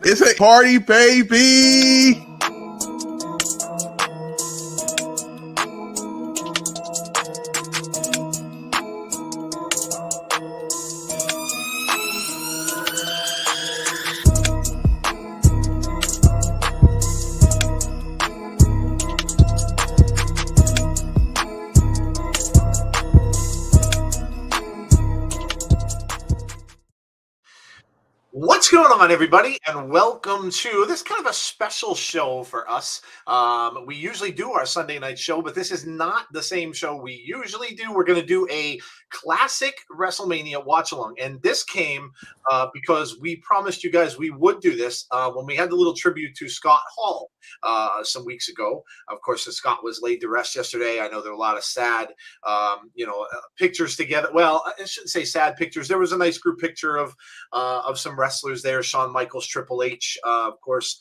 It's a party, baby. What's going on, everybody, and welcome to this kind of a special show for us. We usually do our Sunday night show, but this is not the same show we usually do. We're going to do a classic WrestleMania watch along, and this came because we promised you guys we would do this when we had the little tribute to Scott Hall some weeks ago. Of course, Scott was laid to rest yesterday. I know there were a lot of sad, pictures together. Well, I shouldn't say sad pictures. There was a nice group picture of some wrestlers there. Shawn Michaels, Triple H, of course.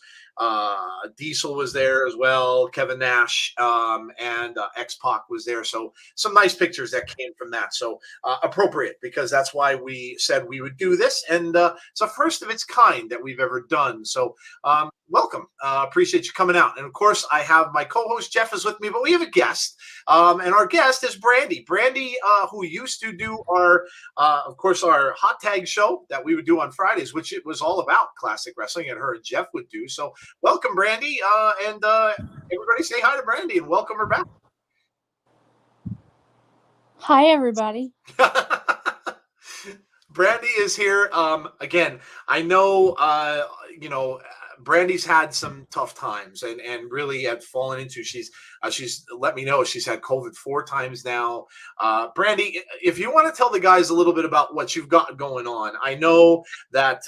Diesel was there as well. Kevin Nash and X-Pac was there. So some nice pictures that came from that. So appropriate, because that's why we said we would do this. And it's a first of its kind that we've ever done. So welcome. Appreciate you coming out. And of course, I have my co-host Jeff is with me, but we have a guest. And our guest is Brandi. Brandi, who used to do our, of course, our hot tag show that we would do on Fridays, which it was all about classic wrestling, and her and Jeff would do. So welcome, Brandi. And everybody say hi to Brandi and welcome her back. Hi, everybody. Brandi is here. Again, I know, Brandi's had some tough times and really had fallen into. She's let me know she's had COVID 4 times now. Brandi, if you want to tell the guys a little bit about what you've got going on, I know that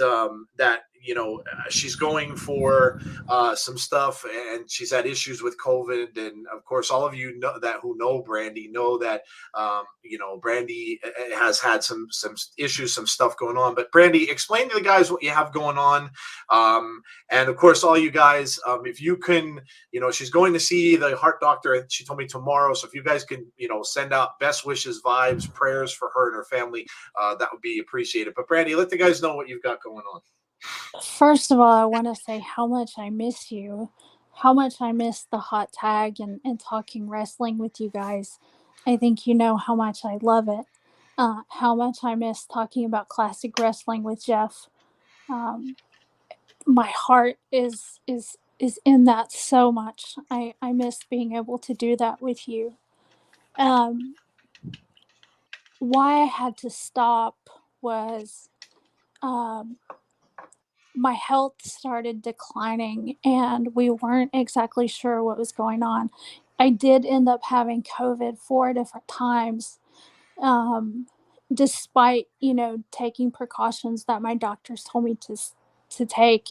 she's going for some stuff, and she's had issues with COVID, and of course, all of you know that who know Brandi know that Brandi has had some issues, some stuff going on. But Brandi, explain to the guys what you have going on, and of course, all you guys, if you can, she's going to see the heart doctor. She told me tomorrow, so if you guys can, send out best wishes, vibes, prayers for her and her family, that would be appreciated. But Brandi, let the guys know what you've got going on. First of all, I want to say how much I miss you, how much I miss the hot tag and talking wrestling with you guys. I think you know how much I love it, how much I miss talking about classic wrestling with Jeff. My heart is in that so much. I miss being able to do that with you. Why I had to stop was my health started declining and we weren't exactly sure what was going on. I did end up having COVID 4 different times, despite, taking precautions that my doctors told me to take.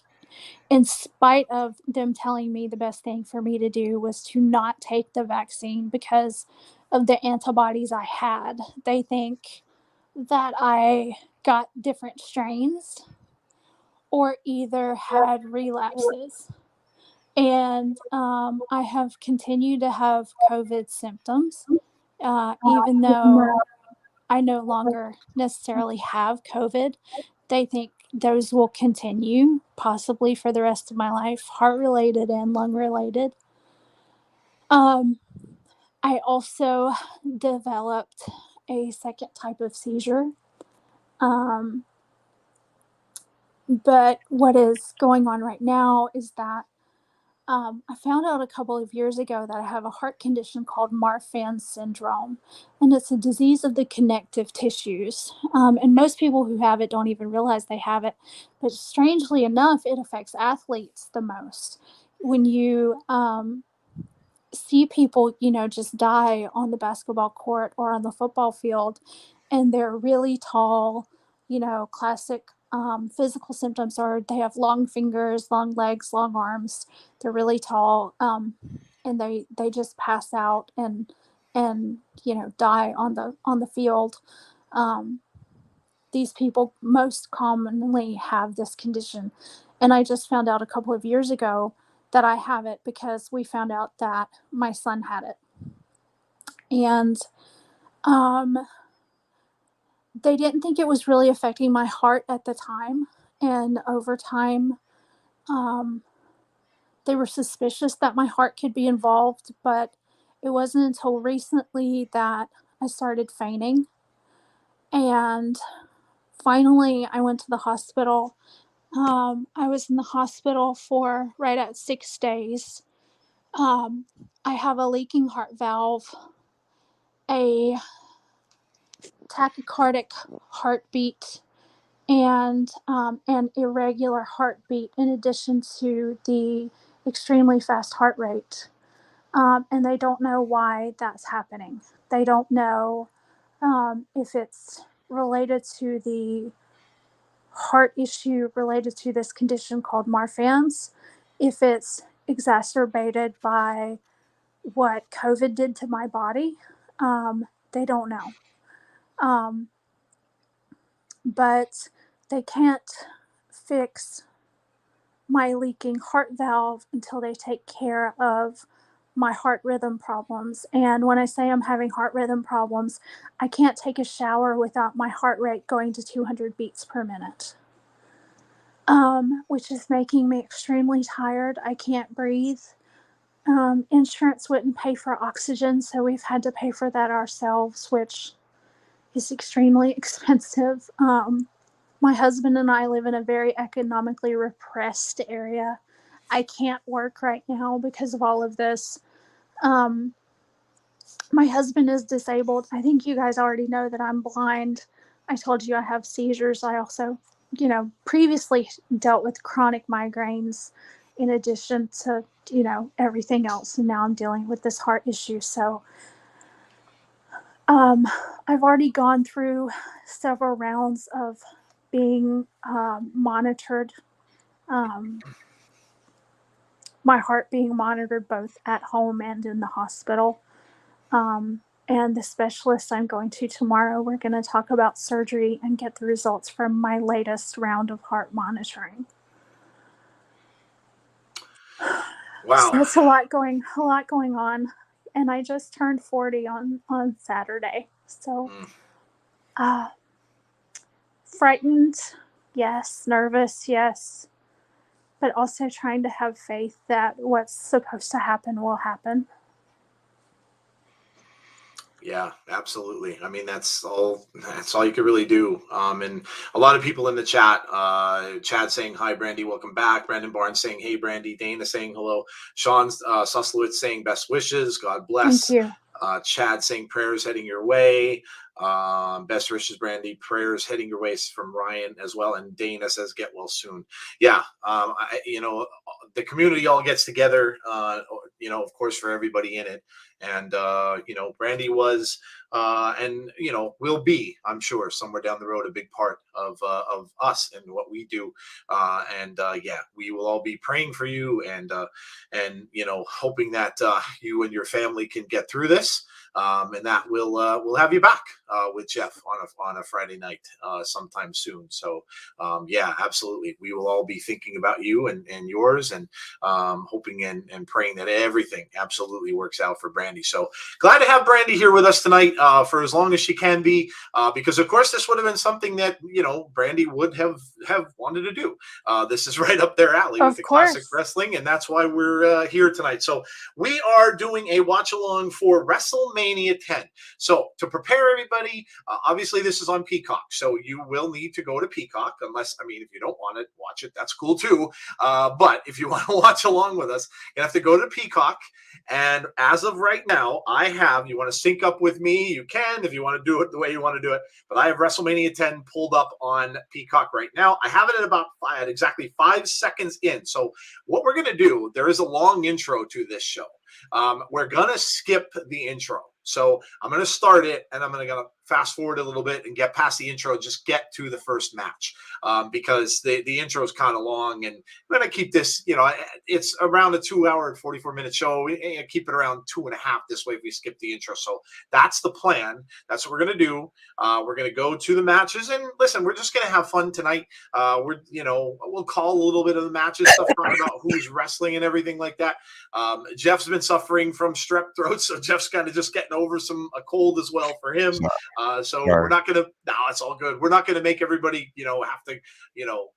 In spite of them telling me the best thing for me to do was to not take the vaccine because of the antibodies I had. They think that I got different strains or either had relapses. And I have continued to have COVID symptoms, even though I no longer necessarily have COVID. They think those will continue possibly for the rest of my life, heart-related and lung-related. I also developed a second type of seizure. But what is going on right now is that I found out a couple of years ago that I have a heart condition called Marfan syndrome, and it's a disease of the connective tissues. And most people who have it don't even realize they have it. But strangely enough, it affects athletes the most. When you see people, just die on the basketball court or on the football field, and they're really tall, classic physical symptoms are they have long fingers, long legs, long arms. They're really tall, and they just pass out and die on the field. These people most commonly have this condition, and I just found out a couple of years ago that I have it because we found out that my son had it. And they didn't think it was really affecting my heart at the time. And over time, They were suspicious that my heart could be involved, but it wasn't until recently that I started fainting. And finally, I went to the hospital. I was in the hospital for right at 6 days. I have a leaking heart valve, a tachycardic heartbeat, and an irregular heartbeat, in addition to the extremely fast heart rate. And they don't know why that's happening. They don't know if it's related to the heart issue related to this condition called Marfan's, if it's exacerbated by what COVID did to my body. They don't know. But they can't fix my leaking heart valve until they take care of my heart rhythm problems. And when I say I'm having heart rhythm problems, I can't take a shower without my heart rate going to 200 beats per minute, which is making me extremely tired. I can't breathe. Insurance wouldn't pay for oxygen, so we've had to pay for that ourselves, which is extremely expensive. My husband and I live in a very economically repressed area. I can't work right now because of all of this. My husband is disabled. I think you guys already know that I'm blind. I told you I have seizures. I also, previously dealt with chronic migraines in addition to, everything else. And now I'm dealing with this heart issue. So I've already gone through several rounds of being monitored, my heart being monitored both at home and in the hospital. And the specialist I'm going to tomorrow, we're going to talk about surgery and get the results from my latest round of heart monitoring. Wow. So that's a lot going on. And I just turned 40 on Saturday. So frightened, yes. Nervous, yes. But also trying to have faith that what's supposed to happen will happen. Yeah, absolutely. I mean, that's all you could really do. And a lot of people in the chat, Chad saying, hi, Brandi, welcome back. Brandon Barnes saying, hey, Brandi. Dana saying hello. Sean Suslowitz saying best wishes. God bless. Thank you. Chad saying prayers heading your way. Best wishes, Brandi. Prayers heading your way from Ryan as well. And Dana says, get well soon. Yeah. The community all gets together, of course, for everybody in it. And, Brandi was, and, will be, I'm sure, somewhere down the road, a big part of us and what we do. We will all be praying for you and hoping that you and your family can get through this. And that we'll have you back with Jeff on a Friday night sometime soon. So absolutely, we will all be thinking about you and yours, and hoping and praying that everything absolutely works out for Brandi. So glad to have Brandi here with us tonight for as long as she can be, because of course this would have been something that Brandi would have wanted to do. This is right up their alley with the classic wrestling, and that's why we're here tonight. So we are doing a watch along for WrestleMania 10. So to prepare everybody, obviously this is on Peacock, so you will need to go to Peacock, if you don't want to watch it, that's cool too. But if you want to watch along with us, you have to go to Peacock. And as of right now, you want to sync up with me, you can, if you want to do it the way you want to do it. But I have WrestleMania 10 pulled up on Peacock right now. I have it at exactly 5 seconds in. So what we're going to do, there is a long intro to this show. We're going to skip the intro. So I'm going to start it, and I'm going to fast forward a little bit and get past the intro, just get to the first match, because the intro is kind of long, and I'm going to keep this, it's around a 2-hour and 44-minute show. We keep it around 2.5 this way if we skip the intro. So that's the plan. That's what we're going to do. We're going to go to the matches, and listen, we're just going to have fun tonight. We'll call a little bit of the matches, stuff about who's wrestling and everything like that. Jeff's been suffering from strep throat, so Jeff's kind of just getting over a cold as well for him. So Sorry. we're not going to, no, it's all good. We're not going to make everybody, have to,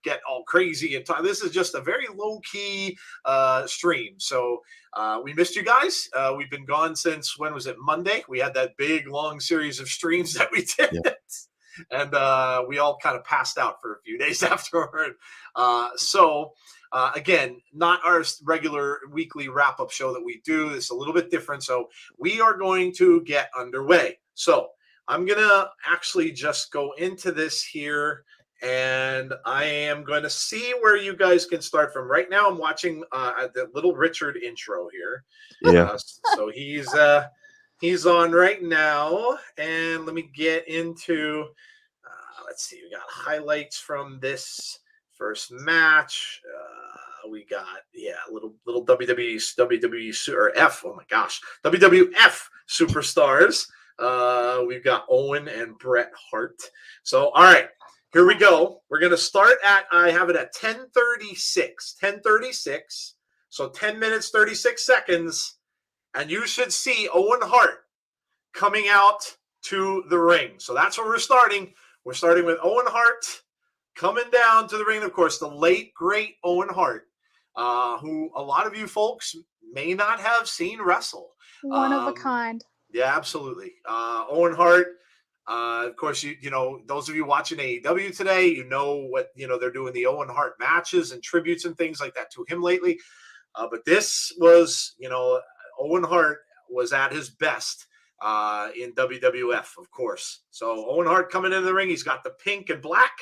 get all crazy and talk. This is just a very low key stream. So we missed you guys. We've been gone since, when was it? Monday. We had that big long series of streams that we did. Yeah. And we all kind of passed out for a few days afterward. Again, not our regular weekly wrap-up show that we do. It's a little bit different. So we are going to get underway. So I'm going to actually just go into this here, and I am going to see where you guys can start from. Right now, I'm watching the Little Richard intro here. Yeah. So he's on right now, and let me get into let's see, we got highlights from this first match. We got little WWE or F, oh my gosh, WWF superstars. We've got Owen and Bret Hart. So all right, here we go. We're gonna start at, I have it at 10:36. So 10 minutes 36 seconds, and you should see Owen Hart coming out to the ring. So that's where we're starting. We're starting with Owen Hart coming down to the ring. Of course, the late, great Owen Hart, who a lot of you folks may not have seen wrestle. One of a kind. Yeah, absolutely. Owen Hart, of course, you know, those of you watching AEW today, you know what, they're doing the Owen Hart matches and tributes and things like that to him lately. But this was, Owen Hart was at his best in WWF, of course. So Owen Hart coming into the ring, he's got the pink and black,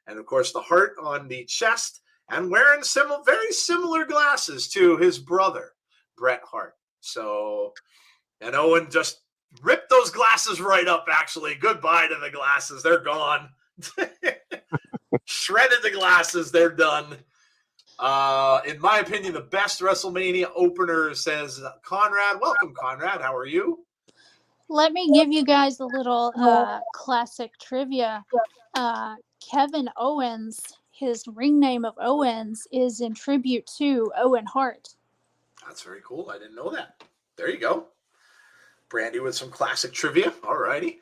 and of course the heart on the chest, and wearing very similar glasses to his brother, Bret Hart. So, and Owen just ripped those glasses right up, actually. Goodbye to the glasses. They're gone. Shredded the glasses. They're done. In my opinion, the best WrestleMania opener, says Conrad. Welcome, Conrad. How are you? Let me give you guys a little classic trivia. Kevin Owens, his ring name of Owens is in tribute to Owen Hart. That's very cool. I didn't know that. There you go. Brandi with some classic trivia. All righty.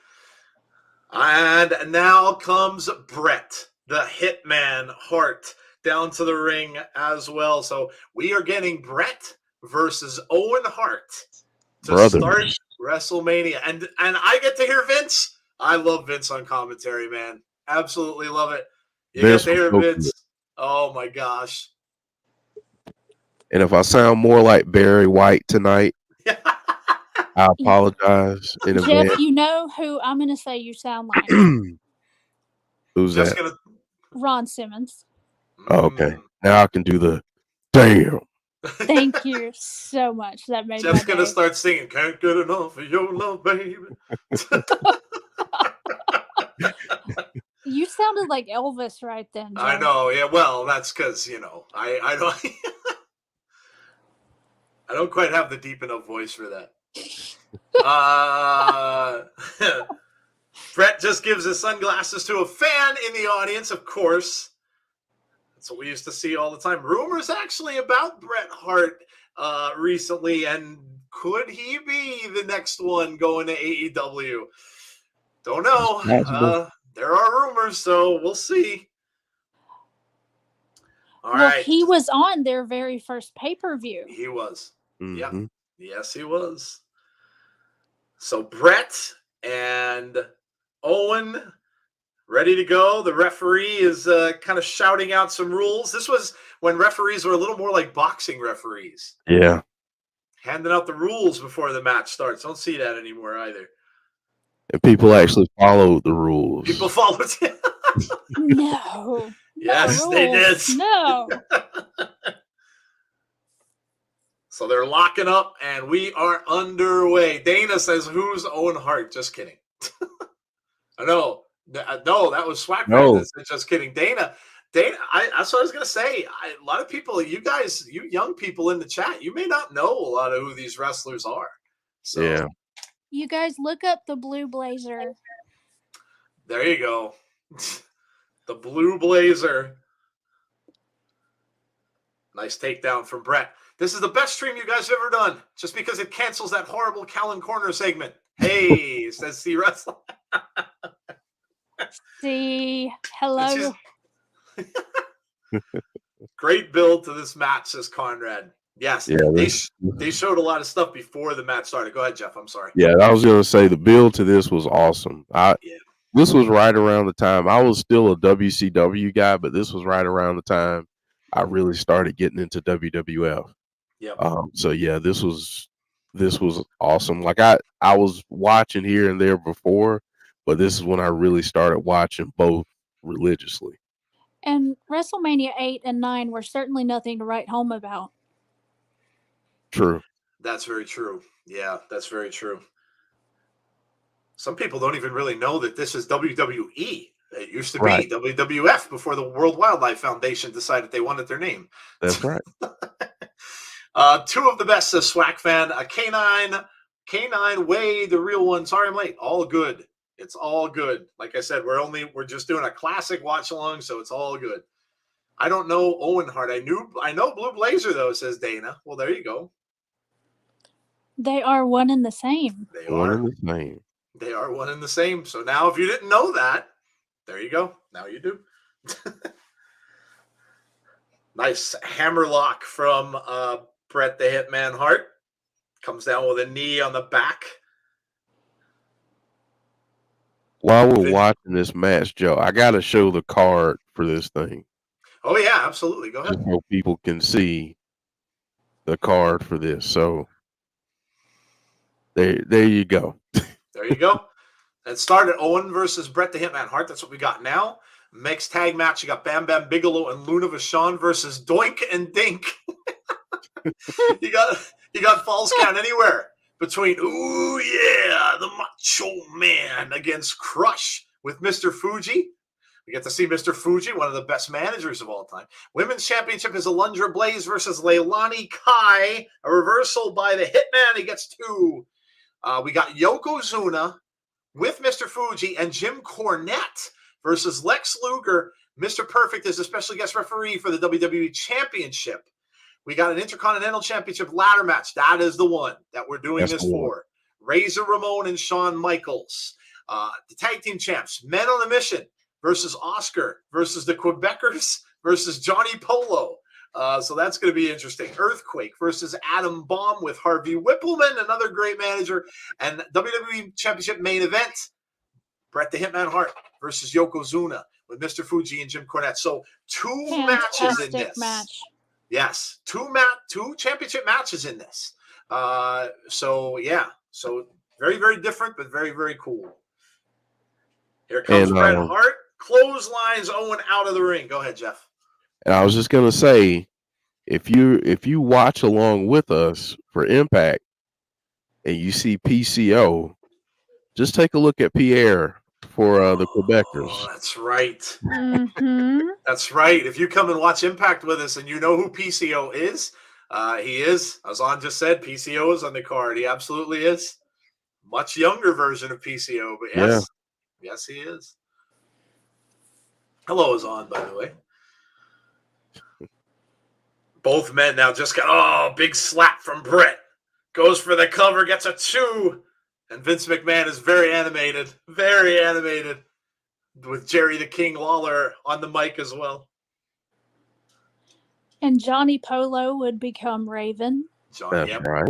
And now comes Bret, the Hitman Hart, down to the ring as well. So we are getting Bret versus Owen Hart to start WrestleMania. And I get to hear Vince. I love Vince on commentary, man. Absolutely love it. You get to hear Vince. Oh my gosh. And if I sound more like Barry White tonight, I apologize in Jeff, advance. you know who I'm going to say you sound like? Who's Just that? Ron Simmons. Oh, okay. Now I can do the damn. Thank you so much. That made Jeff's my gonna day. start singing "Can't Get Enough of Your Love, Baby." You sounded like Elvis right then, Jeff. I know. Yeah. Well, that's because I don't I don't quite have the deep enough voice for that. Bret just gives his sunglasses to a fan in the audience, of course. That's what we used to see all the time. Rumors actually about Bret Hart recently, and could he be the next one going to AEW? Don't know. There are rumors, so we'll see. All right. He was on their very first pay-per-view. He was. Mm-hmm. Yep. Yes, he was. So Bret and Owen ready to go. The referee is kind of shouting out some rules. This was when referees were a little more like boxing referees. Yeah. Handing out the rules before the match starts. Don't see that anymore either. And people actually followed the rules. People followed it. No. Yes, no they did. No. So they're locking up, and we are underway. Dana says, "Who's Owen Hart?" Just kidding. I know. No, that was Swag No. Just kidding. Dana, that's what I was going to say. A lot of people, you guys, you young people in the chat, you may not know a lot of who these wrestlers are. So, yeah. You guys look up the Blue Blazer. There you go. The Blue Blazer. Nice takedown from Bret. This is the best stream you guys have ever done, just because it cancels that horrible Callan Corner segment. Hey, says C Wrestling. See, hello. Great build to this match, says Conrad. Yes, Yeah, they showed a lot of stuff before the match started. Go ahead, Jeff. I'm sorry. Yeah, I was gonna say the build to this was awesome. Yeah. This was right around the time I was still a WCW guy, but this was right around the time I really started getting into WWF. Yep. So yeah, this was awesome. Like I was watching here and there before, but this is when I really started watching both religiously. And WrestleMania 8 and 9 were certainly nothing to write home about. True. That's very true. Yeah, that's very true. Some people don't even really know that this is WWE. It used to be WWF before the World Wildlife Foundation decided they wanted their name. That's right. Two of the best, says Swack Fan. A K9 Way, the real one. Sorry I'm late. All good. It's all good. Like I said, we're just doing a classic watch along, so it's all good. I don't know Owen Hart. I know Blue Blazer though, says Dana. Well, there you go. They are one and the same. They are one and the same. So now, if you didn't know that, there you go. Now you do. Nice hammerlock from Bret the Hitman Hart. Comes down with a knee on the back. While we're watching this match, Joe, I got to show the card for this thing. Oh, yeah, absolutely. Go ahead. Just so people can see the card for this. So there you go. There you go. It started Owen versus Bret the Hitman Hart. That's what we got now. Mixed tag match. You got Bam Bigelow and Luna Vachon versus Doink and Dink. you got falls count anywhere between ooh yeah, the Macho Man against Crush with Mr. Fuji. We get to see Mr. Fuji, one of the best managers of all time. Women's Championship is Alundra Blayze versus Leilani Kai. A reversal by the Hitman. He gets 2. We got Yokozuna with Mr. Fuji and Jim Cornette versus Lex Luger. Mr. Perfect is a special guest referee for the WWE Championship. We got an Intercontinental Championship ladder match. That is the one that we're doing this for. Razor Ramon and Shawn Michaels. The tag team champs, Men on a Mission versus Oscar versus the Quebecers versus Johnny Polo. So that's going to be interesting. Earthquake versus Adam Bomb with Harvey Wippleman, another great manager. And WWE Championship main event, Bret the Hitman Hart versus Yokozuna with Mr. Fuji and Jim Cornette. So two matches in this. Match. Yes, two championship matches in this. So very, very different, but very, very cool. Here comes Bret Hart. Clotheslines Owen out of the ring. Go ahead, Jeff. And I was just gonna say, if you watch along with us for Impact and you see PCO, just take a look at Pierre for the Quebecers. Oh, that's right. Mm-hmm. That's right. If you come and watch Impact with us and you know who PCO is, he is, as Azan just said, PCO is on the card. He absolutely is. Much younger version of PCO, but yes, he is. Hello, Azan, by the way. Both men now just got, big slap from Bret. Goes for the cover, gets a 2. And Vince McMahon is very animated with Jerry the King Lawler on the mic as well. And Johnny Polo would become Raven. That's right.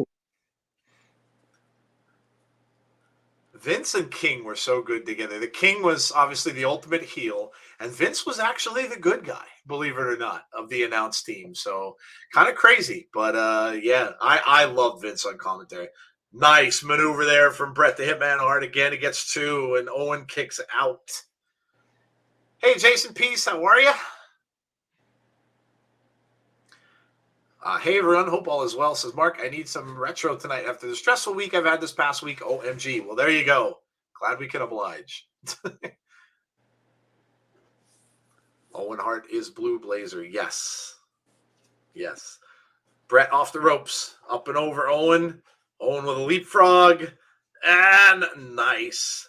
Vince and King were so good together. The King was obviously the ultimate heel, and Vince was actually the good guy, believe it or not, of the announced team. So kind of crazy, but I love Vince on commentary. Nice maneuver there from Bret the Hitman Hart. Again, he gets 2, and Owen kicks out. Hey, Jason Peace, how are you? Hey, everyone. Hope all is well. Says Mark, I need some retro tonight after the stressful week I've had this past week. OMG. Well, there you go. Glad we can oblige. Owen Hart is Blue Blazer. Yes. Bret off the ropes. Up and over Owen. Owen with a leapfrog. And nice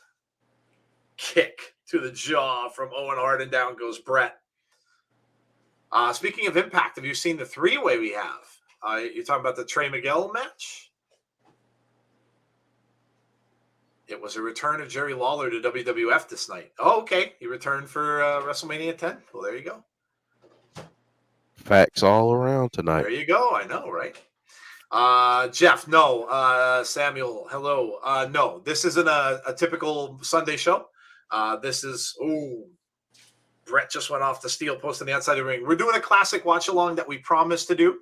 kick to the jaw from Owen Hart, and down goes Bret. Speaking of Impact, have you seen the 3-way we have? You're talking about the Trey Miguel match? It was a return of Jerry Lawler to WWF this night. Oh, okay. He returned for WrestleMania 10. Well, there you go. Facts all around tonight. There you go. I know, right? Jeff, no. Samuel, hello. No, this isn't a typical Sunday show. This is, Bret just went off the steel post on the outside of the ring. We're doing a classic watch along that we promised to do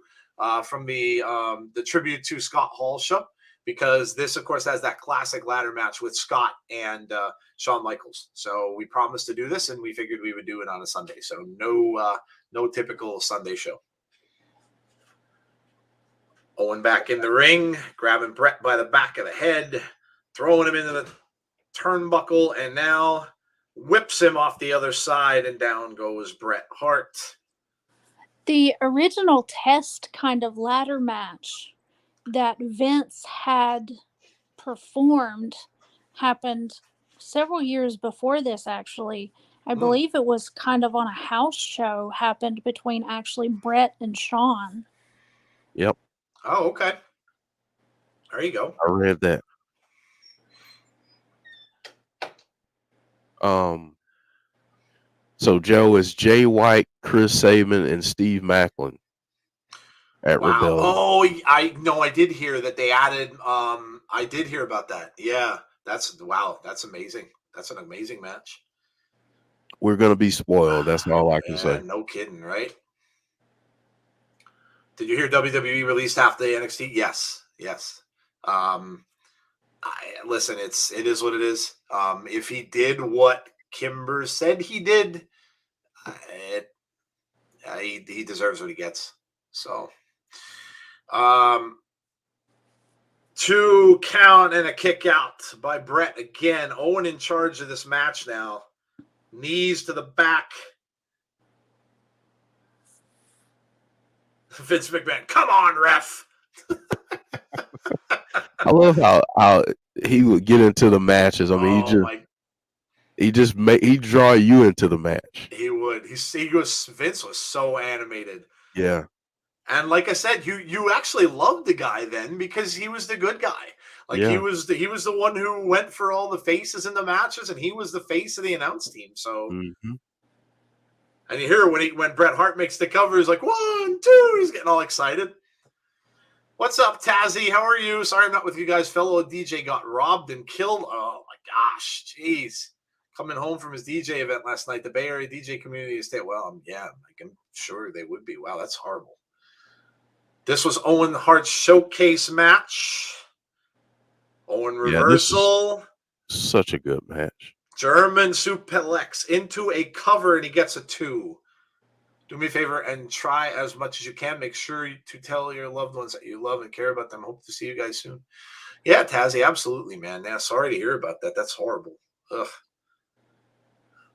from the tribute to Scott Hall show, because this, of course, has that classic ladder match with Scott and Shawn Michaels. So we promised to do this, and we figured we would do it on a Sunday. So no typical Sunday show. Owen back in the ring, grabbing Bret by the back of the head, throwing him into the turnbuckle, and now whips him off the other side, and down goes Bret Hart. The original test kind of ladder match that Vince had performed happened several years before this, actually. I believe it was kind of on a house show, happened between actually Bret and Shawn. Yep. Oh, okay. There you go. I read that. So Joe is Jay White, Chris Sabin, and Steve Macklin at Rebellion. Oh, I did hear that they added. I did hear about that. Yeah, that's amazing. That's an amazing match. We're gonna be spoiled. That's all I can say. No kidding, right? Did you hear WWE released half the NXT? Yes. Listen, it is what it is. If he did what Kimber said he did, he deserves what he gets. So, 2 count and a kick out by Bret again. Owen in charge of this match now. Knees to the back. Vince McMahon, come on, ref. I love how he would get into the matches. I mean, he draw you into the match. He would. Vince was so animated. Yeah. And like I said, you actually loved the guy then because he was the good guy. Like he was the one who went for all the faces in the matches, and he was the face of the announce team. So. Mm-hmm. And you hear when Bret Hart makes the cover, he's like, 1, 2, he's getting all excited. What's up, Tazzy? How are you? Sorry I'm not with you guys. Fellow DJ got robbed and killed. Oh, my gosh. Jeez. Coming home from his DJ event last night. The Bay Area DJ community is I'm sure they would be. Wow, that's horrible. This was Owen Hart's showcase match. Owen reversal. Such a good match. German suplex into a cover, and he gets a 2. Do me a favor and try as much as you can. Make sure to tell your loved ones that you love and care about them. Hope to see you guys soon. Yeah, Tazzy, absolutely, man. Yeah, sorry to hear about that. That's horrible. Ugh.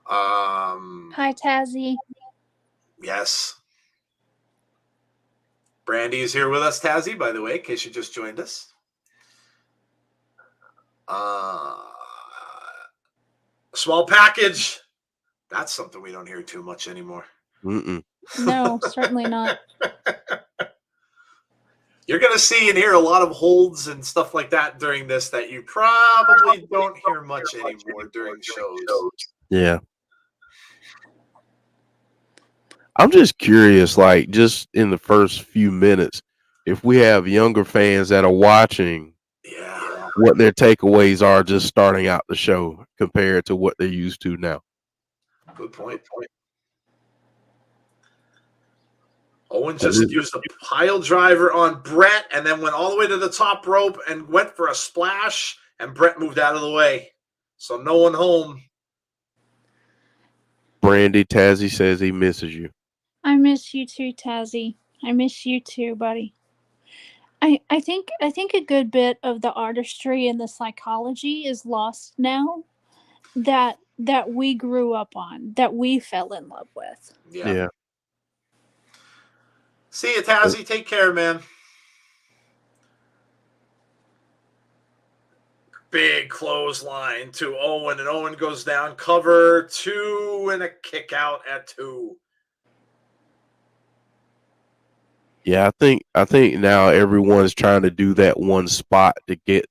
Hi, Tazzy. Yes. Brandi is here with us, Tazzy, by the way, in case you just joined us. Small package. That's something we don't hear too much anymore. Mm-mm. No, certainly not. You're going to see and hear a lot of holds and stuff like that during this that you probably don't hear much anymore during shows. Yeah. I'm just curious, like, just in the first few minutes, if we have younger fans that are watching, what their takeaways are just starting out the show compared to what they're used to now. Good point. Owen just used a pile driver on Bret and then went all the way to the top rope and went for a splash, and Bret moved out of the way. So no one home. Brandi, Tazzy says he misses you. I miss you too, Tazzy. I miss you too, buddy. I think a good bit of the artistry and the psychology is lost now that we grew up on, that we fell in love with. Yeah. See you, Tazzy. Take care, man. Big clothesline to Owen, and Owen goes down. Cover 2 and a kick out at 2. Yeah, I think now everyone's trying to do that one spot to get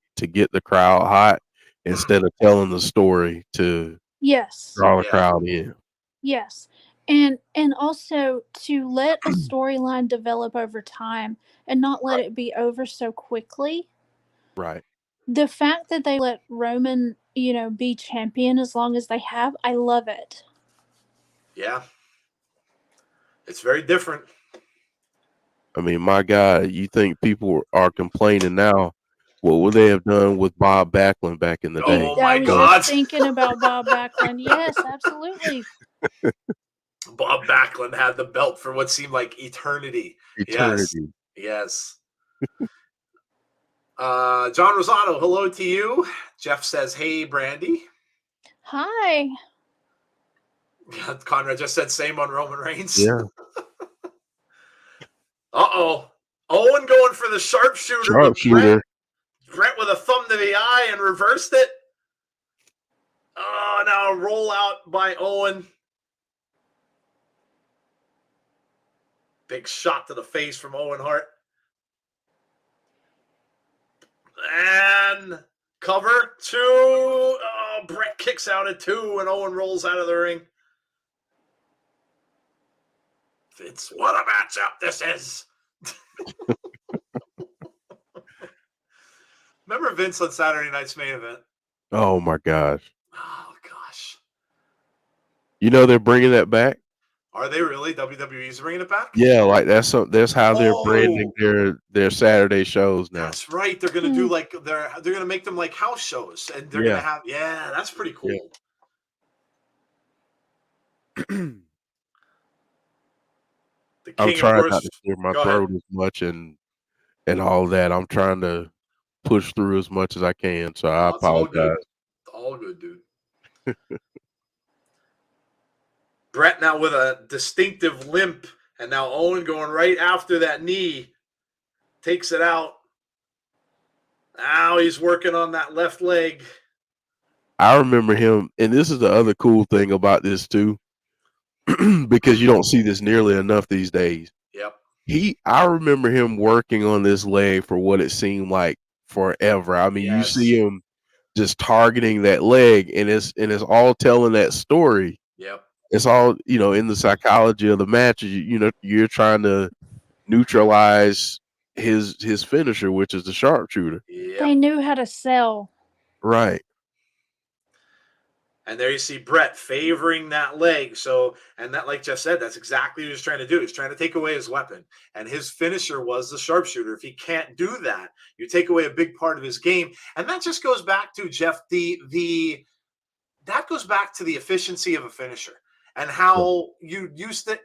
the crowd hot, instead of telling the story to Yes. draw the Yeah. crowd in. Yes. And also to let a storyline develop over time and not let it be over so quickly. Right. The fact that they let Roman, be champion as long as they have, I love it. Yeah. It's very different. I mean, my God, you think people are complaining now? What would they have done with Bob Backlund back in the day? Oh my I was God. just thinking about Bob Backlund. Yes, absolutely. Bob Backlund had the belt for what seemed like eternity. Eternity. Yes. John Rosato, hello to you. Jeff says, hey, Brandi. Hi. Conrad just said same on Roman Reigns. Yeah. Uh-oh. Owen going for the sharpshooter. Sharpshooter. Bret with a thumb to the eye and reversed it. Oh, now a roll out by Owen. Big shot to the face from Owen Hart. And cover 2. Oh, Bret kicks out at 2 and Owen rolls out of the ring. Vince, what a matchup this is. Remember Vince on Saturday night's main event? Oh my gosh. Oh, gosh. You know they're bringing that back? Are they really? WWE's bringing it back? Yeah, like that's how they're branding their Saturday shows now. That's right. They're gonna do like they're gonna make them like house shows, and they're gonna have that's pretty cool. Yeah. I'm trying not to clear my throat as much and all that. I'm trying to push through as much as I can, so I apologize. All good, dude. Bret now with a distinctive limp, and now Owen going right after that knee. Takes it out. Now he's working on that left leg. I remember him, and this is the other cool thing about this too, because you don't see this nearly enough these days. Yep. I remember him working on this leg for what it seemed like forever. I mean, you see him just targeting that leg, and it's all telling that story. Yep. It's all, in the psychology of the match. You're trying to neutralize his finisher, which is the sharpshooter. Yep. They knew how to sell. Right. And there you see Bret favoring that leg. So, and that, like Jeff said, that's exactly what he was trying to do. He's trying to take away his weapon. And his finisher was the sharpshooter. If he can't do that, you take away a big part of his game. And that just goes back to, Jeff, that goes back to the efficiency of a finisher and how you used to,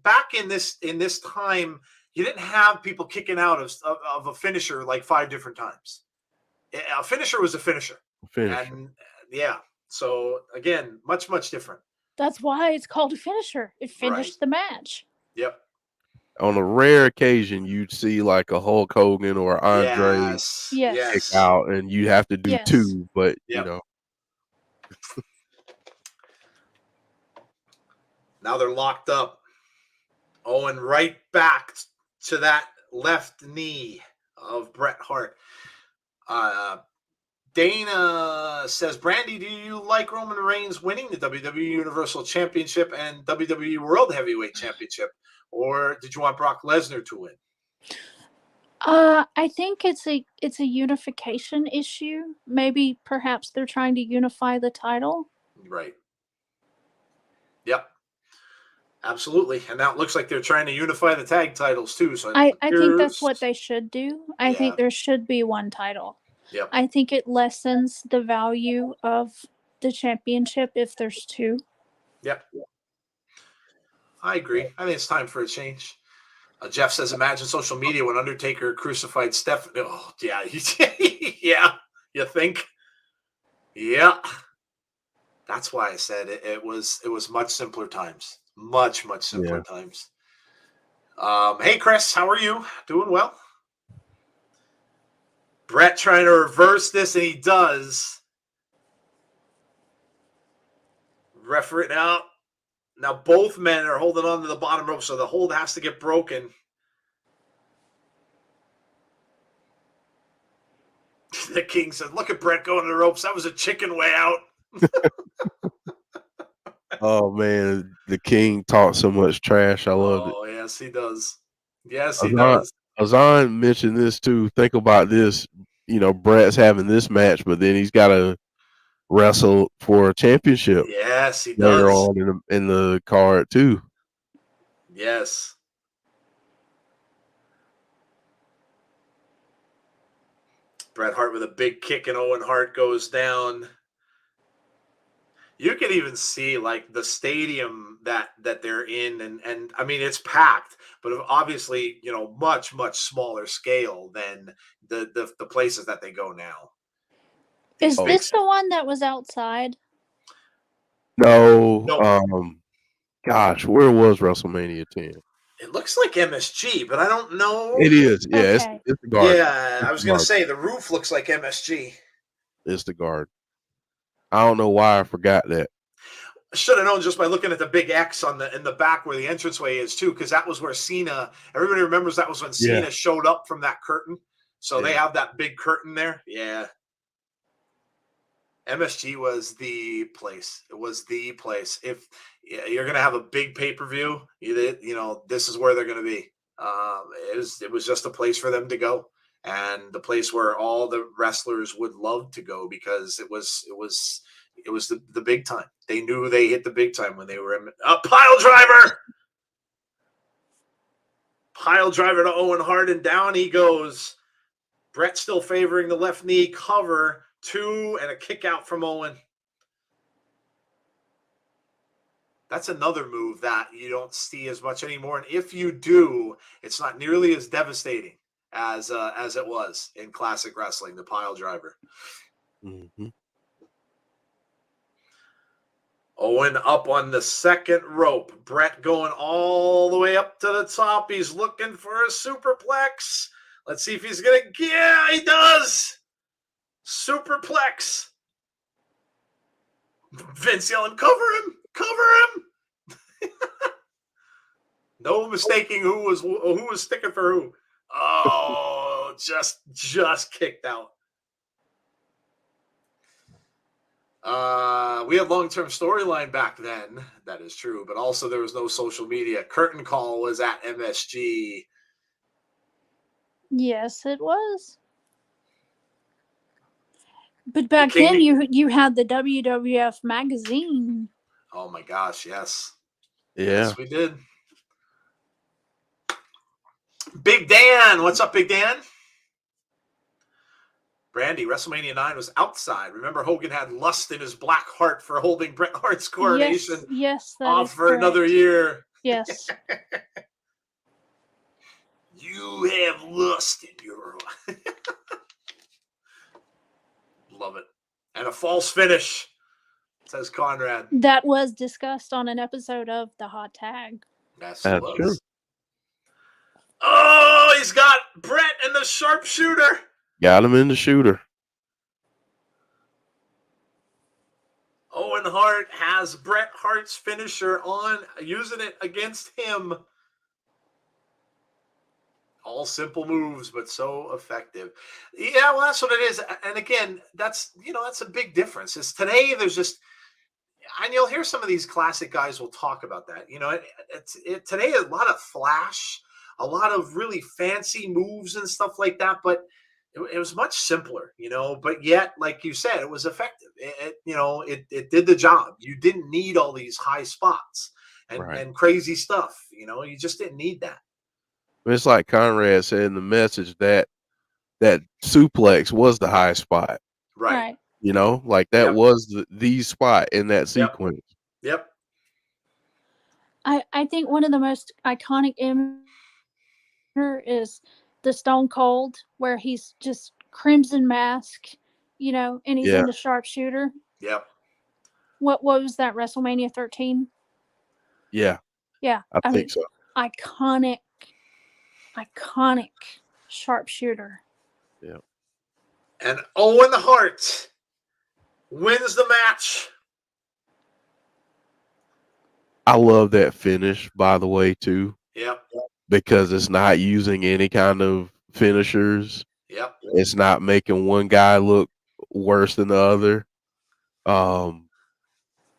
back in this time, you didn't have people kicking out of a finisher like 5 different times. A finisher was a finisher. And yeah. So again, much, much different. That's why it's called a finisher. It finished the match. Yep. On a rare occasion, you'd see like a Hulk Hogan or Andre kick out, and you have to do 2, but Now they're locked up. Owen right back to that left knee of Bret Hart. Dana says, Brandi, do you like Roman Reigns winning the WWE Universal Championship and WWE World Heavyweight Championship? Or did you want Brock Lesnar to win? I think it's a unification issue. Maybe perhaps they're trying to unify the title. Right. Yep. Absolutely. And now it looks like they're trying to unify the tag titles too. So I think that's what they should do. I think there should be one title. Yep. I think it lessens the value of the championship if there's 2. Yep. I agree. I think it's time for a change. Jeff says, imagine social media when Undertaker crucified Stephanie. Oh, yeah. Yeah. You think? Yeah. That's why I said it was much simpler times. Much, much simpler times. Hey, Chris, how are you? Doing well? Bret trying to reverse this, and he does. Referee now. Now both men are holding on to the bottom rope, so the hold has to get broken. The King said, "Look at Bret going to the ropes. That was a chicken way out." Oh man, the King talked so much trash. I loved it. Oh, yes, he does. Yes, he Azan, does. Azan mentioned this too. Think about this. Bret's having this match, but then he's got to wrestle for a championship Yes, he later does. on in the card too. Yes. Bret Hart with a big kick, and Owen Hart goes down. You can even see like the stadium that they're in, and I mean it's packed, but obviously much smaller scale than the places that they go now. Is These this the one that was outside? No, No. gosh, where was WrestleMania 10? It looks like MSG, but I don't know. It is, yeah, Okay. it's the Garden. Yeah, I was gonna say the roof looks like MSG. It's the Garden. I don't know why I forgot that. I should have known just by looking at the big X in the back where the entranceway is too, because that was where Cena. Everybody remembers that was when Cena showed up from that curtain. So they have that big curtain there. Yeah. MSG was the place. It was the place. If you're gonna have a big pay-per-view, this is where they're gonna be. It was just a place for them to go, and the place where all the wrestlers would love to go, because it was the big time. They knew they hit the big time when they were in a pile driver to Owen Hart, and down he goes. Bret still favoring the left knee cover, 2, and a kick out from Owen. That's another move that you don't see as much anymore, and if you do, it's not nearly as devastating as it was in classic wrestling, the pile driver. Mm-hmm. Owen up on the second rope. Bret going all the way up to the top. He's looking for a superplex. Let's see if he's going to. Yeah, he does. Superplex. Vince yelling, "Cover him! Cover him!" No mistaking who was sticking for who. Oh, just kicked out. We had long-term storyline back then. That is true, but also there was no social media. Curtain call was at MSG. Yes, it was. But back then, you had the WWF magazine. Oh my gosh, yes. Yeah. Yes, we did. Big Dan, what's up, Big Dan? Brandi, WrestleMania 9 was outside. Remember, Hogan had lust in his black heart for holding Bret Hart's coronation yes, that off is for correct. another year. Yes. You have lust in your life. Love it. And a false finish, says Conrad. That was discussed on an episode of The Hot Tag. That's true. Oh, he's got Bret and the sharpshooter. Got him in the shooter. Owen Hart has Bret Hart's finisher on, using it against him. All simple moves, but so effective. Yeah, well, that's what it is. And again, that's a big difference. Is today there's just, and you'll hear some of these classic guys will talk about that. Today a lot of flash, a lot of really fancy moves and stuff like that, but it was much simpler, but yet, like you said, it was effective. It did the job. You didn't need all these high spots and crazy stuff. You just didn't need that. It's like Conrad said in the message that suplex was the high spot. Right. Like that was the spot in that sequence. Yep. I think one of the most iconic images is the Stone Cold, where he's just crimson mask, and he's in the sharpshooter. Yep. What was that, WrestleMania 13? Yeah. Yeah. I think so. Iconic sharpshooter. Yeah. And Owen Hart wins the match. I love that finish, by the way, too. Yep. Because it's not using any kind of finishers. Yep. It's not making one guy look worse than the other.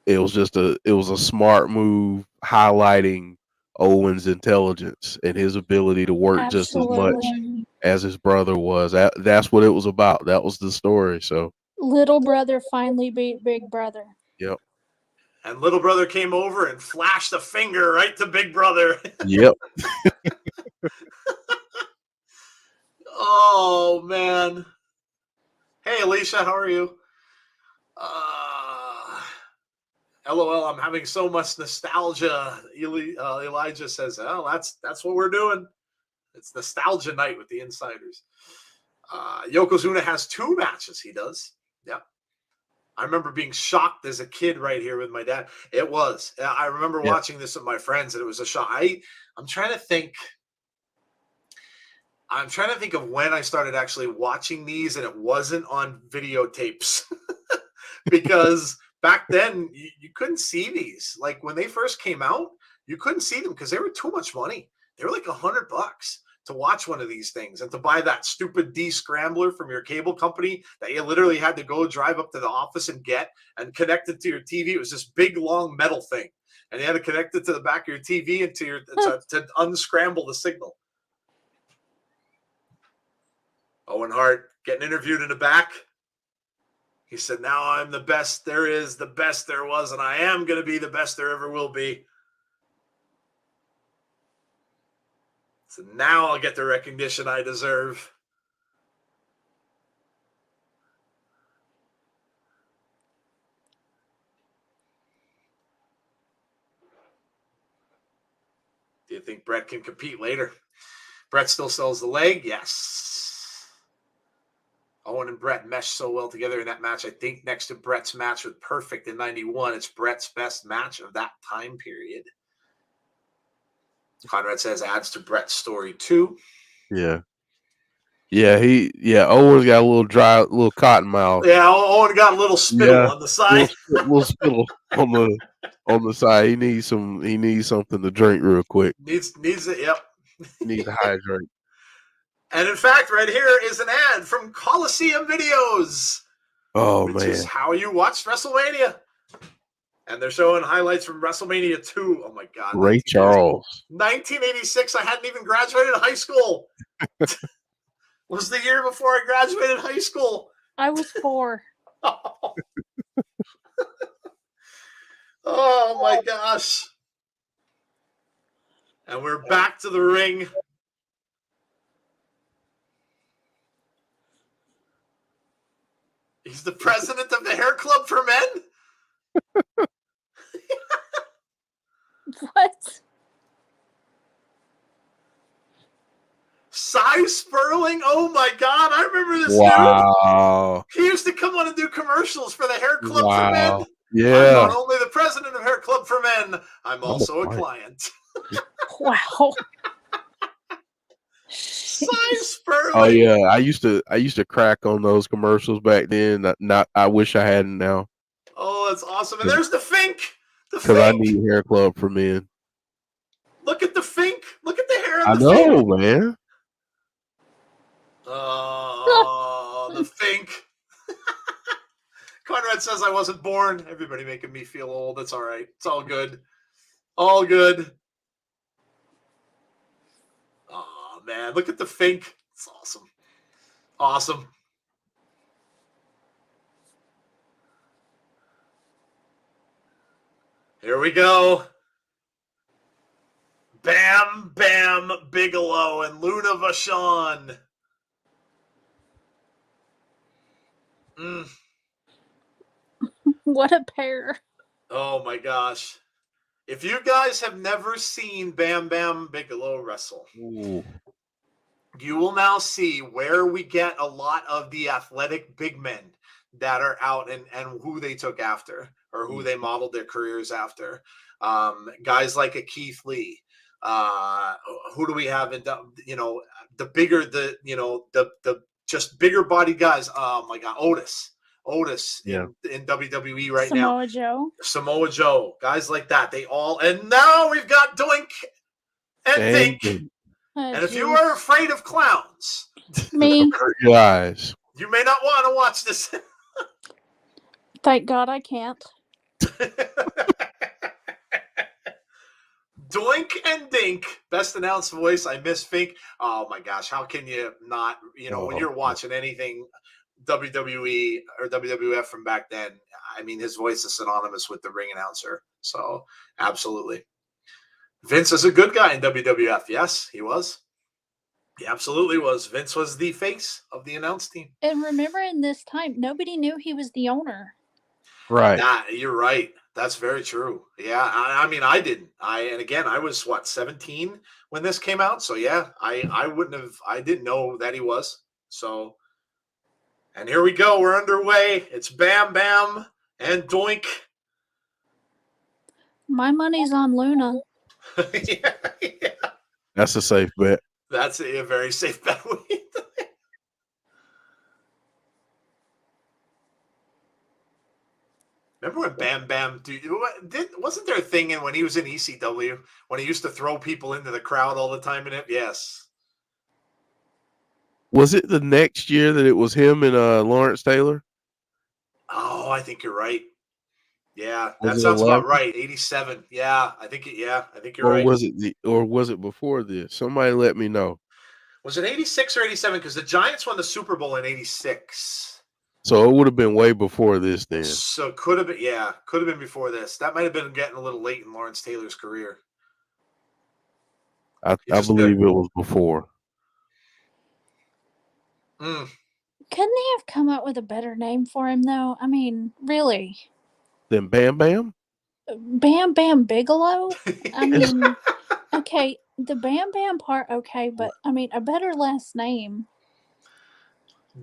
It was a smart move highlighting Owen's intelligence and his ability to work just as much Absolutely. as his brother was. That's what it was about. That was the story. So Little brother finally beat big brother. yep. And little brother came over and flashed a finger right to big brother. Yep. Oh, man. Hey, Alicia, how are you? LOL, I'm having so much nostalgia. Elijah says, oh, that's what we're doing. It's nostalgia night with the insiders. Yokozuna has 2 matches, he does. Yep. I remember being shocked as a kid right here with my dad. It was. I remember watching this with my friends, and it was a shock. I'm trying to think of when I started actually watching these, and it wasn't on videotapes. Because back then, you couldn't see these. Like, when they first came out, you couldn't see them because they were too much money. They were like $100 to watch one of these things, and to buy that stupid D-scrambler from your cable company that you literally had to go drive up to the office and get and connect it to your TV. It was this big, long metal thing, and you had to connect it to the back of your TV and to unscramble the signal. Owen Hart getting interviewed in the back. He said, now I'm the best there is, the best there was, and I am going to be the best there ever will be. So now I'll get the recognition I deserve. Do you think Bret can compete later? Bret still sells the leg? Yes. Owen and Bret meshed so well together in that match. I think next to Bret's match with Perfect in 91, it's Bret's best match of that time period. Conrad says adds to Bret's story too. Yeah. Owen's got a little cotton mouth. Yeah, Owen got a little spittle on the side. Little spittle on the side. He needs something to drink real quick. Needs it, yep. Needs to hydrate. And in fact, right here is an ad from Coliseum Videos. Oh, which man. is how you watched WrestleMania. And they're showing highlights from WrestleMania 2. Oh, my God. Ray Charles. 1986. I hadn't even graduated high school. Was the year before I graduated high school. I was 4. Oh, my gosh. And we're back to the ring. He's the president of the hair club for men? What? Cy Sperling? Oh my God, I remember this Wow. dude. He used to come on and do commercials for the hair club for men. Yeah. I'm not only the president of Hair Club for Men, I'm also a client. Wow. Cy Sperling. Oh yeah, I used to crack on those commercials back then. I wish I hadn't now. Oh, that's awesome. And there's the Fink. Because I need Hair Club for Men. Look at the Fink. Look at the hair I on the know, Fink. man. Oh, the Fink. Conrad says I wasn't born. Everybody making me feel old. It's all right. It's all good. All good. Oh, man. Look at the Fink. It's awesome. Awesome. Here we go. Bam Bigelow and Luna Vachon. What a pair. Oh my gosh. If you guys have never seen Bam Bigelow wrestle, Ooh. you will now see where we get a lot of the athletic big men that are out and who they took after or who they modeled their careers after. Guys like a Keith Lee. Who do we have in the bigger the just bigger body guys? Oh my God, Otis in WWE right now. Samoa Joe, guys like that. They all, and now we've got Doink and Dink. And if you are afraid of clowns, Me. Hurt your eyes. You may not want to watch this. Thank God I can't. Doink and Dink, best announced voice. I miss Fink. Oh my gosh, how can you not? When you're watching anything WWE or WWF from back then, I mean, his voice is synonymous with the ring announcer. So absolutely, Vince is a good guy in WWF. Yes, he was. He absolutely was. Vince was the face of the announce team. And remember, in this time, nobody knew he was the owner. Right. You're right. That's very true. Yeah, I mean, I didn't. I was 17 when this came out. So yeah, I wouldn't have. I didn't know that he was. So, and here we go. We're underway. It's Bam Bam and Doink. My money's on Luna. yeah. That's a safe bet. That's a very safe bet. Remember when Bam Bam, wasn't there a thing when he was in ECW when he used to throw people into the crowd all the time in it? Yes. Was it the next year that it was him and Lawrence Taylor? Oh, I think you're right. Yeah, Was that it sounds 11? about right. 87. Yeah, I think you're right. Was it before this? Somebody let me know. Was it 86 or 87? Because the Giants won the Super Bowl in 86. So it would have been way before this then. So could have been before this. That might have been getting a little late in Lawrence Taylor's career. I believe it was before. Couldn't they have come up with a better name for him, though? I mean, really? Then Bam Bam? Bam Bam Bigelow? I mean, okay, the Bam Bam part, okay, but I mean, a better last name.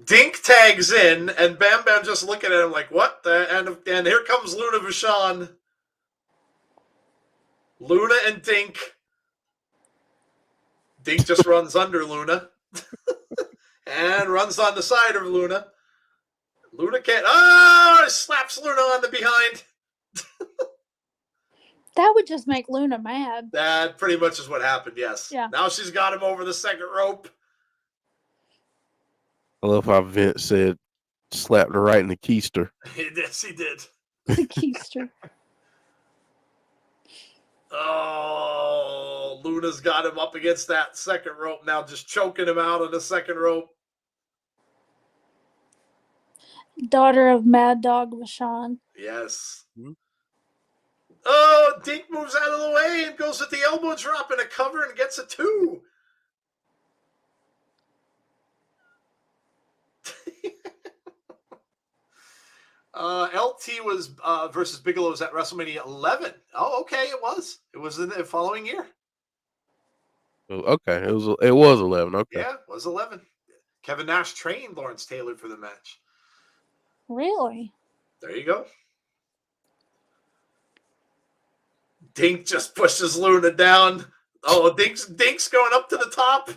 Dink tags in, and Bam Bam just looking at him like, what? And here comes Luna Vachon. Luna and Dink. Dink just runs under Luna. And runs on the side of Luna. Luna can't. Oh, slaps Luna on the behind. That would just make Luna mad. That pretty much is what happened, yes. Yeah. Now she's got him over the second rope. I love how Vince said, slapped her right in the keister. Yes, he did. The keister. Oh, Luna's got him up against that second rope now, just choking him out on the second rope. Daughter of Mad Dog Vachon. Yes. Mm-hmm. Oh, Dink moves out of the way and goes with the elbow drop and a cover and gets a 2. LT was versus Bigelow was at WrestleMania 11. Oh, okay, it was. It was in the following year. Okay, it was 11. Okay. Yeah, it was 11. Kevin Nash trained Lawrence Taylor for the match. Really? There you go. Dink just pushes Luna down. Oh, Dink's going up to the top.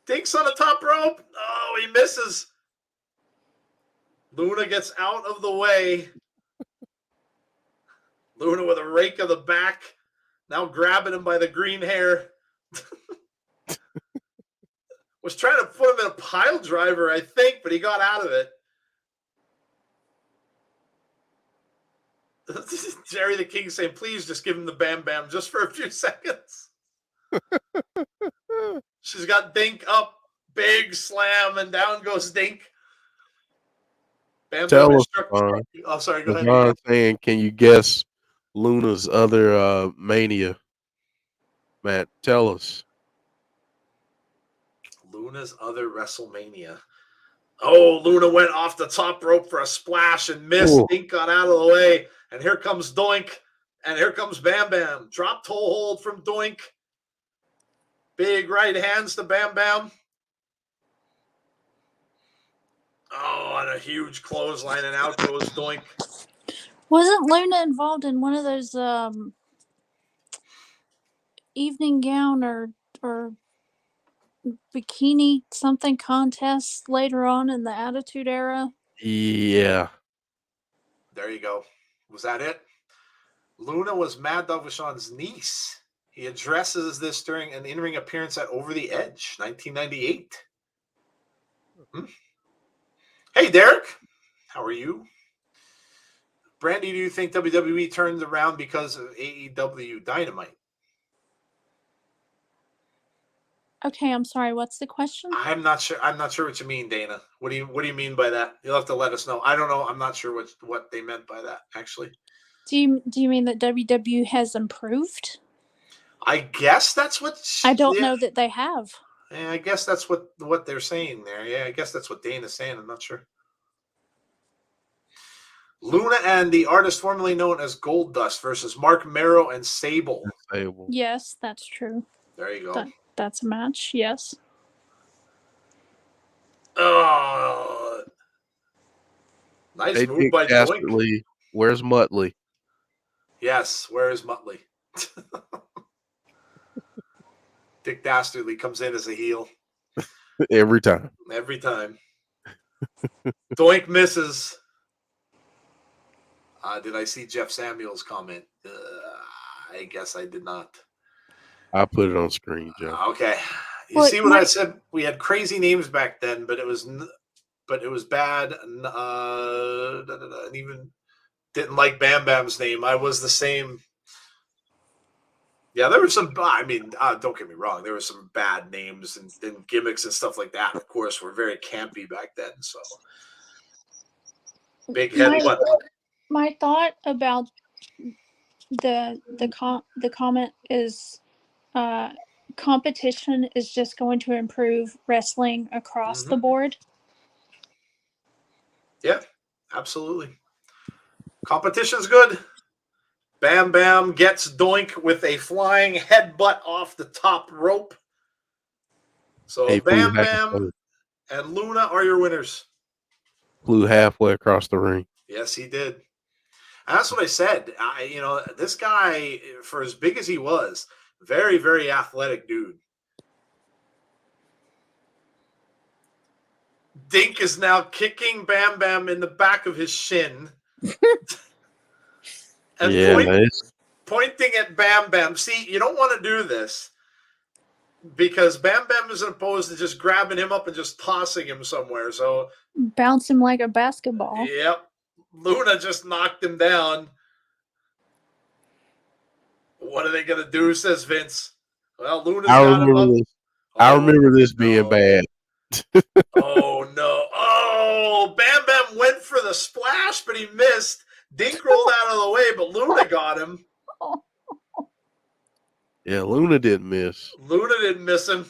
Dink's on the top rope. Oh, he misses. Luna gets out of the way. Luna with a rake of the back. Now grabbing him by the green hair. Was trying to put him in a pile driver, I think, but he got out of it. Jerry the King saying, please just give him the Bam Bam just for a few seconds. She's got Dink up, big slam, and down goes Dink. Bam Bam instructor. Oh, sorry, go ahead. Saying, can you guess Luna's other Mania? Matt, tell us. Luna's other WrestleMania. Oh, Luna went off the top rope for a splash and missed. Ooh. Dink got out of the way. And here comes Doink. And here comes Bam Bam. Drop toe hold from Doink. Big right hands to Bam Bam. Oh, and a huge clothesline, and out goes Doink. Wasn't Luna involved in one of those evening gown or bikini something contests later on in the Attitude Era? Yeah. There you go. Was that it? Luna was Mad Dog Vachon's niece. He addresses this during an in-ring appearance at Over the Edge, 1998. Hey, Derek. How are you? Brandi, do you think WWE turned around because of AEW Dynamite? Okay, I'm sorry. What's the question? I'm not sure. I'm not sure what you mean, Dana. What do you mean by that? You'll have to let us know. I don't know. I'm not sure what they meant by that, actually. Do you mean that WWE has improved? I guess that's what I don't know that they have. Yeah, I guess that's what they're saying there. Yeah, I guess that's what Dana's saying. I'm not sure. Luna and the artist formerly known as Gold Dust versus Mark Merrow and Sable. Yes, that's true. There you go. That's a match. Yes. Nice Hey, move by Doink. Where's Muttley? Yes, where is Muttley? Dick Dastardly comes in as a heel. Every time. Every time. Doink misses. Did I see Jeff Samuels comment? I guess I did not. I put it on screen, Joe. Okay. You see what I said? We had crazy names back then, but it was bad. And even didn't like Bam Bam's name. I was the same. Yeah, there were some. I mean, don't get me wrong. There were some bad names and gimmicks and stuff like that. Of course, were very campy back then. So big head. My thought about the comment is, competition is just going to improve wrestling across the board. Yeah, absolutely. Competition's good. Bam Bam gets Doink with a flying headbutt off the top rope. So Bam Bam and Luna are your winners. Flew halfway across the ring. Yes, he did. And that's what I said. This guy, for as big as he was, very, very athletic dude. Dink is now kicking Bam Bam in the back of his shin. And pointing at Bam Bam. See, you don't want to do this because Bam Bam isn't opposed to just grabbing him up and just tossing him somewhere. So bounce him like a basketball. Yep. Luna just knocked him down. What are they going to do, says Vince. Well, Luna's got him up. I remember this being bad. Oh, no. Oh, Bam Bam went for the splash, but he missed. Dink rolled out of the way, but Luna got him. Yeah, Luna didn't miss. Luna didn't miss him.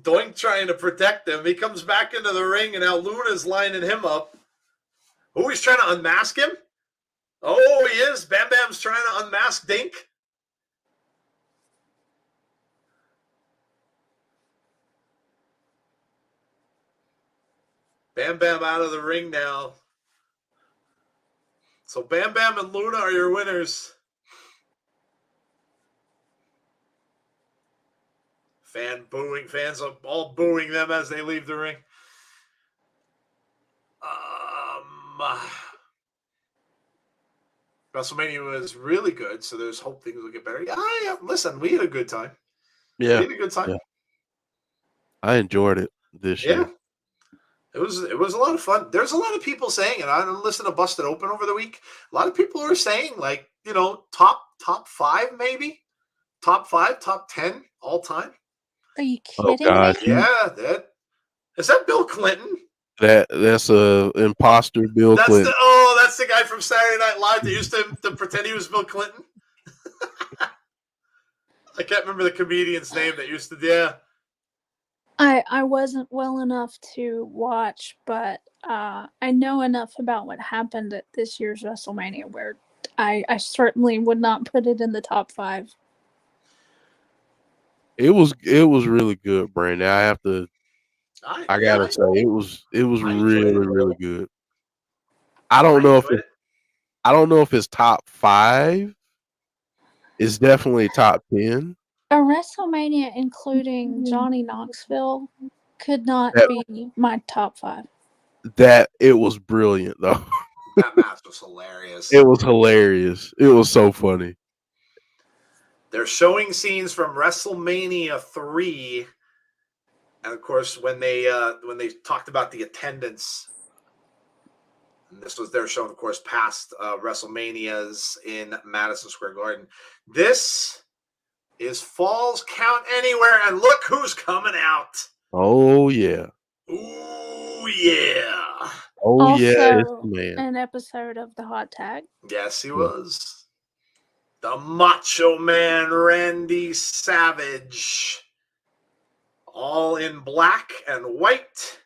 Doink trying to protect him. He comes back into the ring, and now Luna's lining him up. Oh, he's trying to unmask him? Oh, he is. Bam Bam's trying to unmask Dink. Bam Bam out of the ring now. So Bam Bam and Luna are your winners. Fans are all booing them as they leave the ring. WrestleMania was really good, so there's hope things will get better. Yeah, listen, we had a good time. Yeah. We had a good time. Yeah. I enjoyed it this year. It was a lot of fun. There's a lot of people saying, and I listened to Busted Open over the week. A lot of people are saying, like, top 5 maybe, top 5, top 10 all time. Are you kidding me? Yeah, is that Bill Clinton? That's a imposter Bill Clinton. That's the guy from Saturday Night Live that used to pretend he was Bill Clinton. I can't remember the comedian's name that used to. Yeah. I wasn't well enough to watch, but I know enough about what happened at this year's WrestleMania where I certainly would not put it in the top 5. It was really good, Brandon. I gotta say it was really, really good. I don't know if it's top 5. It's definitely top 10. A WrestleMania including Johnny Knoxville could not be my top 5. That it was brilliant though. That match was hilarious. It was hilarious. It was so funny. They're showing scenes from WrestleMania 3 And of course, when they talked about the attendance, and this was their show, of course, past WrestleManias in Madison Square Garden. This is Falls Count Anywhere, and look who's coming out. Oh yeah. Ooh yeah. Oh Also, yeah, it's the man. an episode of the Hot Tag. Yes, he was. The Macho Man, Randy Savage. All in black and white.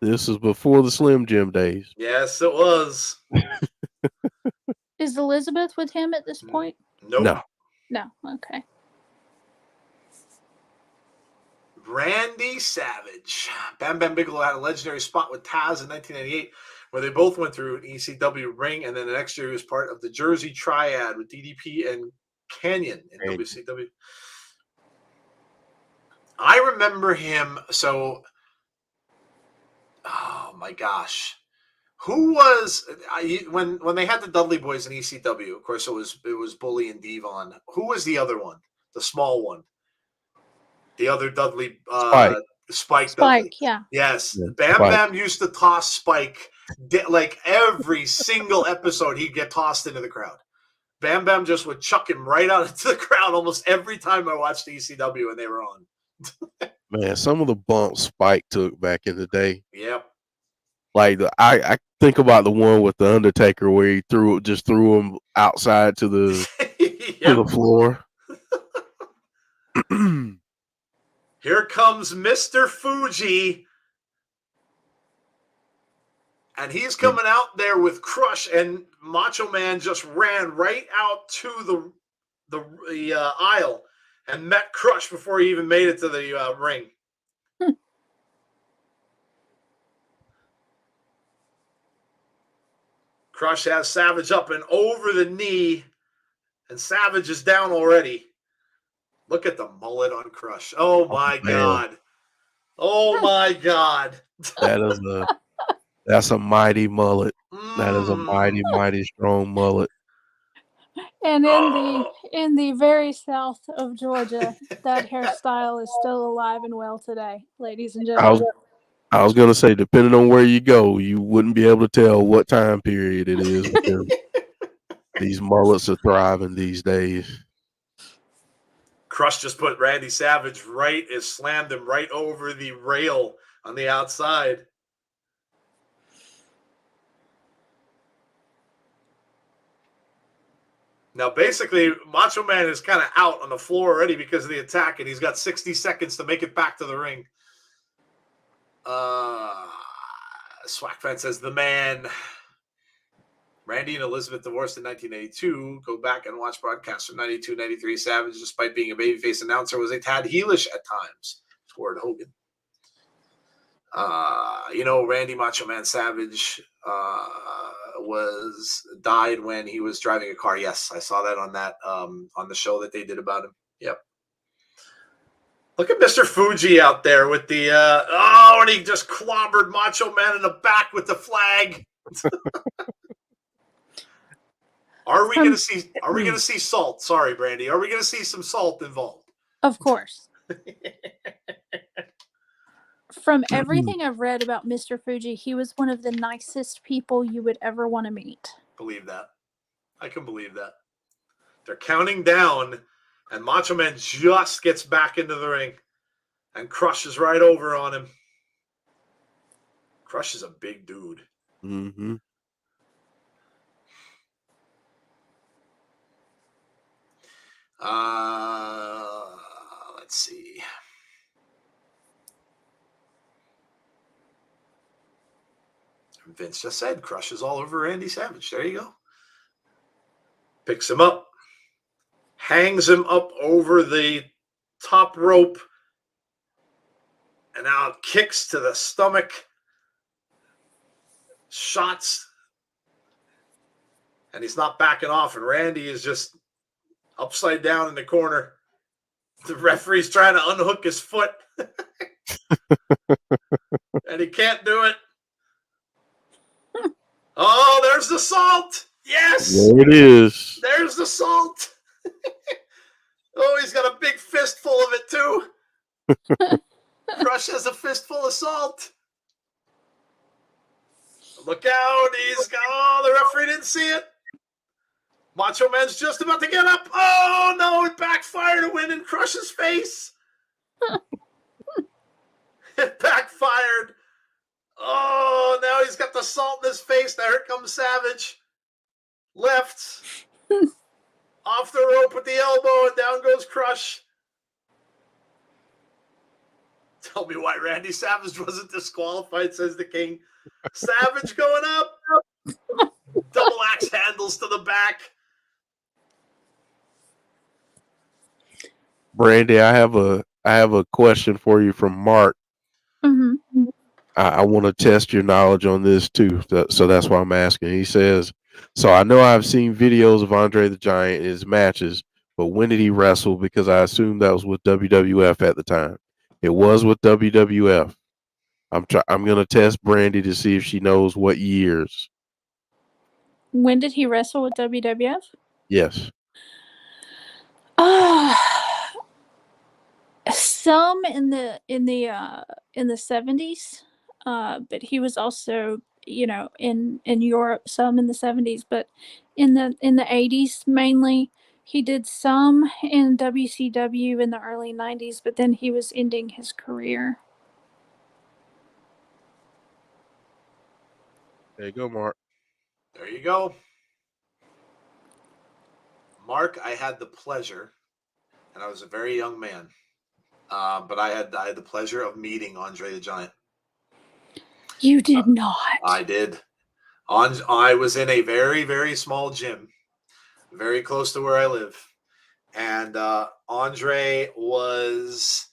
This is before the Slim Jim days. Yes, it was. Is Elizabeth with him at this point? Nope. No. Okay. Randy Savage. Bam Bigelow had a legendary spot with Taz in 1998 where they both went through an ECW ring, and then the next year he was part of the Jersey Triad with DDP and Canyon in WCW. I remember him. So, oh my gosh, who was when they had the Dudley Boys in ECW? Of course, it was Bully and Devon. Who was the other one? The small one. The other Dudley, Spike Dudley. Yeah. Yes, Yeah, Bam Spike. Bam used to toss Spike. Like every single episode, he'd get tossed into the crowd. Bam Bam just would chuck him right out into the crowd almost every time I watched ECW and they were on. Man, some of the bumps Spike took back in the day. Yep. Like I think about the one with the Undertaker where he threw him outside to the to the floor. Here comes Mr. Fuji. And he's coming out there with Crush, and Macho Man just ran right out to the aisle and met Crush before he even made it to the ring. Crush has Savage up and over the knee, and Savage is down already. Look at the mullet on Crush. Oh my God. Oh my God. That's a mighty mullet. That is a mighty, mighty strong mullet. And in the very south of Georgia, that hairstyle is still alive and well today, ladies and gentlemen. I was gonna say, depending on where you go, you wouldn't be able to tell what time period it is because these mullets are thriving these days. Crush just put Randy Savage slammed him right over the rail on the outside. Now, basically, Macho Man is kind of out on the floor already because of the attack, and he's got 60 seconds to make it back to the ring. Swackfan says, the man. Randy and Elizabeth divorced in 1982. Go back and watch broadcasts from 92, 93. Savage, despite being a babyface announcer, was a tad heelish at times toward Hogan. Randy Macho Man Savage died when he was driving a car. Yes, I saw that on the show that they did about him. Yep. Look at Mr. Fuji out there with the and he just clobbered Macho Man in the back with the flag. Are we going to see salt? Sorry, Brandi. Are we going to see some salt involved? Of course. From everything I've read about Mr. Fuji, he was one of the nicest people you would ever want to meet. Believe that. I can believe that. They're counting down, and Macho Man just gets back into the ring and crushes right over on him. Crush is a big dude. Mm-hmm. Let's see. Vince just said Crush is all over Randy Savage. There you go. Picks him up. Hangs him up over the top rope. And now kicks to the stomach. Shots. And he's not backing off. And Randy is just upside down in the corner. The referee's trying to unhook his foot. And he can't do it. Oh, there's the salt. Yes. There it is. There's the salt. Oh, he's got a big fistful of it, too. Crush has a fistful of salt. Look out. The referee didn't see it. Macho Man's just about to get up. Oh, no, it backfired to win in Crush's face. It backfired. Oh, now he's got the salt in his face. Now here comes Savage. Left. Off the rope with the elbow, and down goes Crush. Tell me why Randy Savage wasn't disqualified, says the King. Savage going up. Double axe handles to the back. Brandi, I have a question for you from Mark. Mm-hmm. I want to test your knowledge on this too, so that's why I'm asking. He says, so I know I've seen videos of Andre the Giant in his matches, but when did he wrestle? Because I assumed that was with WWF at the time. It was with WWF. I'm gonna test Brandi to see if she knows what years. When did he wrestle with WWF? Yes. Some in the 70s, but he was also, in Europe, some in the 70s, but in the 80s mainly. He did some in WCW in the early 90s, but then he was ending his career. There you go, Mark. There you go. Mark, I had the pleasure, and I was a very young man, but I had the pleasure of meeting Andre the Giant. You did not. I did. I was in a very, very small gym, very close to where I live. And Andre was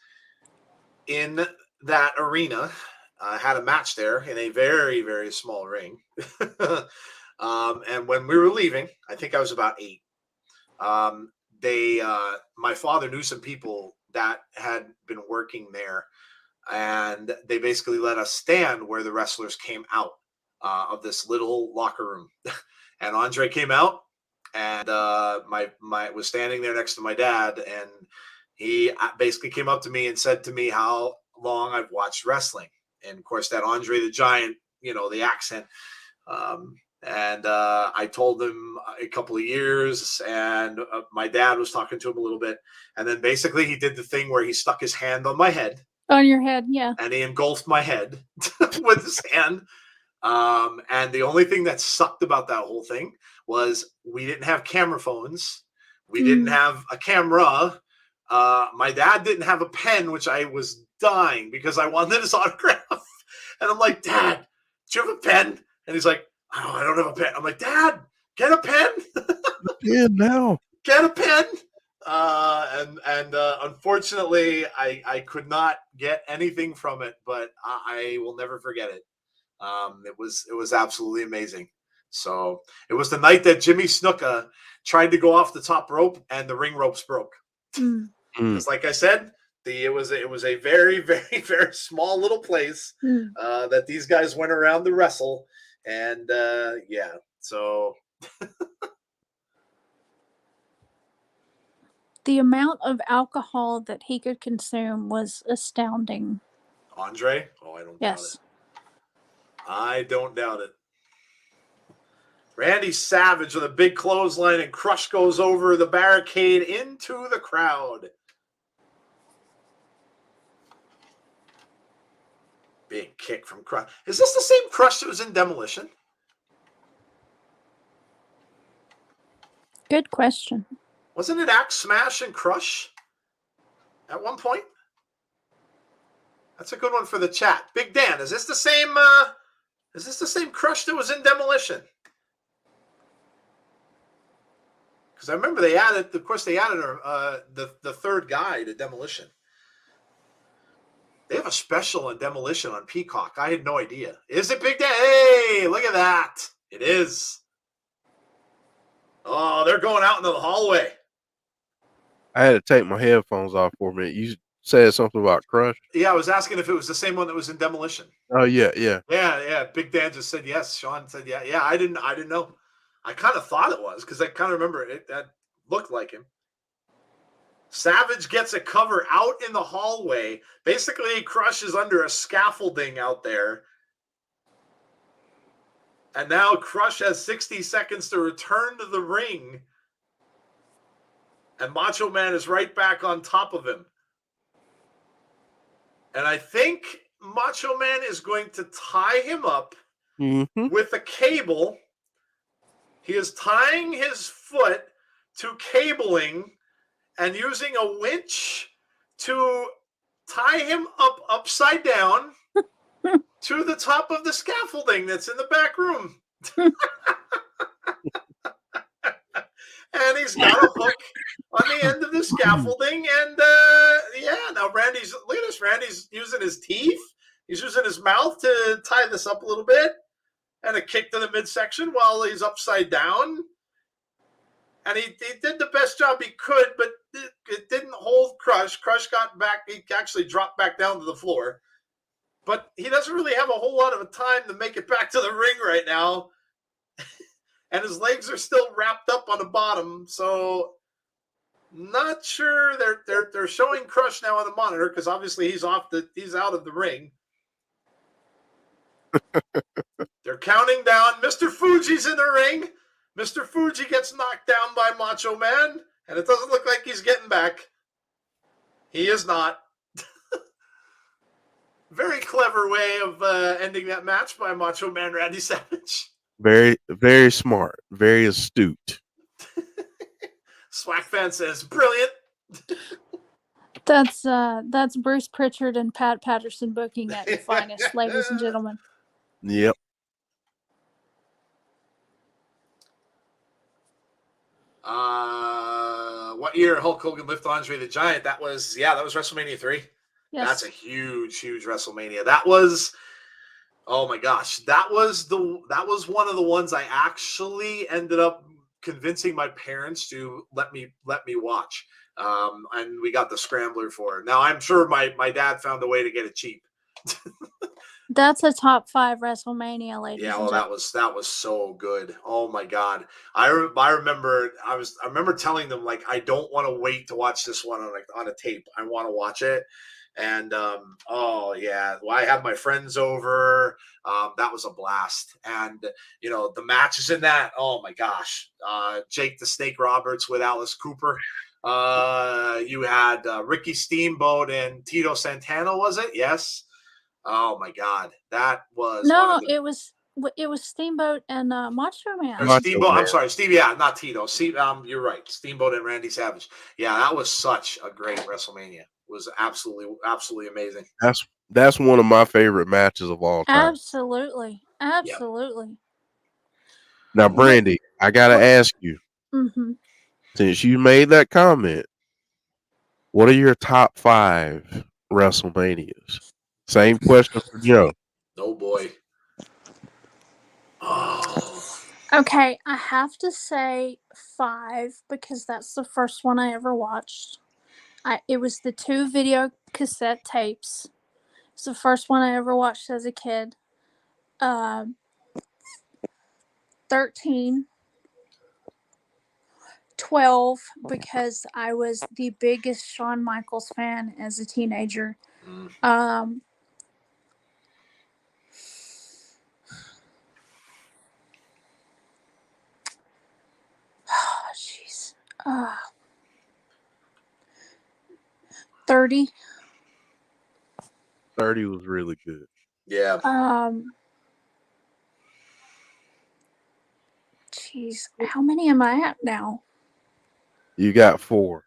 in that arena, had a match there in a very, very small ring. And when we were leaving, I think I was about 8. My father knew some people that had been working there, and they basically let us stand where the wrestlers came out of this little locker room. And Andre came out, and my was standing there next to my dad, and he basically came up to me and said to me how long I've watched wrestling. And of course, that Andre the Giant, the accent. And I told him a couple of years, and my dad was talking to him a little bit. And then basically he did the thing where he stuck his hand on my head. On your head, yeah. And he engulfed my head with his hand. And the only thing that sucked about that whole thing was we didn't have camera phones. We didn't have a camera. My dad didn't have a pen, which I was dying because I wanted his autograph. And I'm like, Dad, do you have a pen? And he's like, oh, I don't have a pen. I'm like, Dad, get a pen. Yeah, now. Get a pen. And unfortunately, I could not get anything from it, but I will never forget it. It was absolutely amazing. So it was the night that Jimmy Snuka tried to go off the top rope and the ring ropes broke. Because like I said, it was a very, very, very small little place that these guys went around to wrestle. And yeah, so the amount of alcohol that he could consume was astounding. Andre? Oh, I don't doubt it. I don't doubt it. Randy Savage with a big clothesline, and Crush goes over the barricade into the crowd. Big kick from Crush. Is this the same Crush that was in Demolition? Good question. Wasn't it Axe Smash and Crush at one point? That's a good one for the chat. Big Dan, is this the same? Is this the same Crush that was in Demolition? Because I remember they added, of course, they added the third guy to Demolition. They have a special on Demolition on Peacock. I had no idea. Is it Big Dan? Hey, look at that. It is. Oh, they're going out into the hallway. I had to take my headphones off for a minute. You said something about Crush? Yeah, I was asking if it was the same one that was in Demolition. Oh, yeah. Yeah. Big Dan just said yes. Shawn said yeah. Yeah, I didn't know. I kind of thought it was because I kind of remember it. That looked like him. Savage gets a cover out in the hallway. Basically, Crush is under a scaffolding out there. And now Crush has 60 seconds to return to the ring. And Macho Man is right back on top of him. And I think Macho Man is going to tie him up with a cable. He is tying his foot to cabling and using a winch to tie him up upside down to the top of the scaffolding that's in the back room. And he's got a hook on the end of the scaffolding. And now look at this. Randy's using his teeth. He's using his mouth to tie this up a little bit. And a kick to the midsection while he's upside down. And he did the best job he could, but it didn't hold Crush. Crush got back. He actually dropped back down to the floor. But he doesn't really have a whole lot of time to make it back to the ring right now. And his legs are still wrapped up on the bottom. So not sure. They're showing Crush now on the monitor because obviously he's out of the ring. They're counting down. Mr. Fuji's in the ring. Mr. Fuji gets knocked down by Macho Man, and it doesn't look like he's getting back. He is not. Very clever way of ending that match by Macho Man Randy Savage. Very, very smart. Very astute. Swag Fan says, brilliant. That's Bruce Pritchard and Pat Patterson booking at the finest, ladies and gentlemen. Yep. What year Hulk Hogan lift Andre the Giant? That was WrestleMania 3. Yes. That's a huge WrestleMania. That was, oh my gosh, that was one of the ones I actually ended up convincing my parents to let me watch. And we got the scrambler for it. Now I'm sure my dad found a way to get it cheap. That's a top 5 WrestleMania, ladies. Yeah, well, that was so good. Oh my God, I remember telling them, like, I don't want to wait to watch this one on a tape. I want to watch it, and oh yeah, well, I had my friends over. That was a blast, and the matches in that. Oh my gosh, Jake the Snake Roberts with Alice Cooper. You had Ricky Steamboat and Tito Santana. Was it? Yes. Oh my God, that was it was Steamboat and Macho Man. Steamboat. I'm sorry, Steve. Yeah, not Tito. You're right. Steamboat and Randy Savage. Yeah, that was such a great WrestleMania. It was absolutely amazing. That's one of my favorite matches of all time. Absolutely. Yep. Now, Brandi, I gotta ask you, since you made that comment, what are your top 5 WrestleManias? Same question for Joe. Oh boy. Oh. Okay, I have to say 5 because that's the first one I ever watched. It was the 2 video cassette tapes. It's the first one I ever watched as a kid. 13, 12, because I was the biggest Shawn Michaels fan as a teenager. Jeez. 30. 30 was really good. Yeah. Jeez, how many am I at now? You got 4.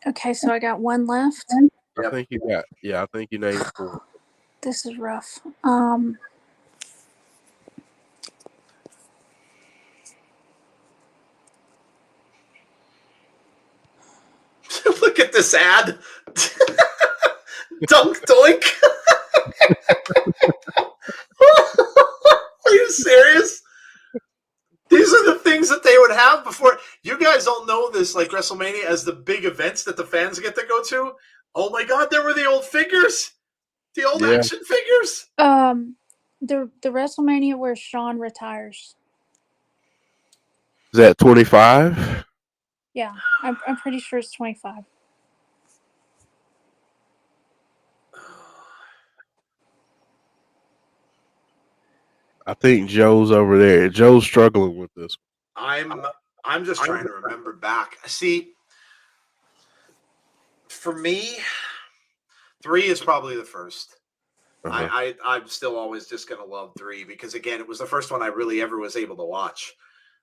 Okay, so I got 1 left. I think you named 4. This is rough. Look at this ad. Dunk Doink. Are you serious? These are the things that they would have before. You guys all know this, like WrestleMania, as the big events that the fans get to go to. Oh my God, there were the old figures, the old action figures. The WrestleMania where Shawn retires. Is that 25? Yeah, I'm pretty sure it's 25. I think Joe's over there. Joe's struggling with this. I'm just trying to remember back. See, for me, 3 is probably the first. I'm still always just gonna love 3 because again, it was the first one I really ever was able to watch,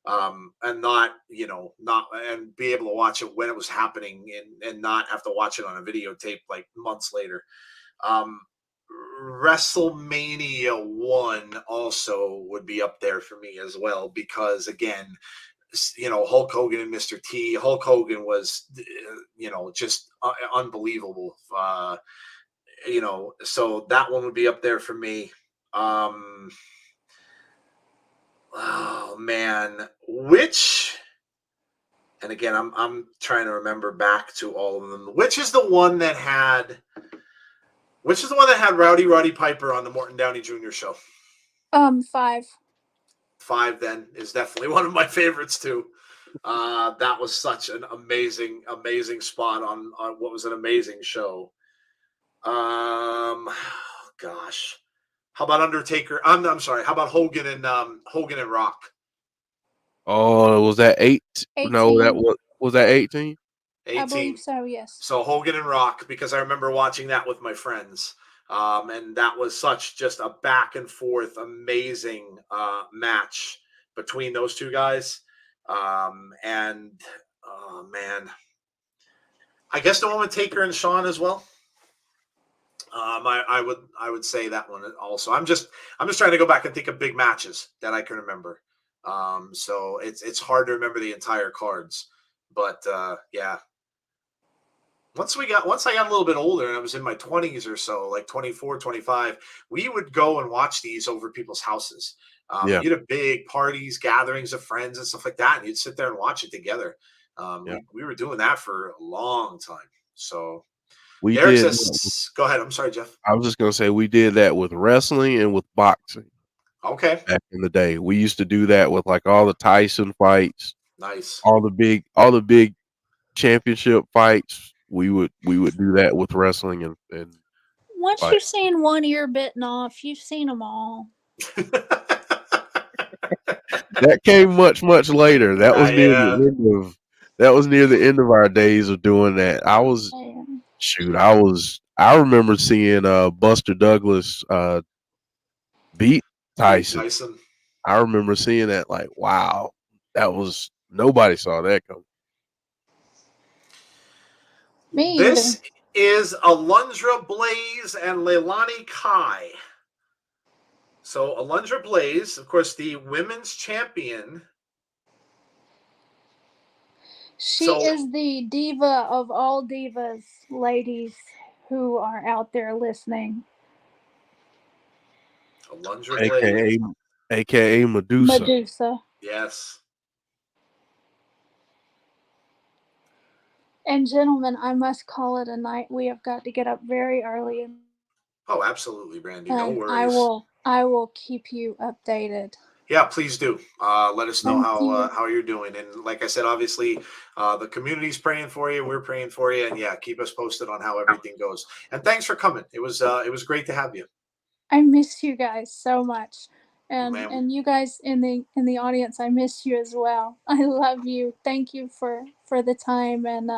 and not and be able to watch it when it was happening and not have to watch it on a videotape like months later. Um, WrestleMania 1 also would be up there for me as well because again, Hulk Hogan and Mr. T. Hulk Hogan was, just unbelievable. So that one would be up there for me. Oh man, and again, I'm trying to remember back to all of them. Which is the one that had Roddy Piper on the Morton Downey Jr. show? 5. 5 then is definitely one of my favorites too. That was such an amazing spot on what was an amazing show. Gosh, how about Undertaker? I'm sorry. How about Hogan and Rock? Oh, was that 8? 18. No, that was that 18? 18. I believe so, yes. So Hogan and Rock, because I remember watching that with my friends. And that was such just a back and forth amazing match between those two guys. And oh man, I guess the one with Taker and Shawn as well. I would say that one also. I'm just trying to go back and think of big matches that I can remember. So it's hard to remember the entire cards, but yeah. Once I got a little bit older and I was in my 20s or so, like 24, 25, we would go and watch these over people's houses. You'd have big parties, gatherings of friends and stuff like that, and you'd sit there and watch it together. We were doing that for a long time. So we there did. exists. Go ahead. I'm sorry, Jeff. I was just gonna say we did that with wrestling and with boxing. Okay. Back in the day, we used to do that with like all the Tyson fights. Nice. All the big championship fights. We would do that with wrestling and once you've seen one ear bitten off, you've seen them all. That came much later. That was near the end of our days of doing that. I remember seeing Buster Douglas beat Tyson. I remember seeing that like, wow, nobody saw that coming. This is Alundra Blayze and Leilani Kai. So Alundra Blayze, of course, the women's champion. She is the diva of all divas, ladies who are out there listening. Alundra Blayze. AKA Medusa. Medusa. Yes. And gentlemen, I must call it a night. We have got to get up very early. Oh, absolutely, Brandi. No worries. I will keep you updated. Yeah, please do. Let us know how you're doing. And like I said, obviously, the community's praying for you. We're praying for you. And yeah, keep us posted on how everything goes. And thanks for coming. It was great to have you. I miss you guys so much. And you guys in the audience, I miss you as well. I love you. Thank you for the time and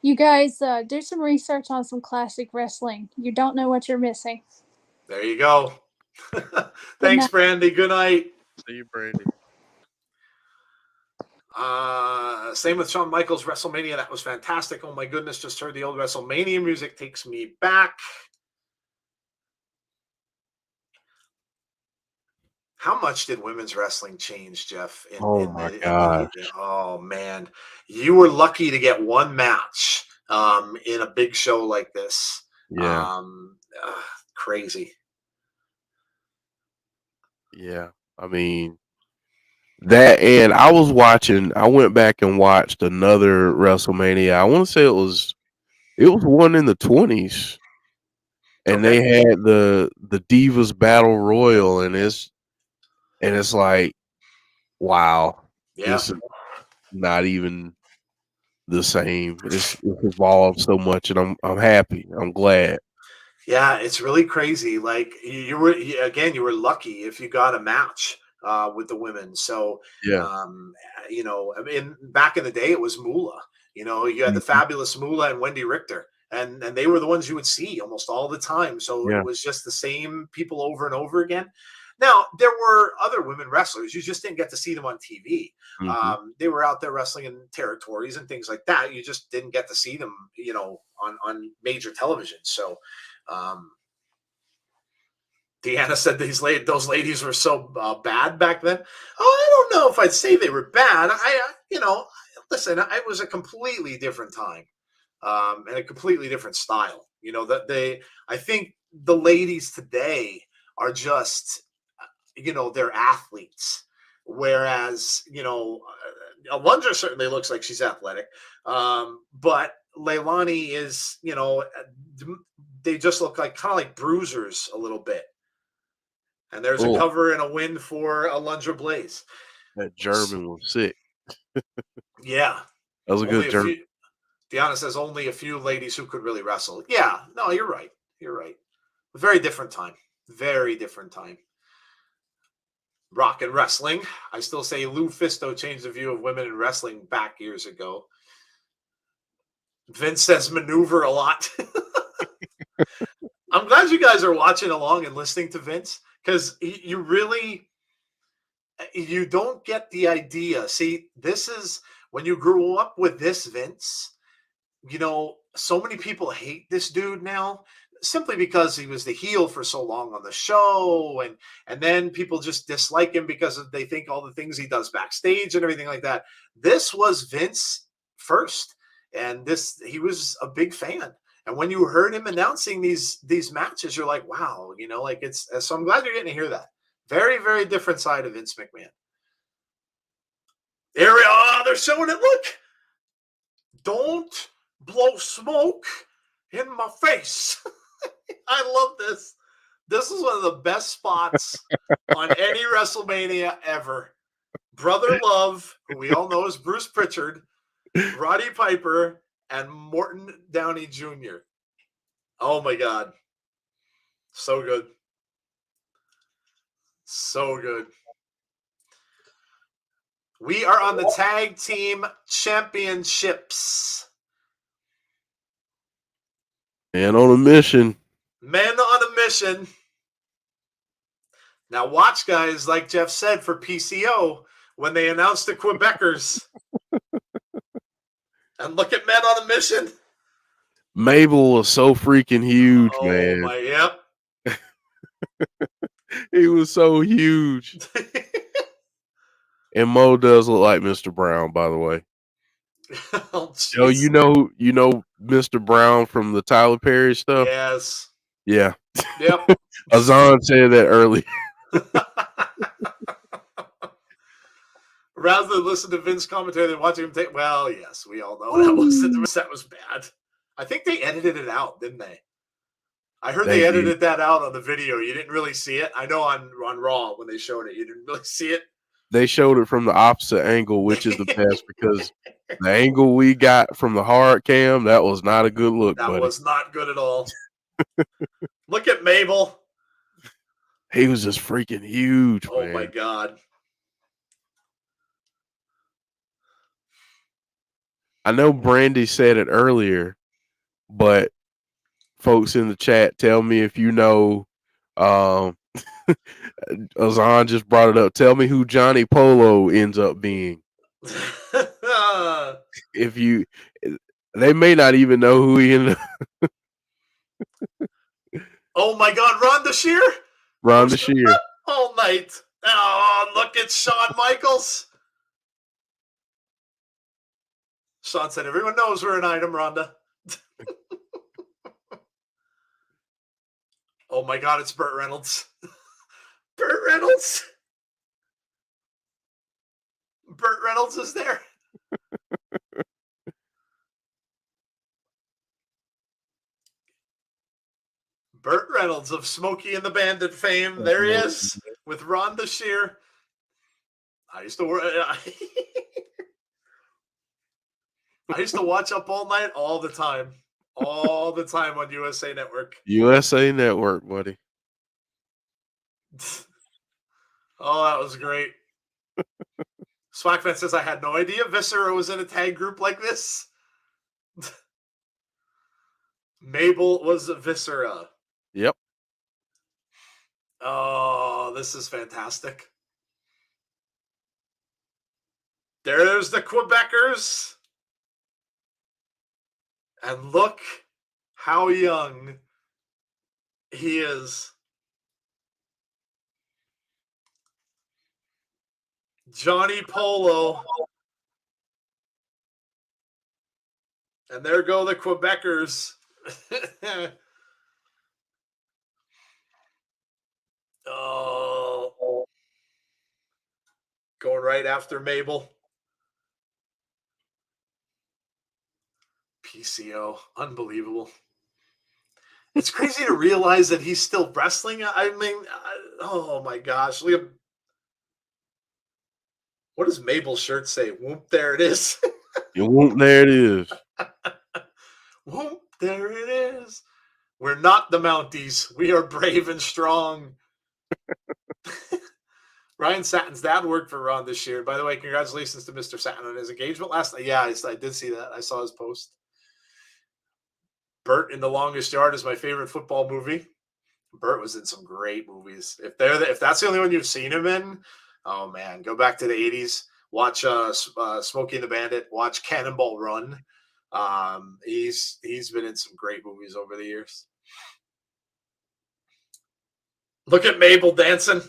you guys do some research on some classic wrestling. You don't know what you're missing. There you go. Thanks, Brandi. Good night. See you, Brandi. Same with Shawn Michaels WrestleMania. That was fantastic. Oh my goodness, just heard the old WrestleMania music. Takes me back. How much did women's wrestling change, Jeff? My gosh. Oh man, you were lucky to get one match in a big show like this. Yeah. Crazy. Yeah. I mean, that, and I went back and watched another WrestleMania. I want to say it was one in the 20s. And they had the Divas Battle Royal, and it's like, wow, this is not even the same. It's evolved so much, and I'm happy. I'm glad. Yeah, it's really crazy. Like you were lucky if you got a match with the women. So, Yeah. um, I mean, back in the day, it was Moolah. You had the Mhm. fabulous Moolah and Wendy Richter, and they were the ones you would see almost all the time. So it Yeah. was just the same people over and over again. Now there were other women wrestlers; you just didn't get to see them on TV. Mhm. They were out there wrestling in territories and things like that. You just didn't get to see them, on major television. So. Um, Deanna said those ladies were so bad back then. Oh, I don't know if I'd say they were bad. Listen, it was a completely different time, and a completely different style. I think the ladies today are just, they're athletes, whereas Alundra certainly looks like she's athletic, but Leilani is, they just look like kind of like bruisers a little bit. And there's a Oh, cover and a win for Alundra Blayze. that German was sick. Yeah. That was a good Only a German. few. Deanna says only a few ladies who could really wrestle. Yeah. No, you're right. You're right. Very different time. Very different time. Rock and wrestling. I still say Lou Fisto changed the view of women in wrestling back years ago. Vince says maneuver a lot. I'm glad you guys are watching along and listening to Vince, because you don't get the idea. See, this is when you grew up with this Vince, so many people hate this dude now simply because he was the heel for so long on the show, and then people just dislike him because they think all the things he does backstage and everything like that. This was Vince first, and he was a big fan. And when you heard him announcing these matches, you're like, wow, like it's so I'm glad you're getting to hear that. Very, very different side of Vince McMahon. They're showing it. Look, don't blow smoke in my face. I love this. This is one of the best spots on any WrestleMania ever. Brother Love, who we all know as Bruce Pritchard, Roddy Piper, and Morton Downey Jr. Oh my God. So good. So good. We are on the tag team championships. And on a mission. Men on a mission. Now watch, guys, like Jeff said, for PCO, when they announced the Quebecers. And look at Men on a Mission. Mabel was so freaking huge, Oh, man. yep. He was so huge. And Mo does look like Mr. Brown, by the way. Oh, Yo, jeez. you know Mr. Brown from the Tyler Perry stuff? Yes. Yeah. Yep. Azan said that earlier. Rather than listen to Vince commentary than watching him take, well, yes, we all know that was bad. I think they edited it out, didn't they? I heard they edited that out on the video. You didn't really see it. I know on Raw when they showed it, you didn't really see it. They showed it from the opposite angle, which is the best, because the angle we got from the hard cam, that was not a good look, That buddy. was not good at all. Look at Mabel. He was just freaking huge, Oh, man. my God. I know Brandi said it earlier, but folks in the chat, tell me if you know. Azan just brought it up. Tell me who Johnny Polo ends up being. If you, they may not even know who he ended up. Oh my God, Rhonda Shear? Rhonda Shear. All night. Oh, look at Shawn Michaels. Shawn said, everyone knows we're an item, Rhonda. Oh my God, it's Burt Reynolds. Burt Reynolds. Burt Reynolds is there. Burt Reynolds of Smokey and the Bandit fame. There he is with Rhonda Shear. I used to watch Up All Night all the time. all the time on USA Network. USA Network, buddy. Oh, that was great. Swackman says, I had no idea Viscera was in a tag group like this. Mabel was Viscera. Yep. Oh, this is fantastic. There's the Quebecers. And look how young he is. Johnny Polo. And there go the Quebecers. Oh. Going right after Mabel. PCO. Unbelievable. It's crazy to realize that he's still wrestling. I mean, oh my gosh. What does Mabel's shirt say? Whoop, there it is. Whoop, there it is. Whoop, there it is. We're not the Mounties. We are brave and strong. Ryan Satin's dad worked for Ron this year. By the way, congratulations to Mr. Satin on his engagement last night. Yeah, I did see that. I saw his post. Bert in The Longest Yard is my favorite football movie. Bert was in some great movies. If that's the only one you've seen him in, oh man, go back to the 80s. Watch Smokey and the Bandit. Watch Cannonball Run. He's been in some great movies over the years. Look at Mabel dancing.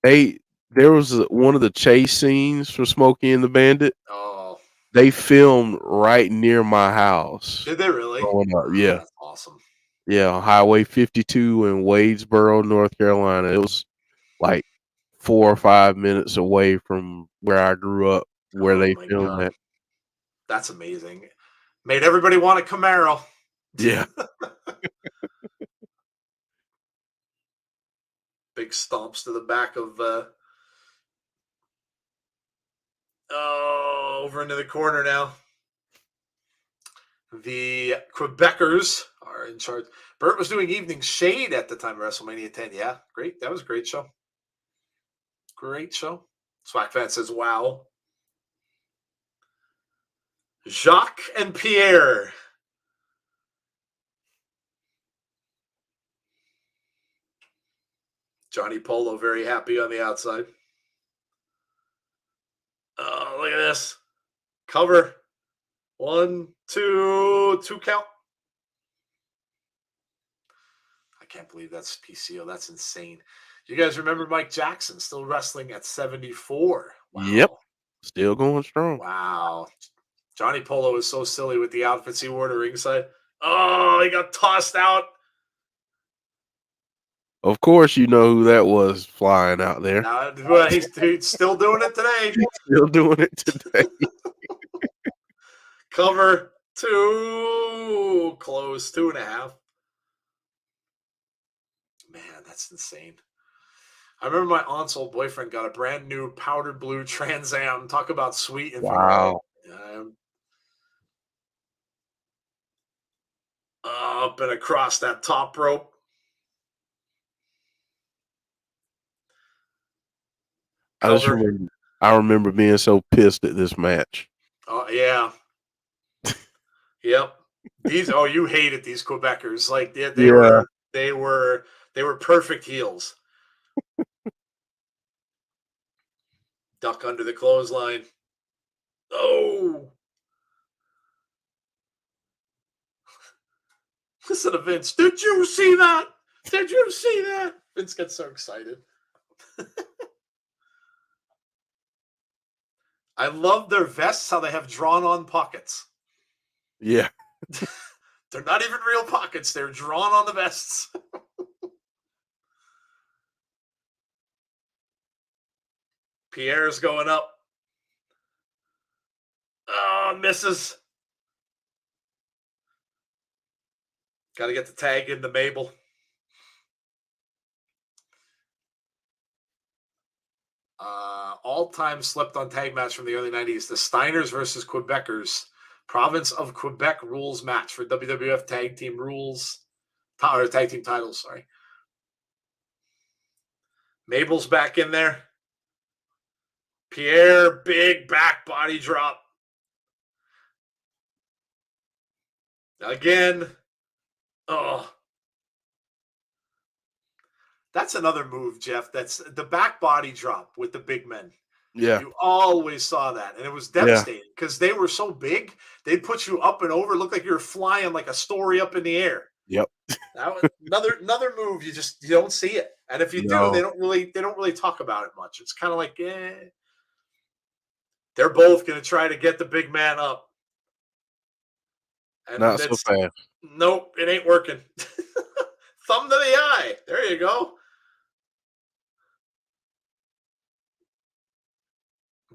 Hey, there was one of the chase scenes for Smokey and the Bandit. Oh, they filmed right near my house. Did they really? Growing up, yeah. That's awesome. Yeah, on Highway 52 in Wadesboro, North Carolina. It was like 4 or 5 minutes away from where I grew up, where they filmed that. That's amazing. Made everybody want a Camaro. Yeah. Big stomps to the back of over into the corner now. The Quebecers are in charge. Bert was doing Evening Shade at the time of WrestleMania 10. Yeah, great. That was a great show. Great show. Swackfan says, wow. Jacques and Pierre. Johnny Polo very happy on the outside. Oh, look at this. Cover. 1, 2 count. I can't believe that's PCO. That's insane. You guys remember Mike Jackson still wrestling at 74? Wow. Yep. Still going strong. Wow. Johnny Polo is so silly with the outfits he wore to ringside. Oh, he got tossed out. Of course, you know who that was flying out there. Well, he's still doing it today. He's still doing it today. Cover 2, close 2.5. Man, that's insane. I remember my aunt's old boyfriend got a brand new powdered blue Trans Am. Talk about sweet and wow. Up and across that top rope. I remember being so pissed at this match. Oh yeah. Yep. You hated these Quebecers. Like they were perfect heels. Duck under the clothesline. Oh. Listen to Vince. Did you see that? Did you see that? Vince gets so excited. I love their vests, how they have drawn-on pockets. Yeah. They're not even real pockets. They're drawn on the vests. Pierre's going up. Oh, misses. Got to get the tag into Mabel. All-time slept-on tag match from the early 90s. The Steiners versus Quebecers. Province of Quebec rules match for WWF Tag Team rules, or Tag Team titles, sorry. Mabel's back in there. Pierre, big back body drop. Again. Oh. That's another move, Jeff. That's the back body drop with the big men. Yeah. You always saw that. And it was devastating because they were so big, they'd put you up and over. It looked like you were flying like a story up in the air. Yep. That was another move. You don't see it. And if you do, they don't really talk about it much. It's kind of like, they're both gonna try to get the big man up. And not so fast. Nope, it ain't working. Thumb to the eye. There you go.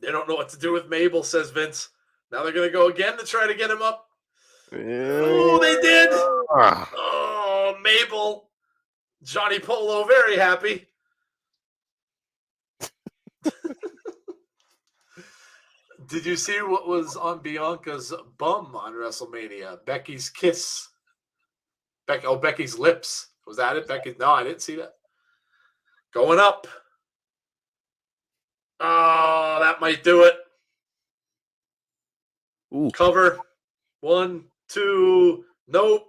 They don't know what to do with Mabel, says Vince. Now they're going to go again to try to get him up. Oh, they did. Oh, Mabel. Johnny Polo, very happy. Did you see what was on Bianca's bum on WrestleMania? Becky's kiss. Becky's lips. Was that it? No, I didn't see that. Going up. Oh, that might do it. Ooh. Cover. 1, 2. Nope.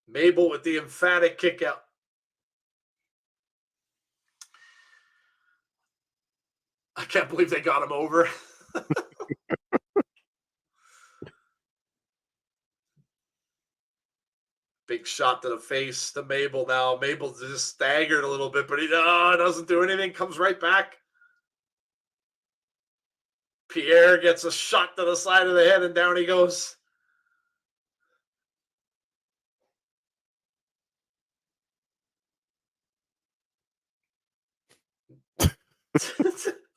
Mabel with the emphatic kick out. I can't believe they got him over. Big shot to the face to Mabel now. Mabel just staggered a little bit, but he doesn't do anything. Comes right back. Pierre gets a shot to the side of the head, and down he goes.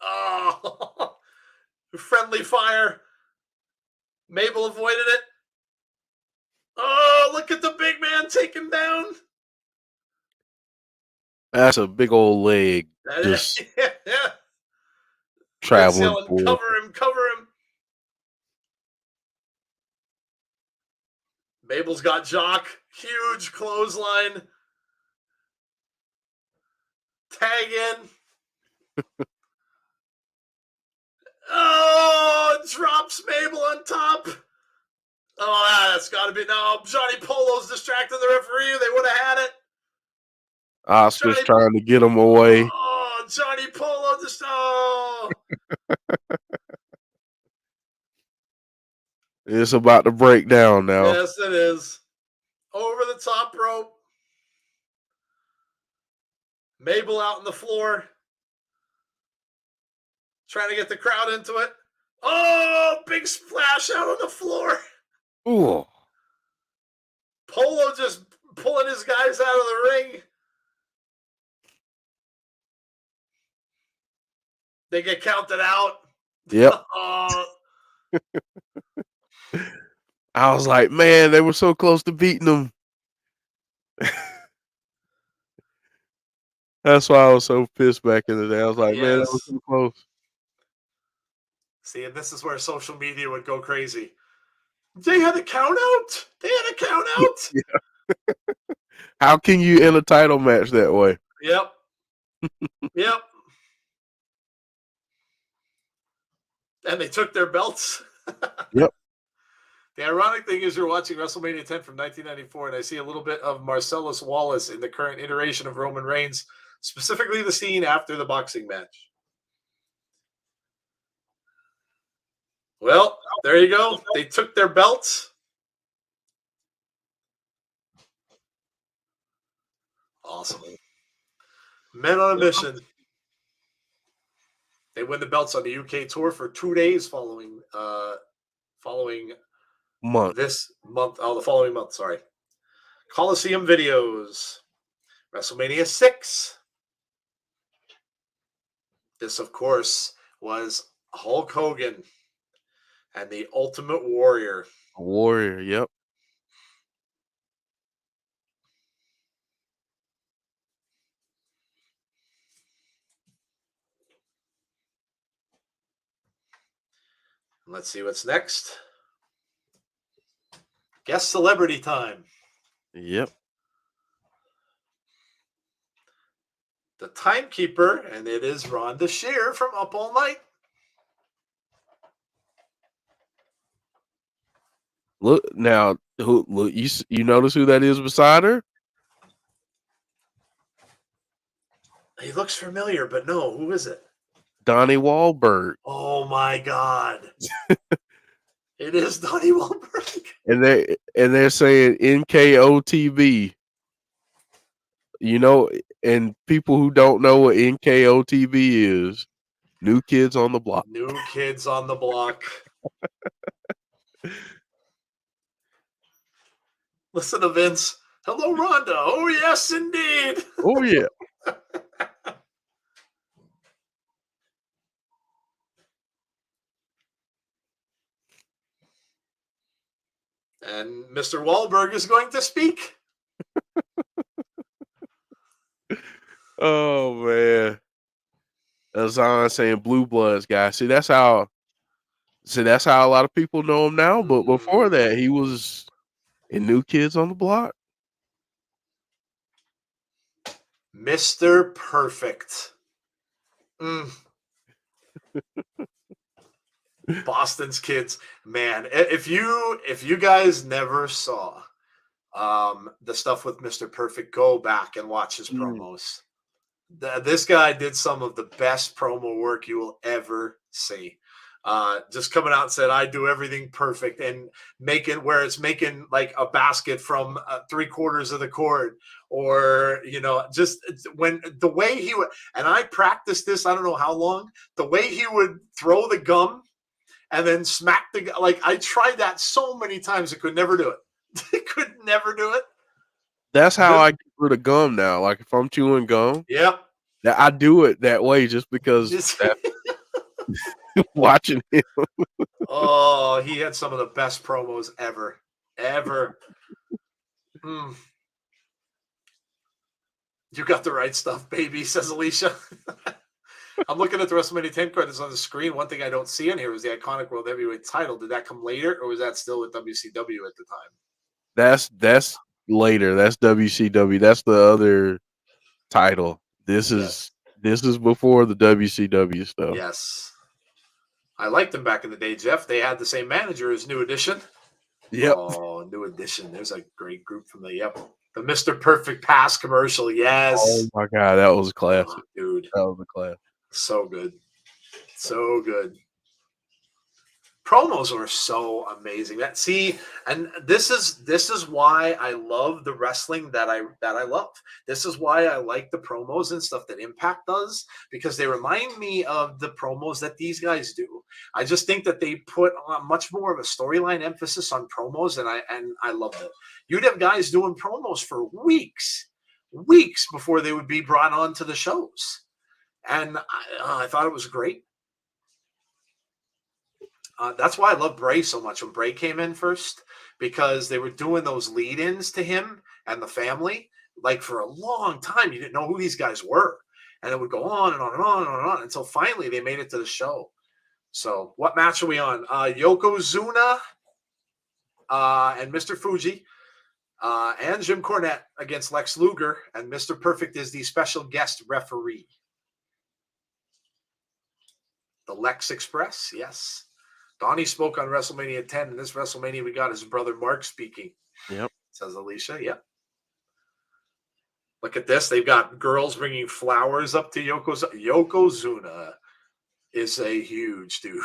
Oh, friendly fire. Mabel avoided it. Oh, look at the big man take him down. That's a big old leg. Just traveling. Cover him, cover him. Mabel's got Jock. Huge clothesline. Tag in. Oh, drops Mabel on top. Oh, that's got to be. No, Johnny Polo's distracting the referee. They would have had it. Oscar's trying to get him away. Oh, Johnny Polo just. Oh. It's about to break down now. Yes, it is. Over the top rope. Mabel out on the floor. Trying to get the crowd into it. Oh, big splash out on the floor. Ooh. Polo just pulling his guys out of the ring. They get counted out. Yep. Oh. I was like, man, they were so close to beating them. That's why I was so pissed back in the day. I was like, man, that was so close. See, and this is where social media would go crazy. They had a count out. They had a count out. Yeah. How can you end a title match that way? Yep. Yep. And they took their belts. Yep. The ironic thing is you're watching WrestleMania 10 from 1994, and I see a little bit of Marcellus Wallace in the current iteration of Roman Reigns, specifically the scene after the boxing match. Well, there you go. They took their belts. Awesome. Men on a mission. They win the belts on the UK tour for 2 days following month. This month. Oh, the following month, sorry. Coliseum videos. WrestleMania 6. This, of course, was Hulk Hogan and the Ultimate Warrior. Warrior, yep. Let's see what's next. Guest celebrity time. Yep. The timekeeper, and it is Rhonda Shear from Up All Night. Look now, look you notice who that is beside her? He looks familiar, but no, who is it? Donnie Wahlberg. Oh my God. It is Donnie Wahlberg. And they're saying NKOTB. You know, and people who don't know what NKOTB is, New Kids on the Block. New Kids on the Block. Listen to Vince. Hello, Rhonda. Oh, yes, indeed. Oh, yeah. And Mr. Wahlberg is going to speak. Oh, man. Azan saying Blue Bloods, guys. See, that's how a lot of people know him now. But before that, he was in New Kids on the Block. Mr. Perfect. Boston's Kids. Man, if you guys never saw the stuff with Mr. Perfect, go back and watch his promos. This guy did some of the best promo work you will ever see. Just coming out and said, I do everything perfect, and making like a basket from 3/4 of the cord, or, just when the way he would, and I practiced this, I don't know how long, the way he would throw the gum and then smack like I tried that so many times. I could never do it. Could never do it. That's how I get rid of gum now. Like if I'm chewing gum, yeah, I do it that way just because watching him. Oh, he had some of the best promos ever. You got the right stuff, baby, says Alicia. I'm looking at the WrestleMania 10 card that's on the screen. One thing I don't see in here is the iconic World Heavyweight title. Did that come later, or was that still with WCW at the time? That's later. That's WCW. That's the other title. This is before the WCW stuff. Yes. I liked them back in the day, Jeff. They had the same manager as New Edition. Yep. Oh, New Edition. There's a great group from the Mr. Perfect Pass commercial. Yes. Oh my God, that was a classic. Oh, dude. That was a classic. So good. So good. Promos were so amazing. And this is why I love the wrestling that I love. This is why I like the promos and stuff that Impact does, because they remind me of the promos that these guys do. I just think that they put on much more of a storyline emphasis on promos, and I loved it. You'd have guys doing promos for weeks before they would be brought on to the shows, and I thought it was great. That's why I love Bray so much when Bray came in first, because they were doing those lead-ins to him and the family. Like for a long time, you didn't know who these guys were. And it would go on and on and on and on and on until finally they made it to the show. So what match are we on? Yokozuna and Mr. Fuji and Jim Cornette against Lex Luger. And Mr. Perfect is the special guest referee. The Lex Express, yes. Donnie spoke on WrestleMania 10, and this WrestleMania we got his brother Mark speaking. Yep. Says Alicia. Yep. Look at this. They've got girls bringing flowers up to Yokozuna. Yokozuna is a huge dude.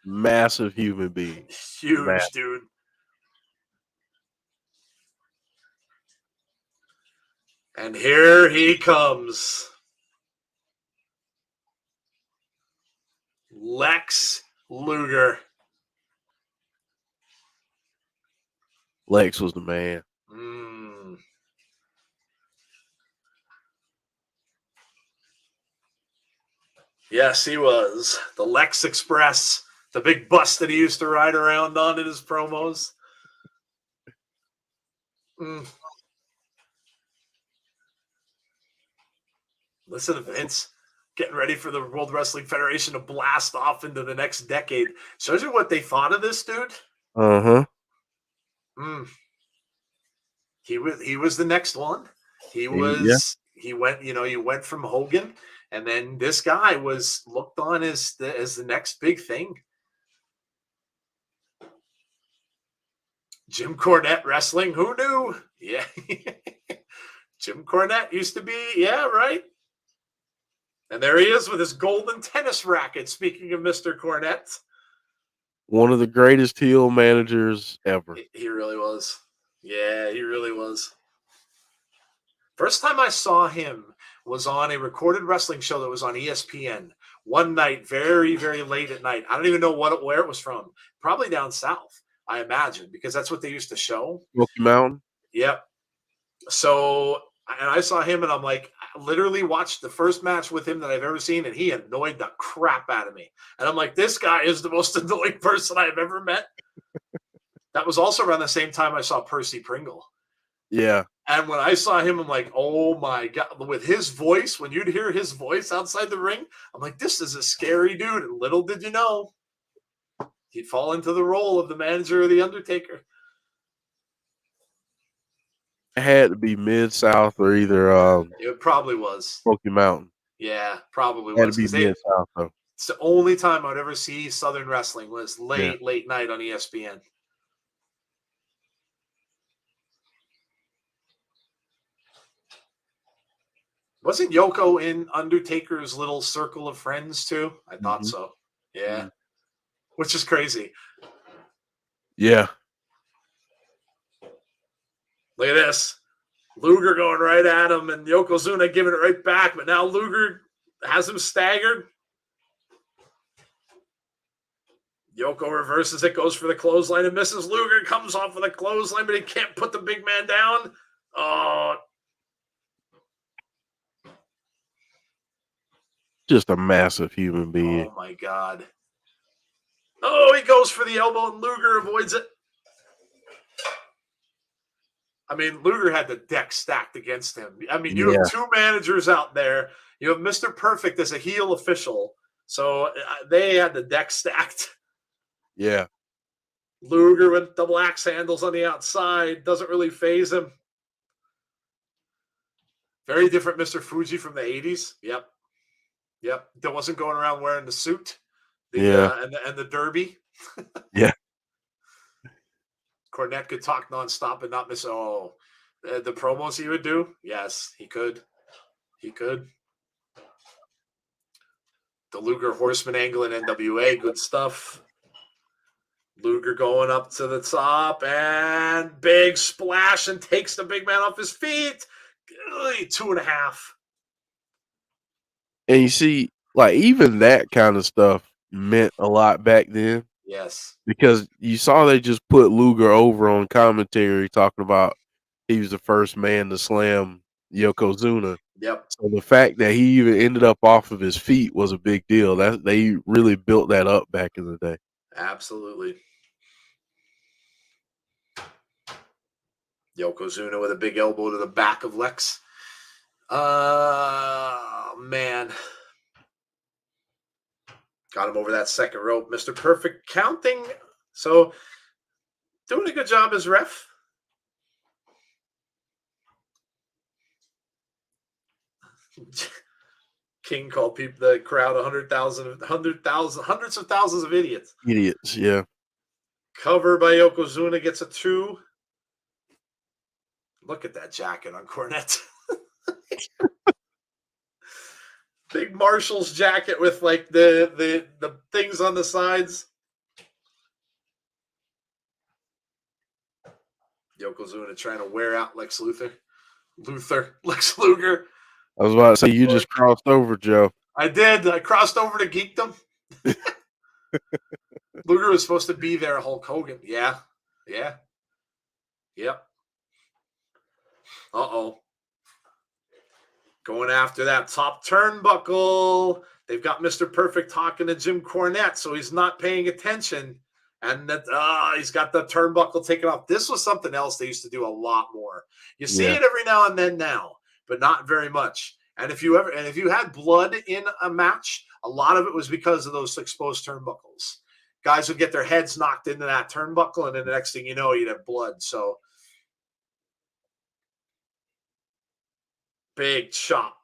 Massive human being. Huge dude. And here he comes. Lex Luger. Lex was the man. Yes, he was. The Lex Express. The big bus that he used to ride around on in his promos. Listen to Vince getting ready for the World Wrestling Federation to blast off into the next decade. Shows you what they thought of this dude. Uh-huh. He was the next one. He went, you went from Hogan, and then this guy was looked on as the next big thing. Jim Cornette wrestling, who knew? Yeah. Jim Cornette used to be, yeah, right. And there he is with his golden tennis racket. Speaking of Mr. Cornette. One of the greatest heel managers ever. He really was. Yeah, he really was. First time I saw him was on a recorded wrestling show that was on ESPN one night, very, very late at night. I don't even know where it was from. Probably down south, I imagine, because that's what they used to show. Smoky Mountain? Yep. So, and I saw him, and I'm like, I literally watched the first match with him that I've ever seen, and he annoyed the crap out of me. And I'm like, this guy is the most annoying person I've ever met. That was also around the same time I saw Percy Pringle. Yeah. And when I saw him, I'm like, oh my God, with his voice, when you'd hear his voice outside the ring, I'm like, this is a scary dude. And little did you know, he'd fall into the role of the manager of The Undertaker. It had to be Mid-South or either It probably was. Smoky Mountain. Yeah, probably Had was. to be Mid-South, though. It's the only time I'd ever see Southern wrestling was late night on ESPN. Wasn't Yoko in Undertaker's little circle of friends too? I thought so. Yeah. Which is crazy. Yeah. Look at this. Luger going right at him and Yokozuna giving it right back, but now Luger has him staggered. Yoko reverses it, goes for the clothesline and misses. Luger comes off with a clothesline, but he can't put the big man down. Oh, Just a massive human being. oh my God. Oh, he goes for the elbow and Luger avoids it. I mean, Luger had the deck stacked against him. I mean, you have two managers out there. You have Mr. Perfect as a heel official. So they had the deck stacked. Yeah. Luger with double axe handles on the outside. Doesn't really phase him. Very different Mr. Fuji from the 80s. Yep. That wasn't going around wearing the suit. And the derby. Yeah. Cornette could talk nonstop and not miss. The promos he would do. Yes, he could. The Luger Horseman angle in NWA, good stuff. Luger going up to the top and big splash and takes the big man off his feet. 2.5. And you see, like, even that kind of stuff meant a lot back then. Yes. Because you saw they just put Luger over on commentary talking about he was the first man to slam Yokozuna. Yep. So the fact that he even ended up off of his feet was a big deal. They really built that up back in the day. Absolutely. Yokozuna with a big elbow to the back of Lex. Man. Got him over that second rope. Mr. Perfect counting. So, doing a good job as ref. King called the crowd 100,000, hundreds of thousands of idiots. Idiots, yeah. Cover by Yokozuna gets a 2. Look at that jacket on Cornette. Big Marshall's jacket with like the things on the sides. Yokozuna trying to wear out Lex Luger. Lex Luger. I was about to say, you just crossed over, Joe. I did. I crossed over to Geekdom. Luger was supposed to be there, Hulk Hogan. Yeah. Yep. Uh-oh. Going after that top turnbuckle. They've got Mr. Perfect talking to Jim Cornette, so he's not paying attention. And that he's got the turnbuckle taken off. This was something else they used to do a lot more. You see it every now and then now, but not very much. And if you had blood in a match, a lot of it was because of those exposed turnbuckles. Guys would get their heads knocked into that turnbuckle, and then the next thing you know, you'd have blood. So Big chop.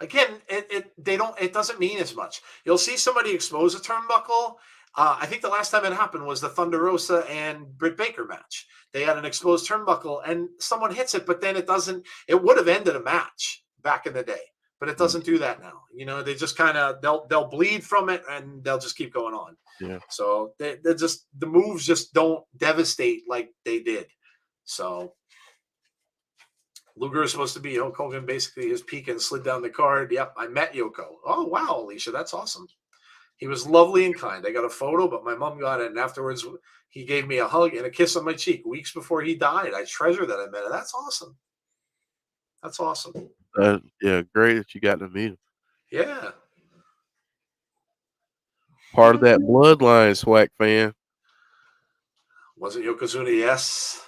Again, it doesn't mean as much. You'll see somebody expose a turnbuckle. I think the last time it happened was the Thunder Rosa and Britt Baker match. They had an exposed turnbuckle and someone hits it, but then it doesn't. It would have ended a match back in the day, but it doesn't do that now. They just kind of they'll bleed from it and they'll just keep going on. Yeah. So they're just, the moves just don't devastate like they did. So Luger is supposed to be Hulk Hogan, basically his peak, and slid down the card. Yep, I met Yoko. Oh, wow, Alicia, that's awesome. He was lovely and kind. I got a photo, but my mom got it, and afterwards he gave me a hug and a kiss on my cheek weeks before he died. I treasure that I met him. That's awesome. That's awesome. Yeah, great that you got to meet him. Yeah. Part of that bloodline, Swag fan. Was it Yokozuna? Yes.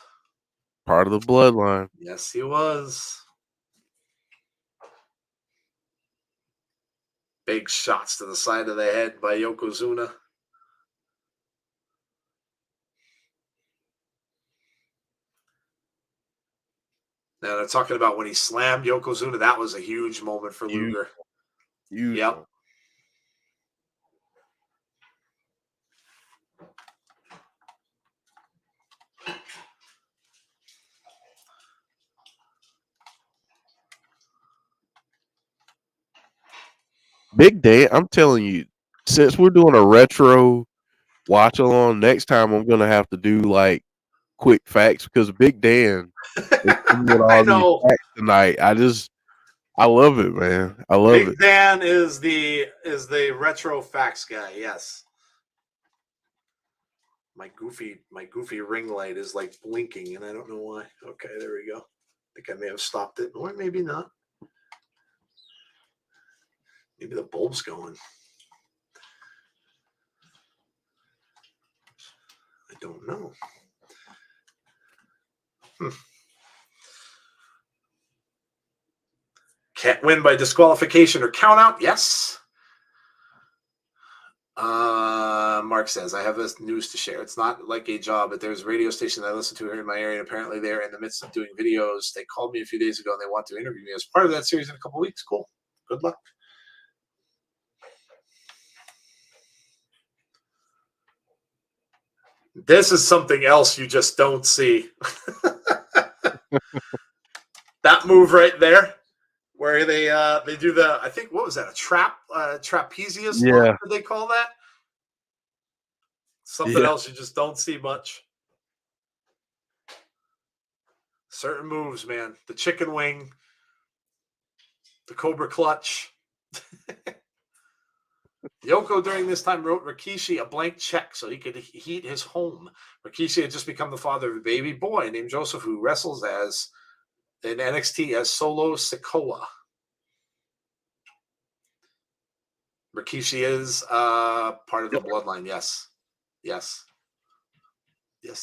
Part of the bloodline. Yes, he was. Big shots to the side of the head by Yokozuna. Now they're talking about when he slammed Yokozuna. That was a huge moment for Luger. Huge. Yep. Big Dan, I'm telling you, since we're doing a retro watch along, next time I'm gonna have to do like quick facts because Big Dan is with all I these know. facts tonight. I love it, man. I love Big it. Dan is the retro facts guy. Yes. My goofy ring light is like blinking, and I don't know why. Okay, there we go. I think I may have stopped it, or maybe not. Maybe the bulb's going. I don't know. Can't win by disqualification or count out. Yes. Mark says, I have this news to share. It's not like a job, but there's a radio station that I listen to here in my area. And apparently they're in the midst of doing videos. They called me a few days ago and they want to interview me as part of that series in a couple weeks. Cool. Good luck. This is something else you just don't see. That move right there, where they do the, I think, what was that, a trapezius? Yeah. Lock, did they call that? Something else you just don't see much. Certain moves, man. The chicken wing, the Cobra clutch. Yoko during this time wrote Rikishi a blank check so he could heat his home. Rikishi had just become the father of a baby boy named Joseph, who wrestles as in NXT as Solo Sikoa. Rikishi is part of the bloodline. Yes. Yes,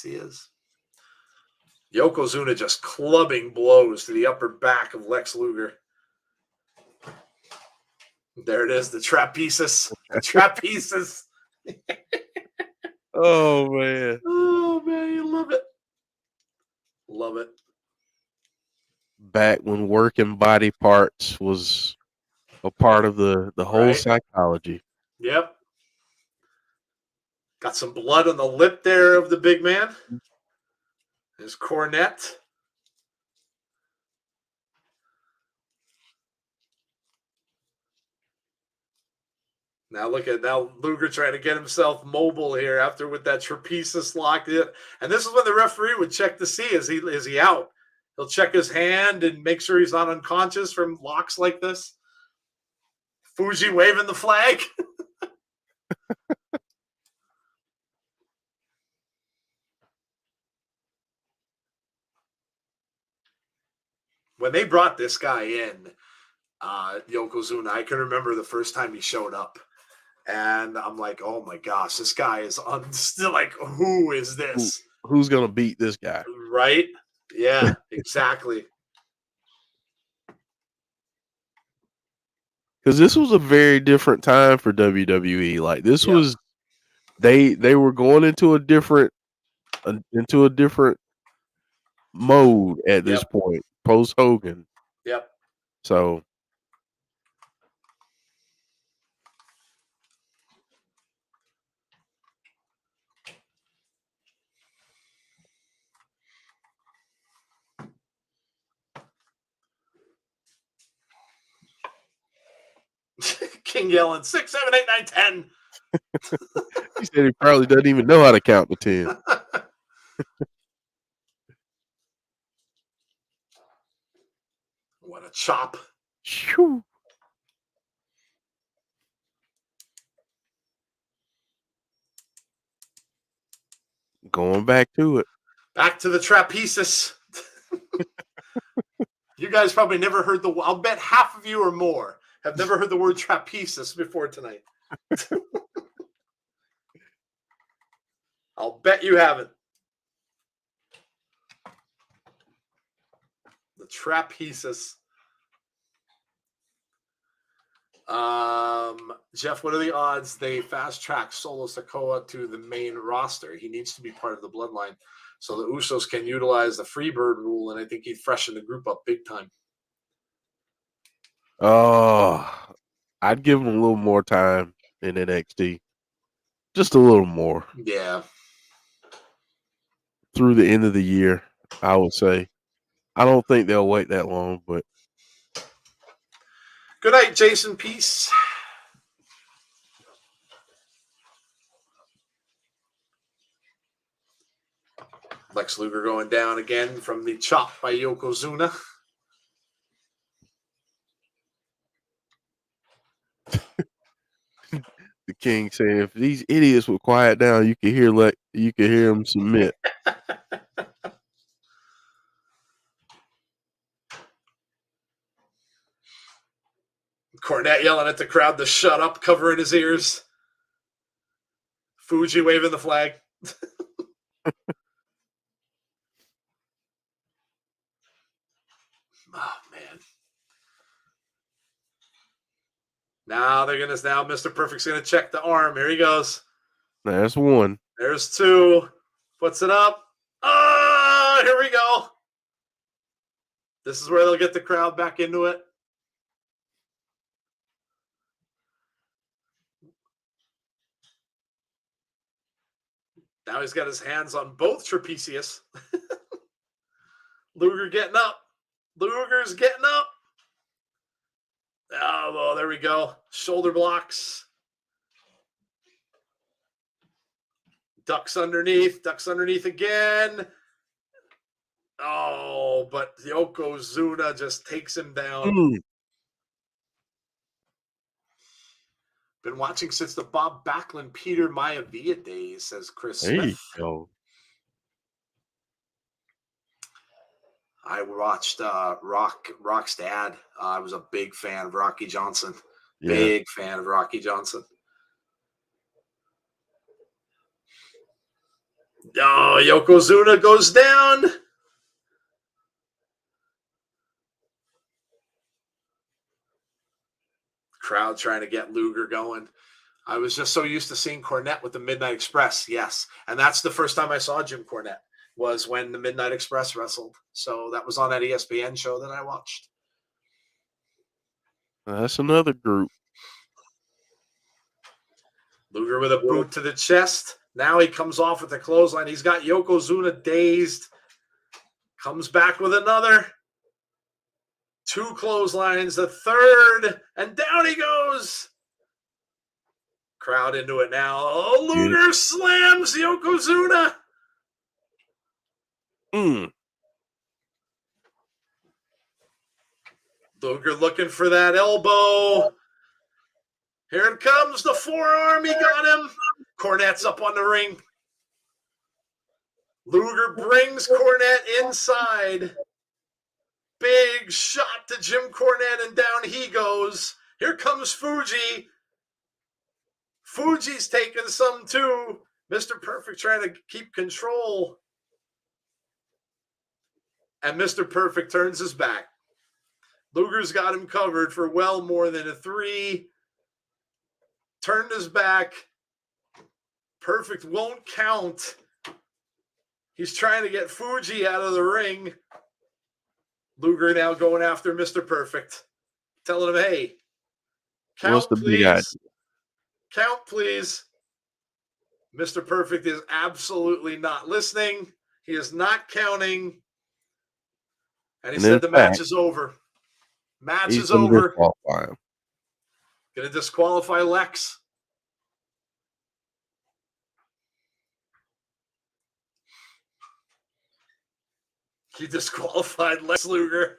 he is. Yokozuna just clubbing blows to the upper back of Lex Luger. There it is, the trapezus. The trapezus. Oh, man. Oh, man, you love it. Love it. Back when working body parts was a part of the whole psychology. Yep. Got some blood on the lip there of the big man. There's Cornette. Now look at Luger trying to get himself mobile here after with that trapezus lock. And this is when the referee would check to see is he out. He'll check his hand and make sure he's not unconscious from locks like this. Fuji waving the flag. When they brought this guy in, Yokozuna, I can remember the first time he showed up. And I'm like, oh my gosh, this guy is still like, who is this? Who's going to beat this guy? Right? Yeah, exactly. Because this was a very different time for WWE. Like this was, they were going into a different mode at this point, post Hogan. Yep. So King yelling 6, 7, 8, 9, 10. he said he probably doesn't even know how to count to 10. What a chop. Shoo. Going back to it. Back to the trapezus. You guys probably never heard I'll bet half of you or more have never heard the word trapezus before tonight. I'll bet you haven't. The trapezus. Jeff, what are the odds they fast track Solo Sikoa to the main roster? He needs to be part of the bloodline so the Usos can utilize the Freebird rule, and I think he'd freshen the group up big time. Oh, I'd give him a little more time in NXT. Just a little more. Yeah. Through the end of the year, I would say. I don't think they'll wait that long, but Good night, Jason. Peace. Lex Luger going down again from the chop by Yokozuna. the King saying, if these idiots would quiet down, you could hear them submit. Cornette yelling at the crowd to shut up, covering his ears. Fuji waving the flag. Oh, man. Now Mr. Perfect's going to check the arm. Here he goes. There's one. There's two. Puts it up. Oh, here we go. This is where they'll get the crowd back into it. Now he's got his hands on both trapezius. Luger getting up. Luger's getting up. Oh, well, there we go. Shoulder blocks. Ducks underneath again. Oh, but Yokozuna just takes him down. Been watching since the Bob Backlund, Peter Maivia days, says Chris There Smith. you go. I watched Rock's dad. I was a big fan of Rocky Johnson. Yeah. Big fan of Rocky Johnson. Oh, Yokozuna goes down. Crowd trying to get Luger going. I was just so used to seeing Cornette with the Midnight Express. Yes. And that's the first time I saw Jim Cornette was when the Midnight Express wrestled. So that was on that ESPN show that I watched. That's another group. Luger with a boot to the chest. Now he comes off with the clothesline. He's got Yokozuna dazed. Comes back with another. Two clotheslines, the third, and down he goes. Crowd into it now. Oh, Luger slams Yokozuna. Luger looking for that elbow. Here it comes, the forearm. He got him. Cornette's up on the ring. Luger brings Cornette inside. Big shot to Jim Cornette, and down he goes. Here comes Fuji. Fuji's taking some too. Mr. Perfect trying to keep control. And Mr. Perfect turns his back. Luger's got him covered for well more than a 3. Turned his back. Perfect won't count. He's trying to get Fuji out of the ring. Luger now going after Mr. Perfect. telling him, hey, What's count, the big idea? please. Count, please. Mr. Perfect is absolutely not listening. He is not counting. And he said the match is over. Match is over. Disqualify him. Gonna disqualify Lex. He disqualified Lex Luger.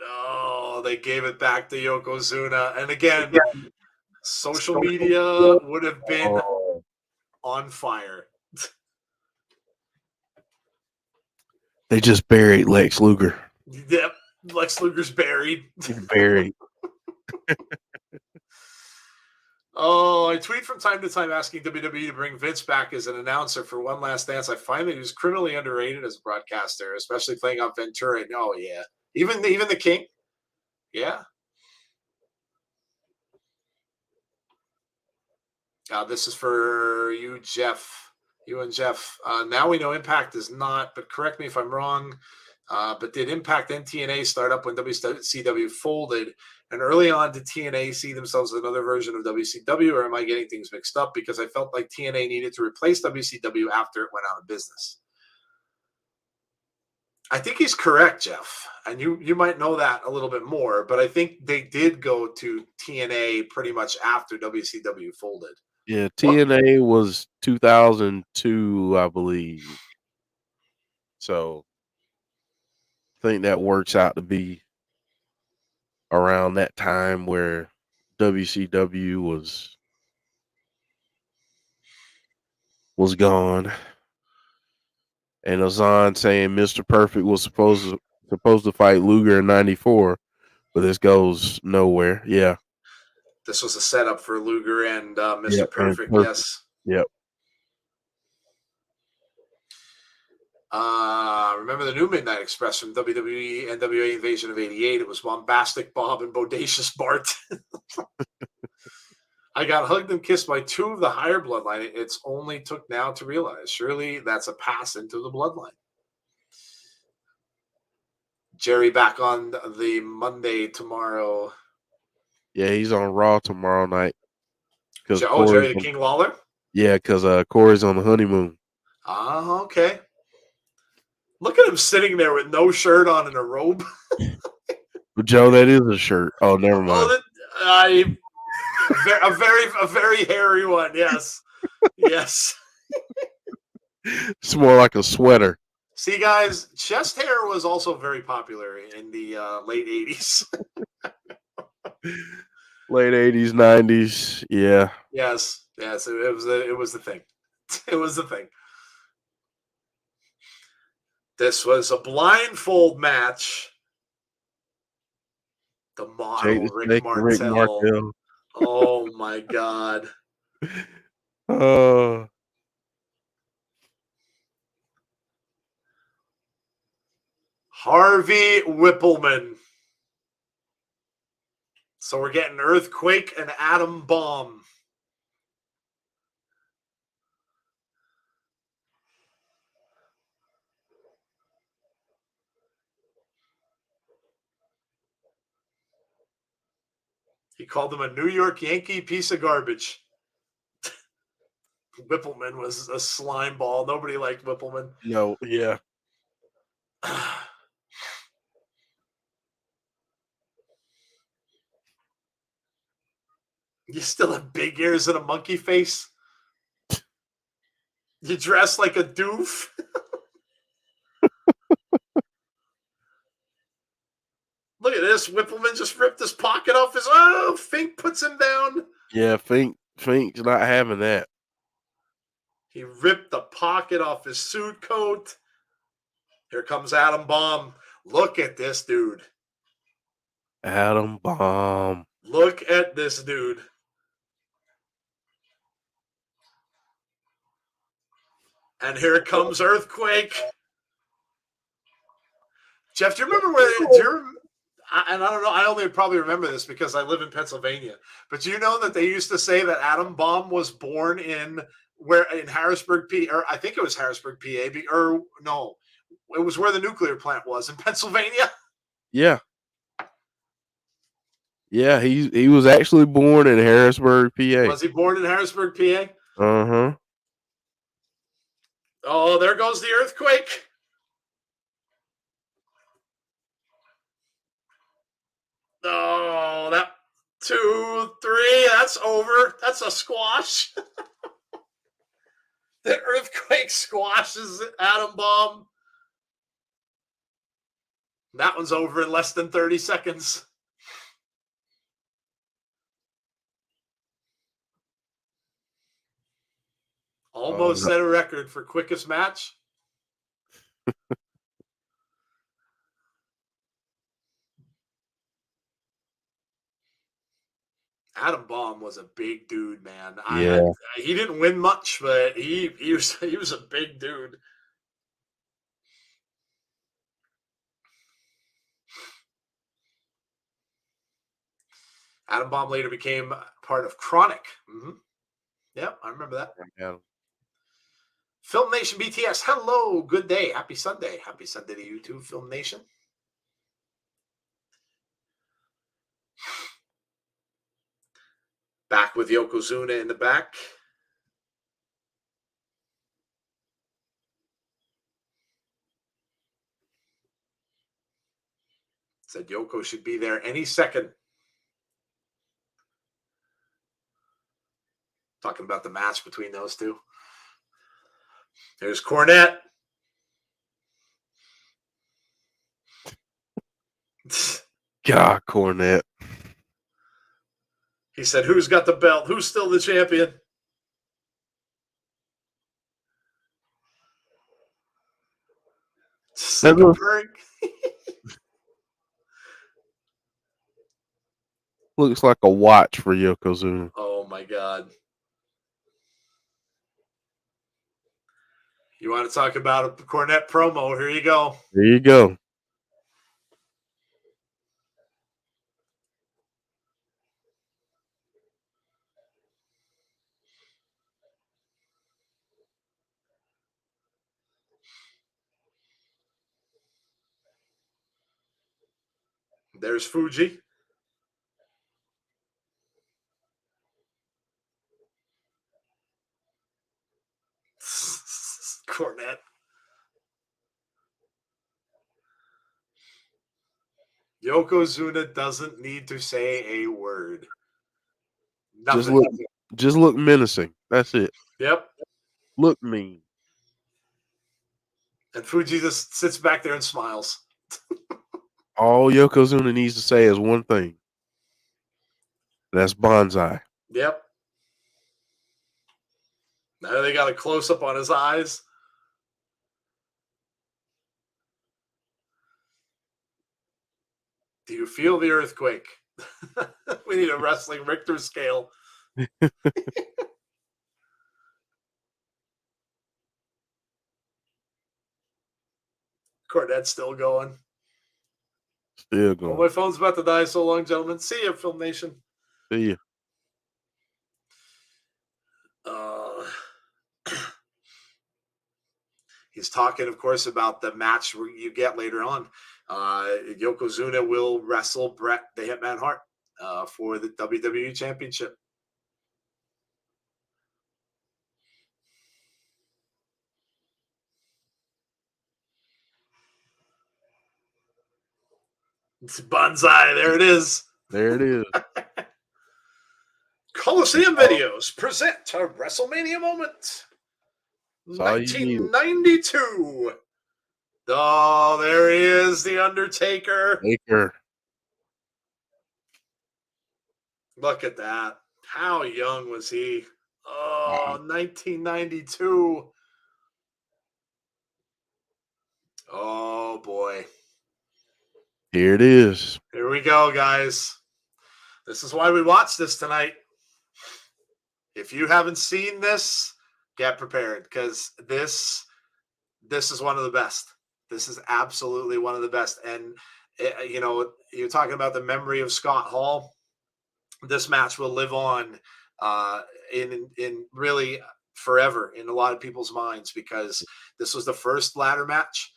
Oh, they gave it back to Yokozuna. And again, social media would have been on fire. They just buried Lex Luger. Yep, Lex Luger's buried. He's buried. Oh, I tweet from time to time asking WWE to bring Vince back as an announcer for One Last Dance. I find that he was criminally underrated as a broadcaster, especially playing on Ventura. Oh, yeah. Even the King? Yeah. This is for you, Jeff. You and Jeff. Now we know Impact is not, but correct me if I'm wrong. But did Impact and TNA start up when WCW folded? And early on, did TNA see themselves as another version of WCW, or am I getting things mixed up? Because I felt like TNA needed to replace WCW after it went out of business. I think he's correct, Jeff. And you might know that a little bit more, but I think they did go to TNA pretty much after WCW folded. Yeah, TNA was 2002, I believe. So I think that works out to be around that time where WCW was gone. And Azan saying Mr. Perfect was supposed to fight Luger in '94, but this goes nowhere. Yeah. This was a setup for Luger and Mr. Yep, Perfect. and Perfect. Yes. Yep. Remember the new Midnight Express from WWE NWA Invasion of '88? It was Bombastic Bob and Bodacious Bart. I got hugged and kissed by two of the higher bloodline. It's only took now to realize. Surely that's a pass into the bloodline. Jerry back on the Monday tomorrow. Yeah, he's on Raw tomorrow night. Jerry the King Lawler? Yeah, because Corey's on the honeymoon. Okay. Look at him sitting there with no shirt on and a robe. Joe, that is a shirt. Oh, never mind. A very hairy one. Yes. Yes. It's more like a sweater. See, guys, chest hair was also very popular in the late 80s. Late 80s, 90s. Yeah. Yes. It was the thing. It was the thing. This was a blindfold match. The model Rick Martel. Oh my God. Harvey Wippleman. So we're getting Earthquake and Atom Bomb. He called him a New York Yankee piece of garbage. Wippleman was a slime ball. Nobody liked Wippleman. No, yeah. You still have big ears and a monkey face? You dress like a doof? Look at this. Wippleman just ripped his pocket off his... Oh, Fink puts him down. Yeah, Fink's not having that. He ripped the pocket off his suit coat. Here comes Atom Bomb. Look at this dude. Atom Bomb. Look at this dude. And here comes Earthquake. Jeff, do you remember and I don't know, I only probably remember this because I live in Pennsylvania. But you know that they used to say that Atom Bomb was born in Harrisburg, or I think it was Harrisburg, PA, or no, it was where the nuclear plant was in Pennsylvania. Yeah. Yeah, he was actually born in Harrisburg, PA. Was he born in Harrisburg, PA? Uh-huh. Oh, there goes the earthquake. Oh, that 2, 3, that's over. That's a squash. The earthquake squashes Atom Bomb. That one's over in less than 30 seconds. Almost set a record for quickest match. Atom Bomb was a big dude, man. Yeah. He didn't win much, but he was a big dude. Atom Bomb later became part of Chronic. Mm-hmm. Yep, I remember that. Yeah. Film Nation BTS, hello, good day, happy Sunday. Happy Sunday to you too, Film Nation. Back with Yokozuna in the back. Said Yoko should be there any second. Talking about the match between those two. There's Cornette. God, Cornette. He said, who's got the belt? Who's still the champion? Sick of purring. Looks like a watch for Yokozuna. Oh, my God. You want to talk about a Cornette promo? Here you go. There you go. There's Fuji. Cornette. Yokozuna doesn't need to say a word. Nothing. Just look menacing. That's it. Yep. Look mean. And Fuji just sits back there and smiles. All Yokozuna needs to say is one thing. That's bonsai. Yep. Now they got a close-up on his eyes. Do you feel the earthquake? We need a wrestling Richter scale. Cornette's still going. Still going. Oh, my phone's about to die so long, gentlemen. See you, Film Nation. See you. He's talking, of course, about the match you get later on. Yokozuna will wrestle Bret the Hitman Hart for the WWE Championship. It's bonsai. There it is. There it is. Coliseum Videos present a WrestleMania moment. 1992. Oh, there he is, The Undertaker. Look at that. How young was he? Oh, 1992. Oh, boy. Here it is. Here we go, guys. This is why we watched this tonight. If you haven't seen this, get prepared, because this is one of the best. This is absolutely one of the best. And You know, you're talking about the memory of Scott Hall. This match will live on in really forever in a lot of people's minds, because this was the first ladder match.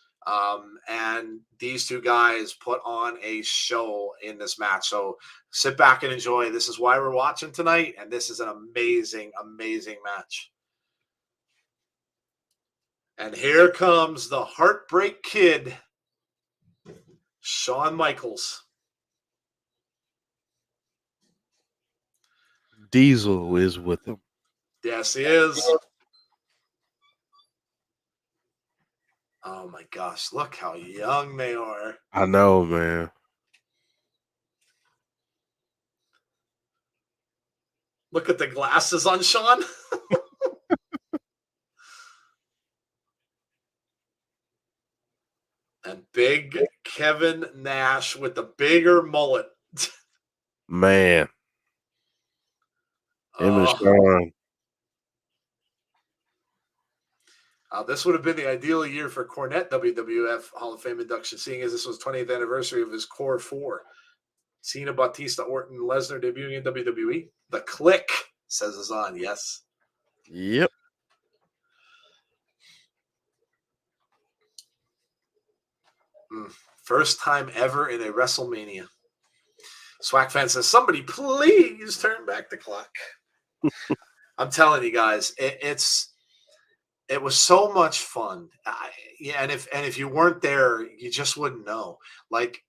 And these two guys put on a show in this match. So sit back and enjoy. This is why we're watching tonight. And this is an amazing, amazing match. And here comes the Heartbreak Kid, Shawn Michaels. Diesel is with him. Yes, he is. Oh my gosh, look how young they are. I know, man. Look at the glasses on Shawn. And big Kevin Nash with the bigger mullet. Man. Him and Shawn. This would have been the ideal year for Cornette WWF Hall of Fame induction, seeing as this was 20th anniversary of his core four. Cena, Batista, Orton, Lesnar debuting in WWE. The Click says is on, yes. Yep. First time ever in a WrestleMania. Swag fan says, somebody please turn back the clock. I'm telling you guys, it was so much fun. And if you weren't there, you just wouldn't know. Like,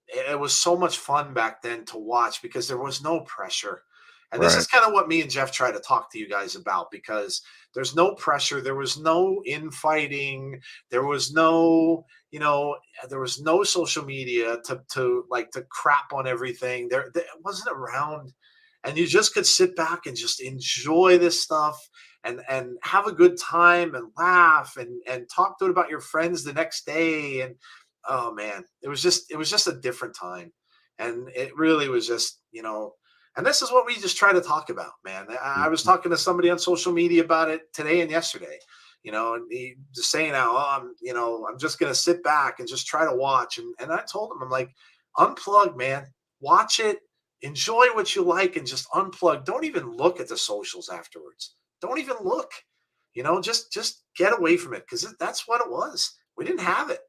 it was so much fun back then to watch because there was no pressure. And this is kind of what me and Jeff try to talk to you guys about, because there's no pressure. There was no infighting. There was no, there was no social media to crap on everything. There it wasn't around. And you just could sit back and just enjoy this stuff and have a good time and laugh and talk to it about your friends the next day. And oh man, it was just a different time. And it really was just, and this is what we just try to talk about, man. I was talking to somebody on social media about it today and yesterday, and he just saying how, I'm just going to sit back and just try to watch. And I told him, I'm like, unplug, man, watch it, enjoy what you like, and just unplug. Don't even look at the socials afterwards. Don't even look, just get away from it. Cause that's what it was. We didn't have it.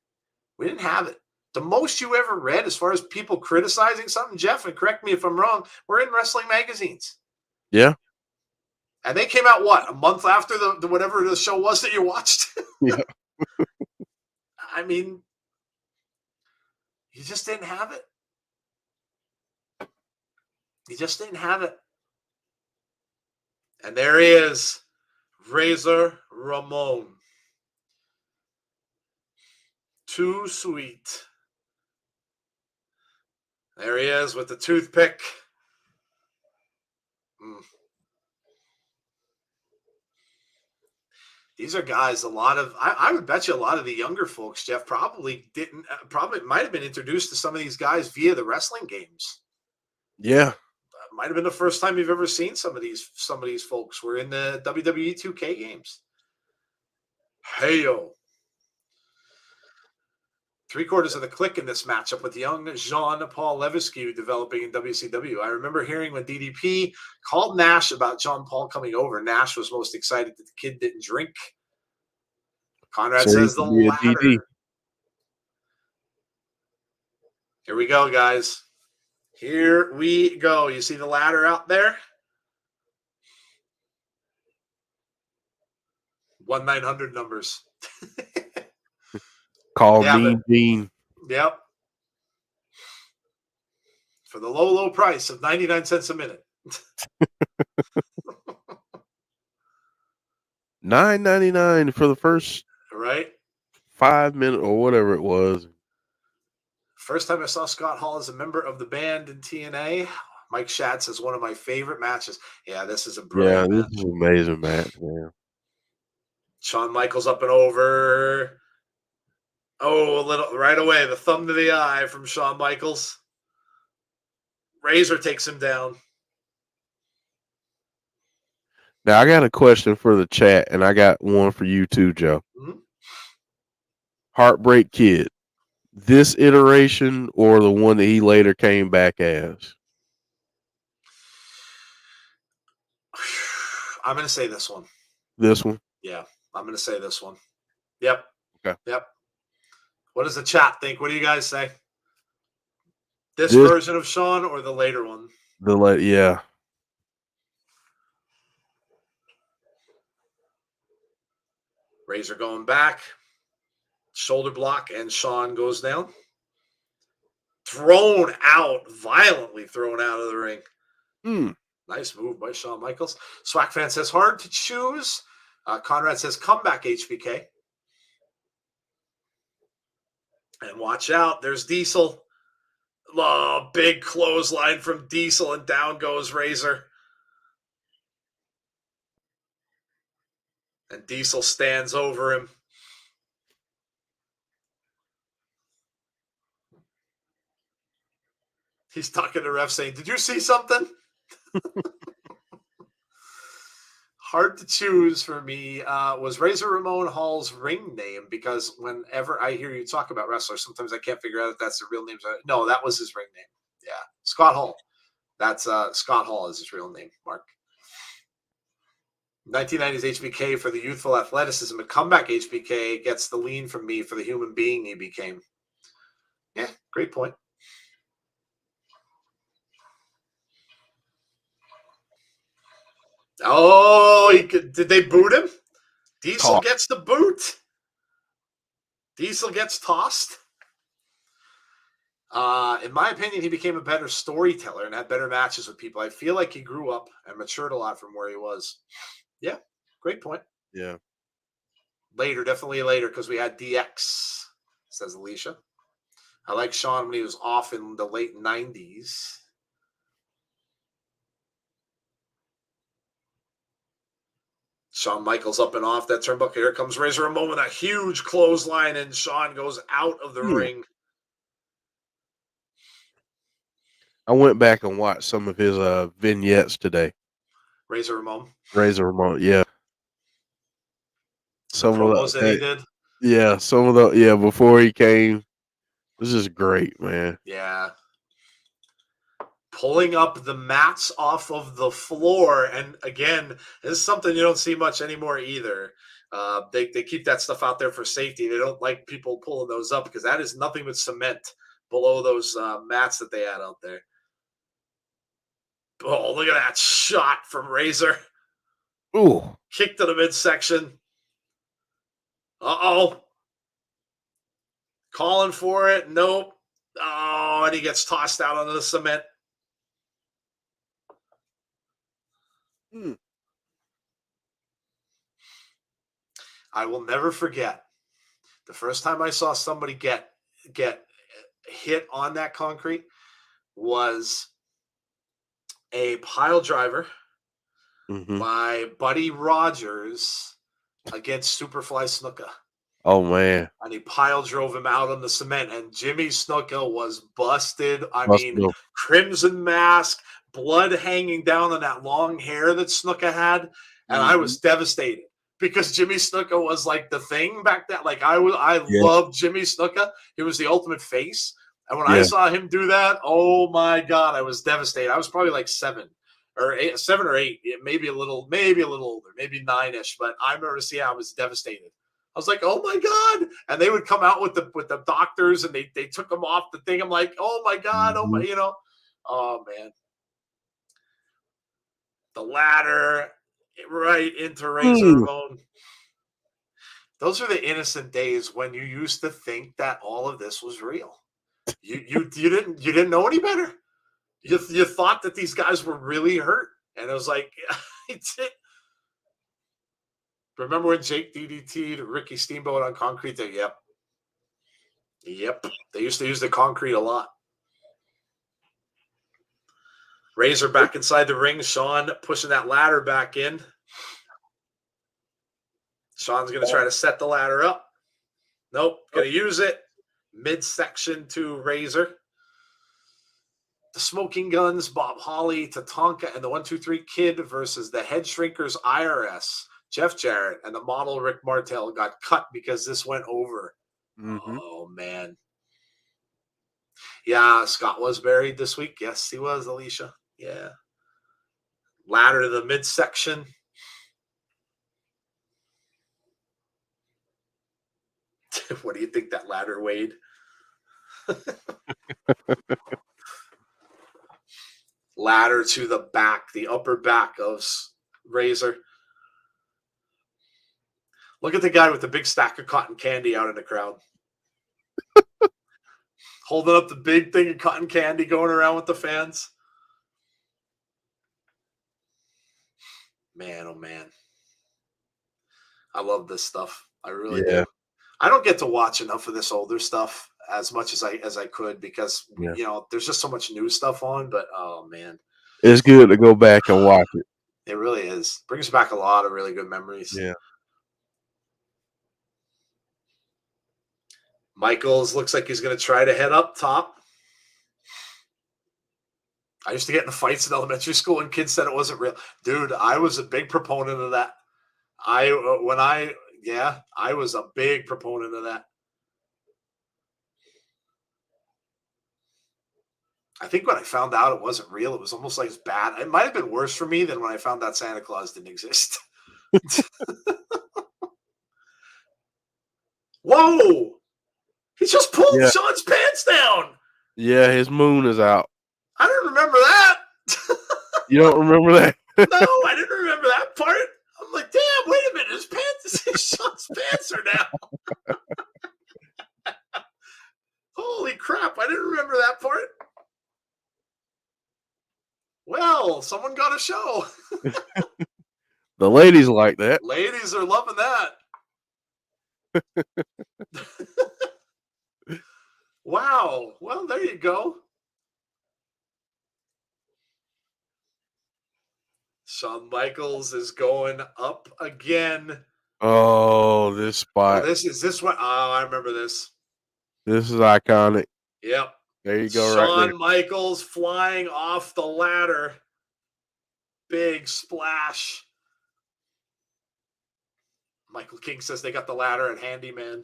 The most you ever read as far as people criticizing something, Jeff, and correct me if I'm wrong, were in wrestling magazines. Yeah. And they came out, a month after the whatever the show was that you watched? Yeah. I mean, you just didn't have it. And there he is, Razor Ramon. Too sweet. There he is with the toothpick. These are guys, I would bet you a lot of the younger folks, Jeff, probably might have been introduced to some of these guys via the wrestling games. Yeah. Might have been the first time you've ever seen some of these folks were in the WWE 2K games. Hey-yo. 3/4 of the Click in this matchup with young Jean-Paul Levesque developing in WCW. I remember hearing when DDP called Nash about John Paul coming over, Nash was most excited that the kid didn't drink. Conrad says the ladder. Here we go, guys. Here we go. You see the ladder out there? 1-900 numbers. Call me Dean. Yep. For the low, low price of 99 cents a minute. $9.99 for the first 5 minutes or whatever it was. First time I saw Scott Hall as a member of the band in TNA. Mike Schatz is one of my favorite matches. Yeah, this is a brilliant match. This is an amazing match, man. Shawn Michaels up and over. Oh, a little right away. The thumb to the eye from Shawn Michaels. Razor takes him down. Now, I got a question for the chat, and I got one for you too, Joe. Mm-hmm. Heartbreak Kid. This iteration or the one that he later came back as? I'm going to say this one. This one? Yeah, I'm going to say this one. Yep. Okay. Yep. What does the chat think? What do you guys say? This This version of Shawn or the later one? yeah. Razor going back. Shoulder block, and Shawn goes down. Thrown out, violently thrown out of the ring. Nice move by Shawn Michaels. Swag fan says hard to choose. Conrad says comeback HBK. And watch out, there's Diesel. Oh, big clothesline from Diesel, and down goes Razor. And Diesel stands over him. He's talking to ref saying, did you see something? Hard to choose for me was Razor Ramon Hall's ring name, because whenever I hear you talk about wrestlers, sometimes I can't figure out if that's the real name. No, that was his ring name. Yeah, Scott Hall. That's Scott Hall is his real name, Mark. 1990s HBK for the youthful athleticism. A comeback HBK gets the lean from me for the human being he became. Yeah, great point. Oh, did they boot him? Diesel gets the boot. Diesel gets tossed. In my opinion, he became a better storyteller and had better matches with people. I feel like he grew up and matured a lot from where he was. Yeah, great point. Yeah. Later, definitely later, because we had DX, says Alicia. I like Shawn when he was off in the late 90s. Shawn Michaels up and off that turnbuckle. Here comes Razor Ramon with a huge clothesline, and Shawn goes out of the ring. I went back and watched some of his vignettes today. Razor Ramon, yeah. Some promos that he did. Yeah, some of the before he came. This is great, man. Yeah. Pulling up the mats off of the floor. And again, this is something you don't see much anymore either. They keep that stuff out there for safety. They don't like people pulling those up because that is nothing but cement below those mats that they had out there. Oh, look at that shot from Razor. Ooh. Kick to the midsection. Uh-oh. Calling for it. Nope. Oh, and he gets tossed out onto the cement. I will never forget the first time I saw somebody get hit on that concrete was a pile driver by Buddy Rogers against Superfly Snuka. Oh, man. And he pile drove him out on the cement, and Jimmy Snuka was busted. I mean, crimson mask, blood hanging down on that long hair that Snuka had, and I was devastated because Jimmy Snuka was like the thing back then. Like I loved Jimmy Snuka. He was the ultimate face. And when I saw him do that, oh my God, I was devastated. I was probably like 7 or 8, maybe a little older, maybe 9-ish. But I remember seeing I was devastated. I was like, oh my God. And they would come out with the doctors and they took them off the thing. I'm like, oh my God, oh my, oh man. The ladder right into Razor Ramon. Those are the innocent days when you used to think that all of this was real. You didn't know any better. You thought that these guys were really hurt, and it was like, remember when Jake DDT'd Ricky Steamboat on concrete? Yep. They used to use the concrete a lot. Razor back inside the ring. Shawn pushing that ladder back in. Shawn's going to try to set the ladder up. Nope. Going to use it. Midsection to Razor. The Smoking Guns, Bob Holly, Tatanka, and the 1-2-3 Kid versus the Head Shrinkers IRS. Jeff Jarrett and the model Rick Martel got cut because this went over. Oh, man. Yeah, Scott was buried this week. Yes, he was, Alicia. Yeah. Ladder to the midsection. What do you think that ladder weighed? Ladder to the back, the upper back of Razor. Look at the guy with the big stack of cotton candy out in the crowd. Holding up the big thing of cotton candy going around with the fans. Man, oh man. I love this stuff. I really do. I don't get to watch enough of this older stuff as much as I could because you know there's just so much new stuff on. But oh man, it's good to go back and watch it. It really is. Brings back a lot of really good memories. Yeah. Michaels looks like he's going to try to head up top. I used to get in fights in elementary school and kids said it wasn't real. Dude, I was a big proponent of that. I was a big proponent of that. I think when I found out it wasn't real, it was almost like it's bad. It might have been worse for me than when I found out Santa Claus didn't exist. Whoa! He just pulled Shawn's pants down. Yeah, his moon is out. I don't remember that. You don't remember that? No, I didn't remember that part. I'm like, damn, wait a minute. Shawn's pants are down. Holy crap. I didn't remember that part. Well, someone got a show. The ladies like that. Ladies are loving that. Wow. Well, there you go. Shawn Michaels is going up again. Oh, this spot. Oh, this one. Oh, I remember this. This is iconic. Yep. There you go. Shawn right there. Michaels flying off the ladder. Big splash. Michael King says they got the ladder at Handyman.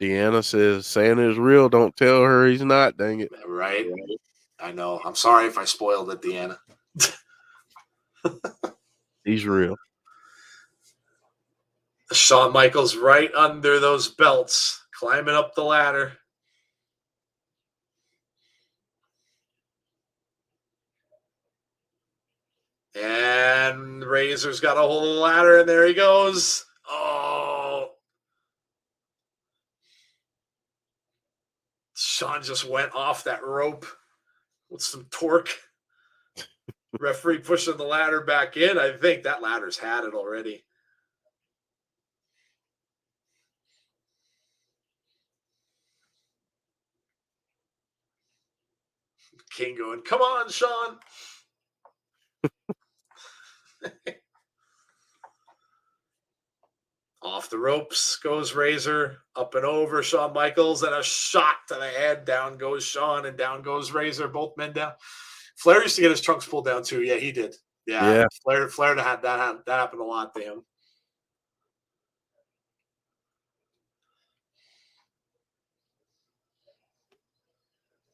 Deanna says Santa is real. Don't tell her he's not. Dang it. Right. I know. I'm sorry if I spoiled it, Deanna. He's real. Shawn Michaels right under those belts, climbing up the ladder. And Razor's got a hold of the ladder, and there he goes. Oh. Shawn just went off that rope with some torque. Referee pushing the ladder back in. I think that ladder's had it already. King going, come on, Shawn. Off the ropes goes Razor, up and over Shawn Michaels, and a shot to the head. Down goes Shawn, and down goes Razor. Both men down. Flair used to get his trunks pulled down too. Yeah, he did. Yeah. Flair had that happened a lot to him.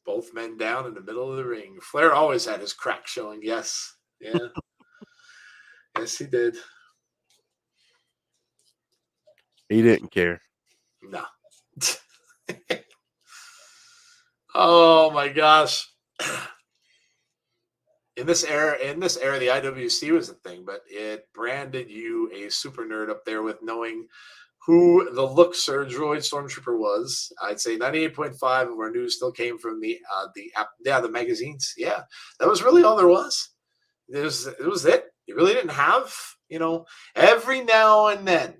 Both men down in the middle of the ring. Flair always had his crack showing. Yes. Yeah. Yes, he did. He didn't care. No. Oh my gosh. In this era, the IWC was a thing, but it branded you a super nerd up there with knowing who the Luxor droid stormtrooper was. I'd say 98.5 of our news still came from the magazines. Yeah, that was really all there was. It was it. You really didn't have, every now and then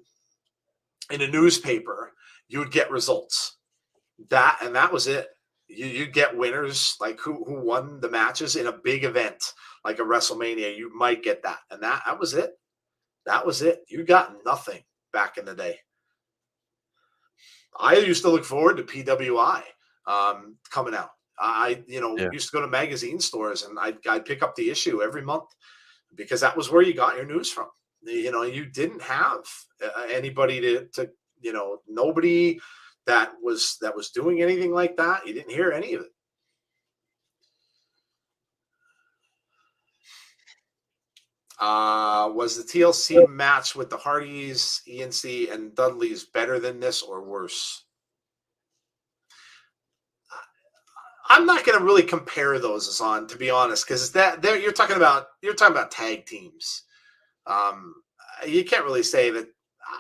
in a newspaper, you would get results. That was it. You get winners, like who won the matches in a big event like a WrestleMania. You might get that, and that was it. That was it. You got nothing back in the day. I used to look forward to PWI coming out. I used to go to magazine stores and I'd pick up the issue every month because that was where you got your news from. you didn't have anybody to nobody that was doing anything like that. You didn't hear any of it. Was the TLC match with the Hardys, ENC, and Dudleys better than this or worse? I'm not going to really compare those, Azan, to be honest, because you're talking about tag teams. You can't really say that.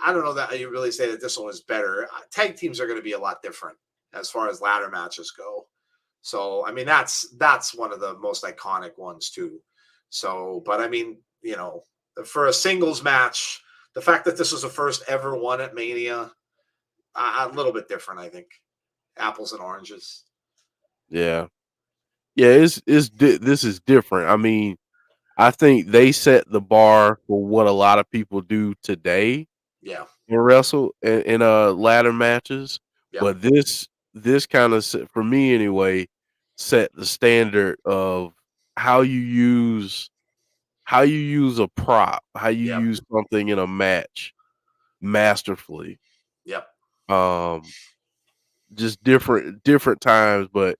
I don't know that you really say that this one is better. Tag teams are going to be a lot different as far as ladder matches go. So I mean that's one of the most iconic ones too. So, but I mean, for a singles match, the fact that this was the first ever one at Mania, a little bit different, I think. Apples and oranges. Yeah. This is different. I mean, I think they set the bar for what a lot of people do today. Yeah. In ladder matches, Yep. but this kind of, for me anyway, set the standard of how you use a prop, how you Yep. use something in a match masterfully. Yep. Just different times, but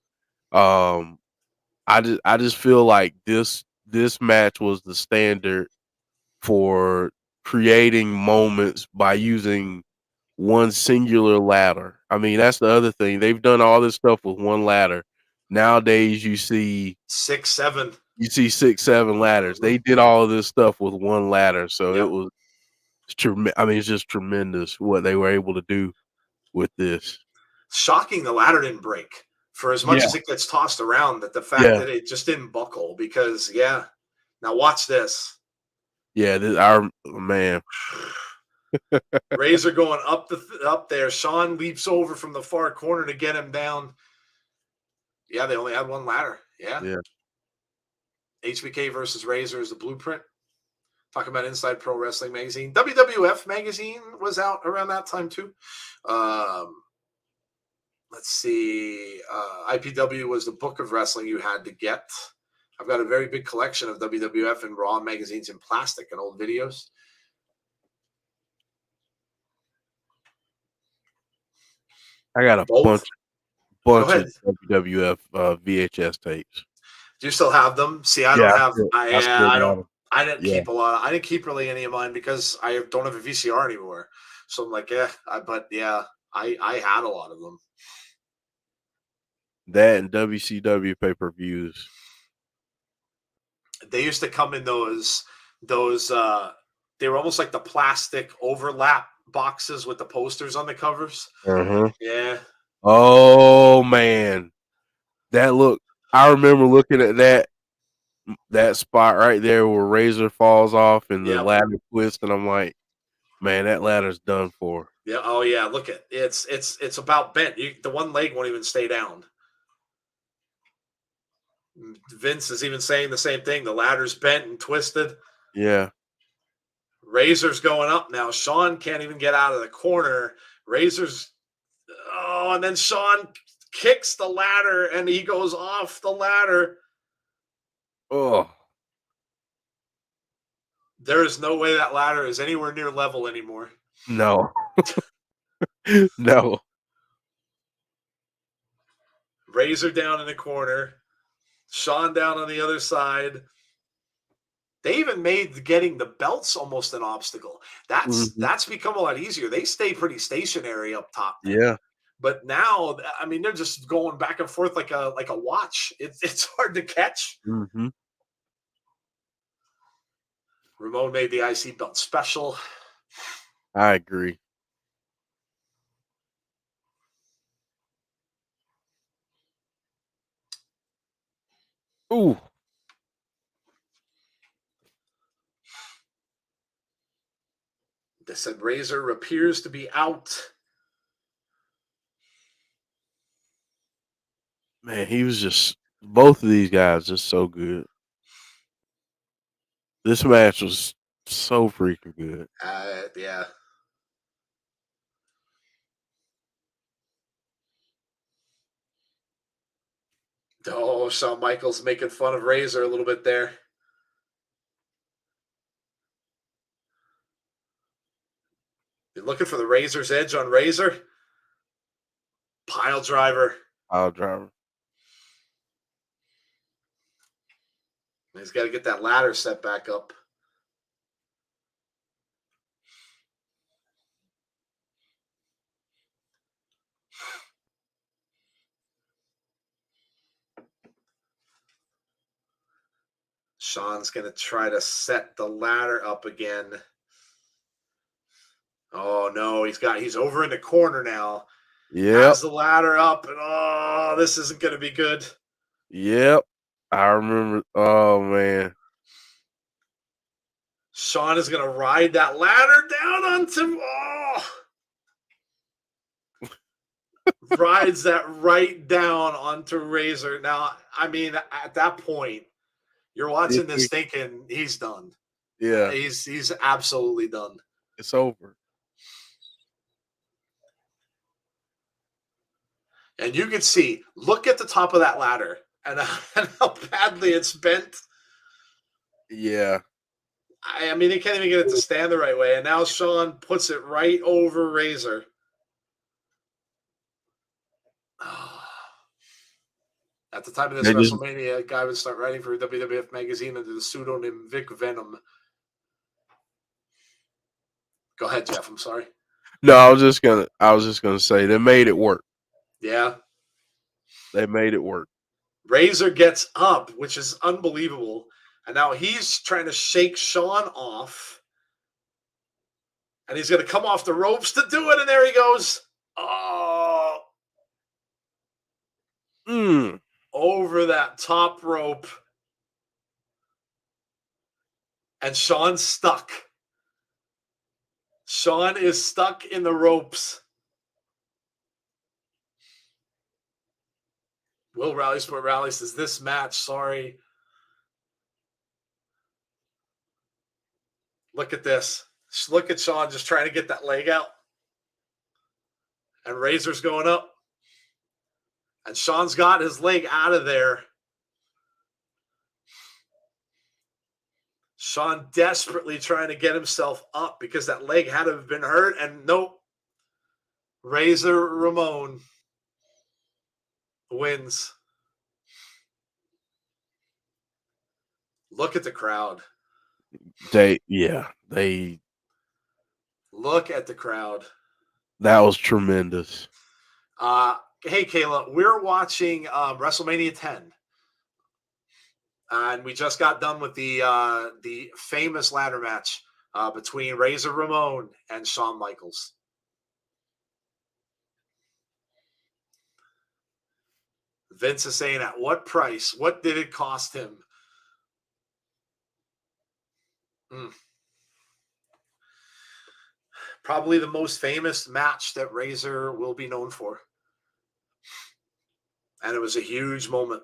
I just feel like this match was the standard for creating moments by using one singular ladder. I mean, that's the other thing. They've done all this stuff with one ladder. Nowadays, you see 6, 7. You see 6, 7 ladders. They did all of this stuff with one ladder, so Yep. it was it's just tremendous what they were able to do with this. Shocking the ladder didn't break for as much as it gets tossed around, that the fact that it just didn't buckle, because now watch this. Yeah, our man. Razor going up there. Shawn leaps over from the far corner to get him down. Yeah, they only had one ladder. Yeah. HBK versus Razor is the blueprint. Talking about Inside Pro Wrestling Magazine. WWF Magazine was out around that time too. Let's see. IPW was the book of wrestling you had to get. I've got a very big collection of WWF and Raw magazines in plastic and old videos. I got a bunch of WWF VHS tapes. Do you still have them? See, I don't have. I didn't keep a lot. I didn't keep really any of mine because I don't have a VCR anymore. So I'm like, I had a lot of them. That and WCW pay-per-views. They used to come in those. They were almost like the plastic overlap boxes with the posters on the covers. Yeah. Oh man, I remember looking at that spot right there where Razor falls off and the ladder twists, and I'm like, man, that ladder's done for. Yeah. Oh yeah. Look at it's about bent. The one leg won't even stay down. Vince is even saying the same thing. The ladder's bent and twisted. Yeah. Razor's going up now. Shawn can't even get out of the corner. And then Shawn kicks the ladder and he goes off the ladder. Oh. There is no way that ladder is anywhere near level anymore. No. No. Razor down in the corner. Shawn down on the other side. They even made getting the belts almost an obstacle. That's become a lot easier. They stay pretty stationary up top now. Yeah. But now, I mean, they're just going back and forth like a watch. It's hard to catch. Mm-hmm. Ramon made the IC belt special. I agree. Ooh. They said Razor appears to be out. Man, he was both of these guys just so good. This match was so freaking good. Yeah. Oh, Shawn Michaels making fun of Razor a little bit there. You're looking for the Razor's edge on Razor. Pile driver. Pile driver. He's got to get that ladder set back up. Shawn's going to try to set the ladder up again. Oh, no. He's over in the corner now. Yeah. Has the ladder up, and this isn't going to be good. Yep. I remember. Oh, man. Shawn is going to ride that ladder down onto. Rides that right down onto Razor. Now, I mean, at that point, you're watching this thinking he's done. Yeah. He's absolutely done. It's over. And you can see, look at the top of that ladder and how badly it's bent. Yeah. I mean, he can't even get it to stand the right way. And now Shawn puts it right over Razor. At the time of this WrestleMania, a guy would start writing for WWF Magazine under the pseudonym Vic Venom. Go ahead, Jeff. I'm sorry. No, I was just gonna say they made it work. Yeah. They made it work. Razor gets up, which is unbelievable. And now he's trying to shake Shawn off. And he's going to come off the ropes to do it. And there he goes. Oh. Over that top rope. And Shawn's stuck. Shawn is stuck in the ropes. Will Rally Sport Rally says, this match, sorry. Look at this. Look at Shawn just trying to get that leg out. And Razor's going up. And Shawn's got his leg out of there. Shawn desperately trying to get himself up because that leg had to have been hurt. And nope. Razor Ramon wins. Look at the crowd. They look at the crowd. That was tremendous. Hey, Kayla, we're watching WrestleMania 10. And we just got done with the famous ladder match between Razor Ramon and Shawn Michaels. Vince is saying, at what price? What did it cost him? Probably the most famous match that Razor will be known for. And it was a huge moment.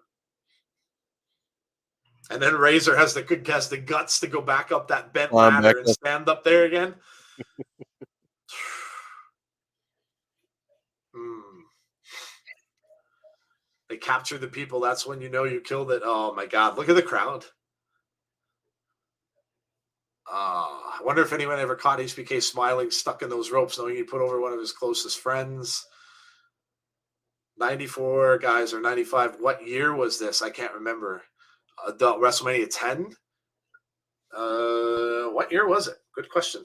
And then Razor has the guts to go back up that bent ladder and stand up there again. They capture the people. That's when you know you killed it. Oh, my God. Look at the crowd. I wonder if anyone ever caught HBK smiling, stuck in those ropes, knowing he put over one of his closest friends. 94 guys or 95. What year was this? I can't remember. WrestleMania 10? What year was it? Good question.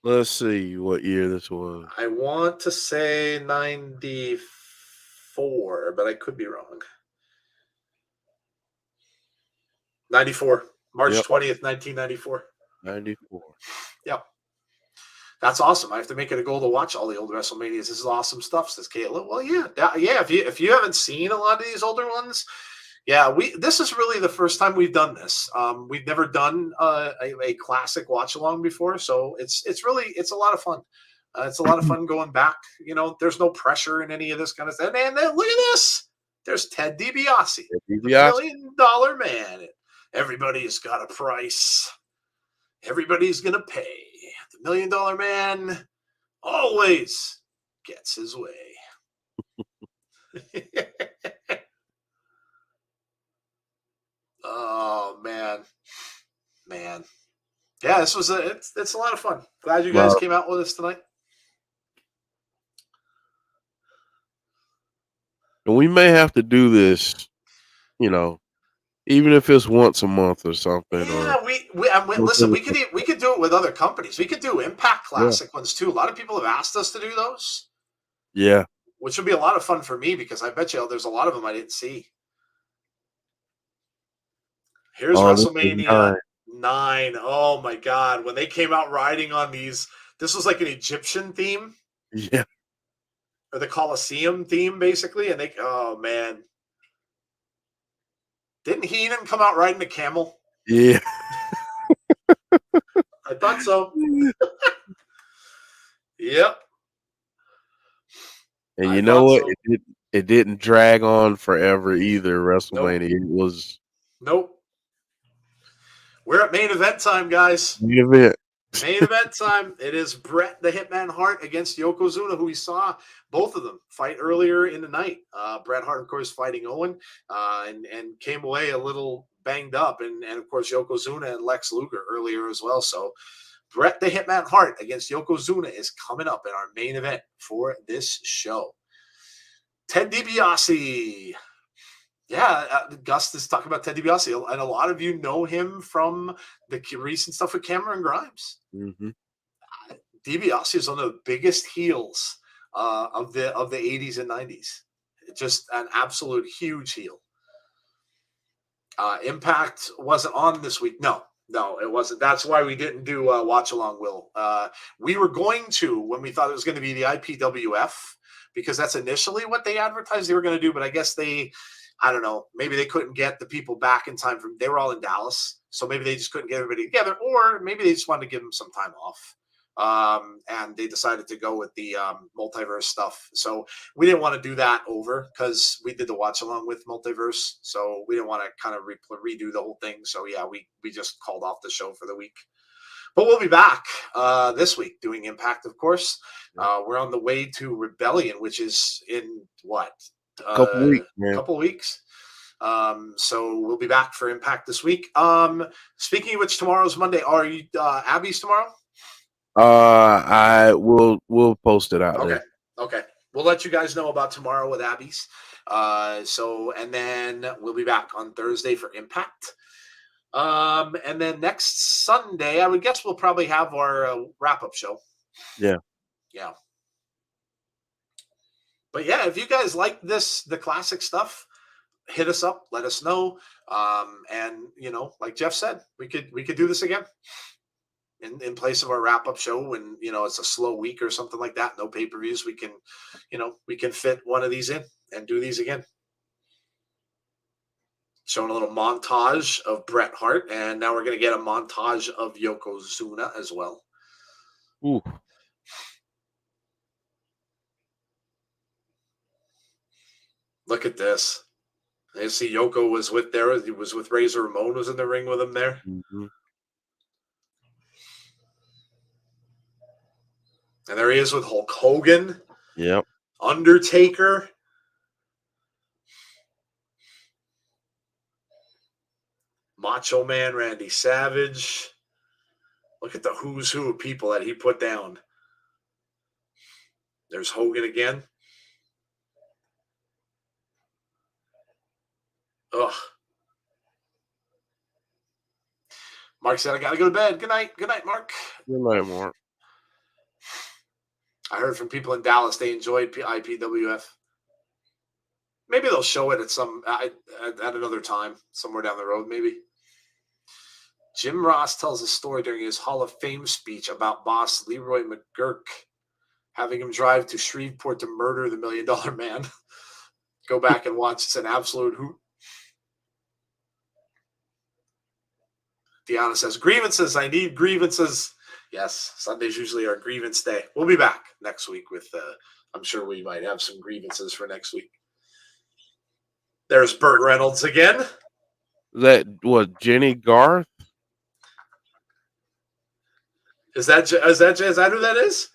Let's see what year this was. I want to say 94, but I could be wrong. 94. March 20th, 1994. 94. Yep. That's awesome. I have to make it a goal to watch all the old WrestleManias. This is awesome stuff, says Kayla. Well, yeah. If you haven't seen a lot of these older ones, this is really the first time we've done this. We've never done a classic watch along before, so it's a lot of fun. It's a lot of fun going back. You know, there's no pressure in any of this kind of stuff. And then look at this. There's Ted DiBiase, the $1 million man. Everybody's got a price. Everybody's gonna pay. The $1 million man always gets his way. Oh, man. Yeah, this was it's a lot of fun. Glad you guys came out with us tonight. And we may have to do this, even if it's once a month or something. Yeah, we listen. We could do it with other companies. We could do Impact Classic ones too. A lot of people have asked us to do those. Yeah, which would be a lot of fun for me because I bet you there's a lot of them I didn't see. Here's WrestleMania 9. Oh my God. When they came out riding on these, this was like an Egyptian theme. Yeah. Or the Colosseum theme, basically. And oh man. Didn't Heenan come out riding a camel? Yeah. I thought so. Yep. And you know what? So. It didn't drag on forever either, WrestleMania. Nope. It was. Nope. We're at main event time, guys. Main event. Main event time. It is Bret the Hitman Hart against Yokozuna, who we saw both of them fight earlier in the night. Bret Hart, of course, fighting Owen and came away a little banged up. And of course, Yokozuna and Lex Luger earlier as well. So Bret the Hitman Hart against Yokozuna is coming up in our main event for this show. Ted DiBiase. Yeah, Gus is talking about Ted DiBiase, and a lot of you know him from the recent stuff with Cameron Grimes. Mm-hmm. DiBiase is one of the biggest heels of the 80s and 90s. Just an absolute huge heel. Impact wasn't on this week. No, it wasn't. That's why we didn't do Watch Along, Will. We were going to when we thought it was going to be the IPWF, because that's initially what they advertised they were going to do, but I guess I don't know, maybe they couldn't get the people back in time they were all in Dallas, so maybe they just couldn't get everybody together, or maybe they just wanted to give them some time off. And they decided to go with the multiverse stuff. So we didn't want to do that over because we did the watch along with multiverse. So we didn't want to kind of redo the whole thing. So yeah, we just called off the show for the week. But we'll be back this week doing Impact, of course. We're on the way to Rebellion, which is in what? Couple weeks. So we'll be back for Impact this week. Speaking of which, tomorrow's Monday. Are you Abby's tomorrow? We'll post it out there. Okay. We'll let you guys know about tomorrow with Abby's. And then we'll be back on Thursday for Impact. And then next Sunday, I would guess we'll probably have our wrap-up show. Yeah. But yeah, if you guys like the classic stuff, hit us up, let us know. And like Jeff said, we could do this again in place of our wrap-up show when it's a slow week or something like that. No pay-per-views. We can fit one of these in and do these again. Showing a little montage of Bret Hart, and now we're going to get a montage of Yokozuna as well. Ooh. Look at this. You see Yoko was with Razor Ramon was in the ring with him there. Mm-hmm. And there he is with Hulk Hogan. Yep. Undertaker. Macho Man, Randy Savage. Look at the who's who of people that he put down. There's Hogan again. Ugh. Mark said, I got to go to bed. Good night. Good night, Mark. Good night, Mark. I heard from people in Dallas they enjoyed IPWF. Maybe they'll show it at another time, somewhere down the road, maybe. Jim Ross tells a story during his Hall of Fame speech about boss Leroy McGurk having him drive to Shreveport to murder the $1 Million Man. Go back and watch. It's an absolute hoot. Deanna says, grievances. I need grievances. Yes, Sundays usually are grievance day. We'll be back next week with, I'm sure we might have some grievances for next week. There's Burt Reynolds again. Is that what, Jenny Garth? Is that who that is?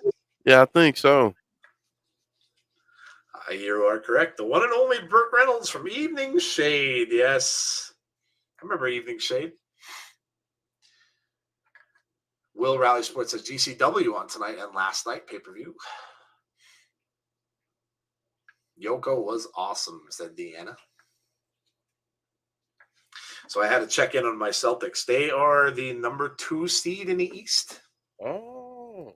Yeah, I think so. You are correct. The one and only Burt Reynolds from Evening Shade. Yes. I remember Evening Shade. Will Rally Sports says GCW on tonight and last night pay-per-view. Yoko was awesome, said Deanna. So I had to check in on my Celtics. They are the number 2 seed in the East. Oh.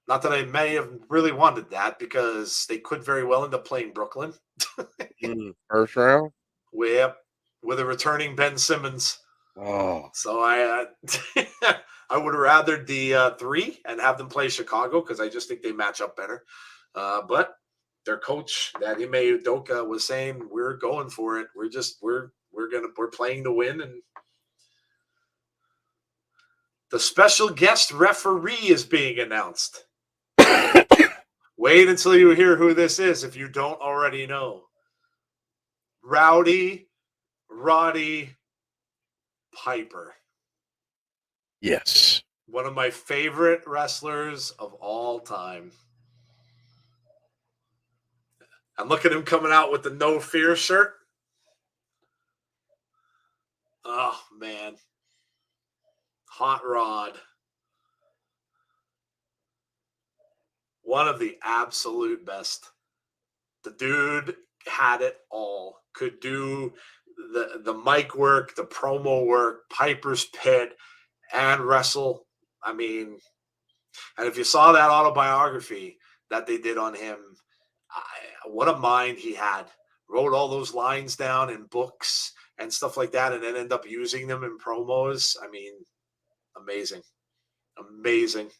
Not that I may have really wanted that, because they could very well end up playing Brooklyn. First round? With a returning Ben Simmons. Oh. So I I would have rathered the 3 and have them play Chicago, because I just think they match up better. But their coach, that Ime Udoka, was saying, we're going for it. We're playing to win. And the special guest referee is being announced. Wait until you hear who this is if you don't already know. Roddy Piper. Yes. One of my favorite wrestlers of all time. And look at him coming out with the No Fear shirt. Oh, man. Hot Rod. One of the absolute best. The dude had it all. Could do the mic work, the promo work, Piper's Pit, and wrestle. I mean, and if you saw that autobiography that they did on him, what a mind he had. Wrote all those lines down in books and stuff like that, and then end up using them in promos. I mean, amazing. Amazing.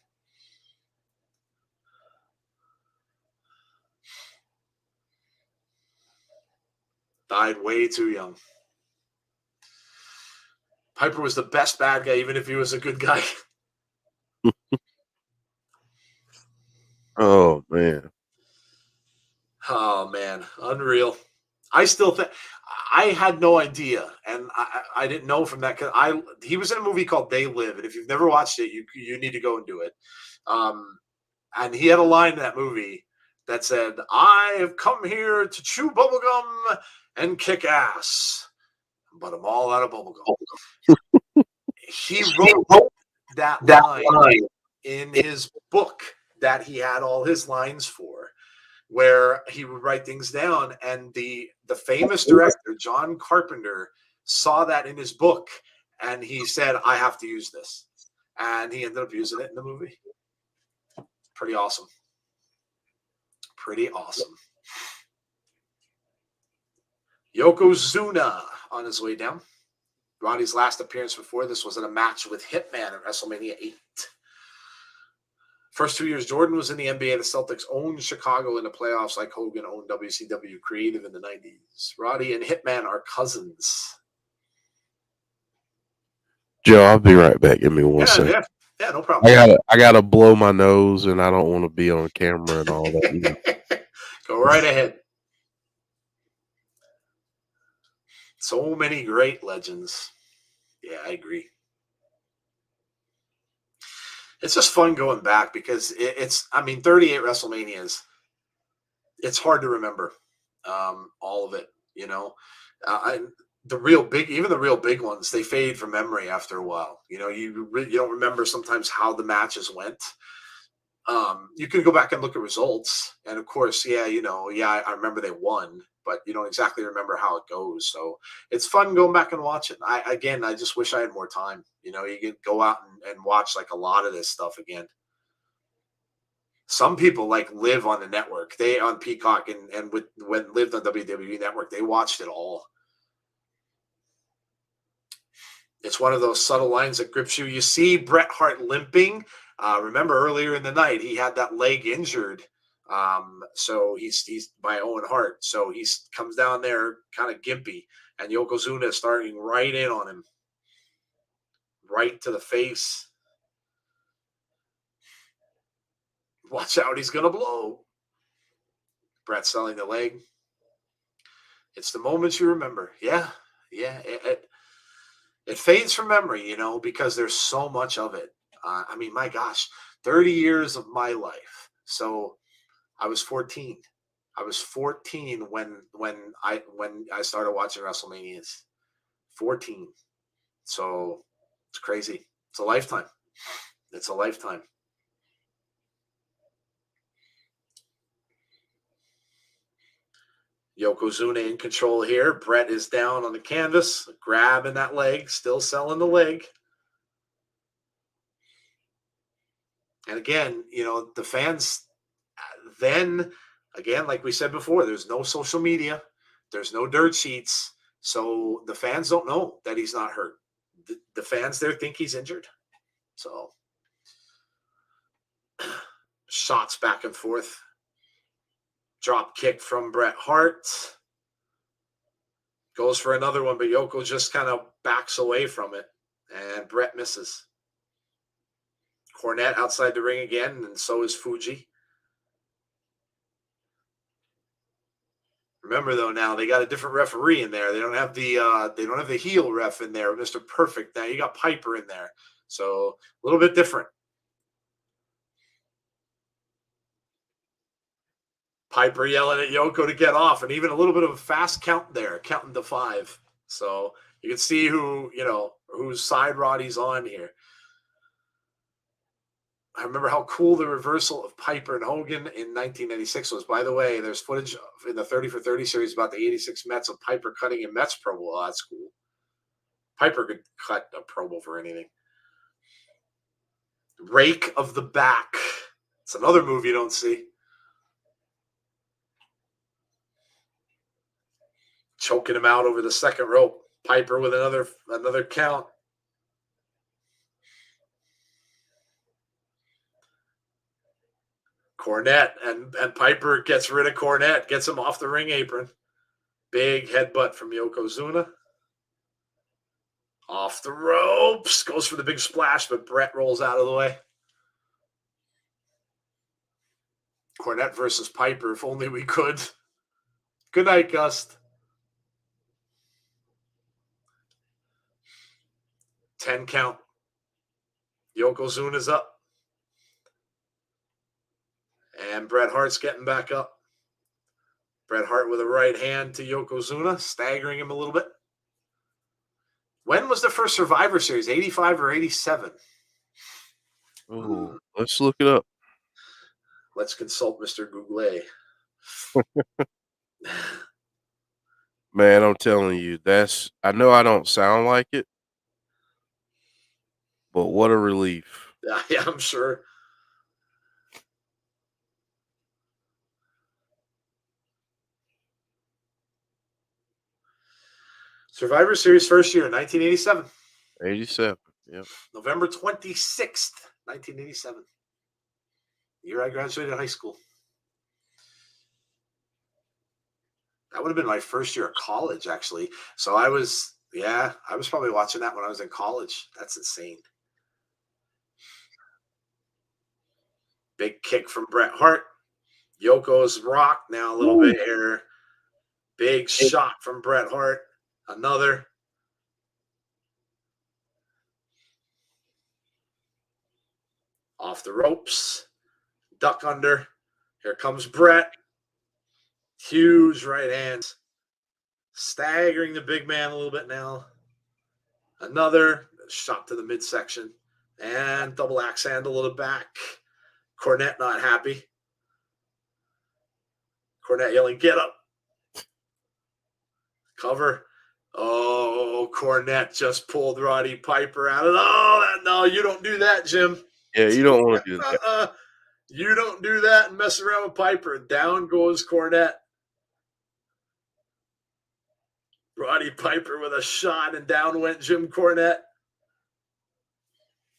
Died way too young. Piper was the best bad guy, even if he was a good guy. Oh, man. Oh, man. Unreal. I still think I had no idea, and I didn't know from that, because he was in a movie called They Live, and if you've never watched it, you need to go and do it. And he had a line in that movie that said, "I have come here to chew bubblegum and kick ass, but I'm all out of bubblegum." He wrote that line in his book that he had all his lines for, where he would write things down, and the famous director John Carpenter saw that in his book, and he said, "I have to use this," and he ended up using it in the movie. Pretty awesome. Pretty awesome. Yokozuna on his way down. Roddy's last appearance before this was in a match with Hitman at WrestleMania 8. First 2 years, Jordan was in the NBA. The Celtics owned Chicago in the playoffs like Hogan owned WCW Creative in the 90s. Roddy and Hitman are cousins. Joe, I'll be right back. Give me one second. Yeah, no problem. I gotta blow my nose, and I don't want to be on camera and all that. Go right ahead. So many great legends. Yeah, I agree. It's just fun going back, because it's 38 WrestleManias. It's hard to remember all of it, you know. Even the real big ones, they fade from memory after a while. You know, you don't remember sometimes how the matches went. You can go back and look at results, and of course, I remember they won, but you don't exactly remember how it goes. So it's fun going back and watching. I just wish I had more time. You know, you can go out and watch like a lot of this stuff again. Some people live on the network. They on Peacock and when lived on WWE Network, they watched it all. It's one of those subtle lines that grips you. You see Bret Hart limping. Remember earlier in the night, he had that leg injured. So he's by Owen Hart. So he comes down there kind of gimpy, and Yokozuna is starting right in on him, right to the face. Watch out, he's going to blow. Bret selling the leg. It's the moments you remember. Yeah. It fades from memory, you know, because there's so much of it. My gosh, 30 years of my life. So I was 14. I was 14 when I started watching WrestleManias. 14. So it's crazy. It's a lifetime. It's a lifetime. Yokozuna in control here. Bret is down on the canvas, grabbing that leg, still selling the leg. And again, the fans then, again, like we said before, there's no social media. There's no dirt sheets. So the fans don't know that he's not hurt. The fans there think he's injured. So shots back and forth. Drop kick from Bret Hart. Goes for another one, but Yoko just kind of backs away from it. And Bret misses. Cornette outside the ring again, and so is Fuji. Remember though, now they got a different referee in there. They don't have the heel ref in there, Mr. Perfect. Now you got Piper in there, so a little bit different. Piper yelling at Yoko to get off, and even a little bit of a fast count there, counting to 5. So you can see whose side rod he's on here. I remember how cool the reversal of Piper and Hogan in 1996 was. By the way, there's footage in the 30 for 30 series about the 86 Mets of Piper cutting a Mets promo. Oh, that's cool. Piper could cut a promo for anything. Rake of the back. It's another move you don't see. Choking him out over the second rope. Piper with another count. Cornette, and Piper gets rid of Cornette, gets him off the ring apron. Big headbutt from Yokozuna. Off the ropes. Goes for the big splash, but Bret rolls out of the way. Cornette versus Piper, if only we could. Good night, Gust. 10 count. Yokozuna's up. And Bret Hart's getting back up. Bret Hart with a right hand to Yokozuna, staggering him a little bit. When was the first Survivor Series? 85 or 87? Oh, let's look it up. Let's consult Mr. Google. Man, I'm telling you, I know I don't sound like it, but what a relief. Yeah, I'm sure. Survivor Series first year, 1987. 87, yep. November 26th, 1987. Year I graduated high school. That would have been my first year of college, actually. So I was probably watching that when I was in college. That's insane. Big kick from Bret Hart. Yoko's rocked now a little bit here. Big shot from Bret Hart. Another. Off the ropes. Duck under. Here comes Bret. Huge right hands. Staggering the big man a little bit now. Another shot to the midsection. And double axe handle to the back. Cornette not happy. Cornette yelling, get up. Cover. Oh, Cornette just pulled Roddy Piper out of no, you don't do that, Jim. Yeah, you don't want to do that. You don't do that and mess around with Piper. Down goes Cornette. Roddy Piper with a shot, and down went Jim Cornette.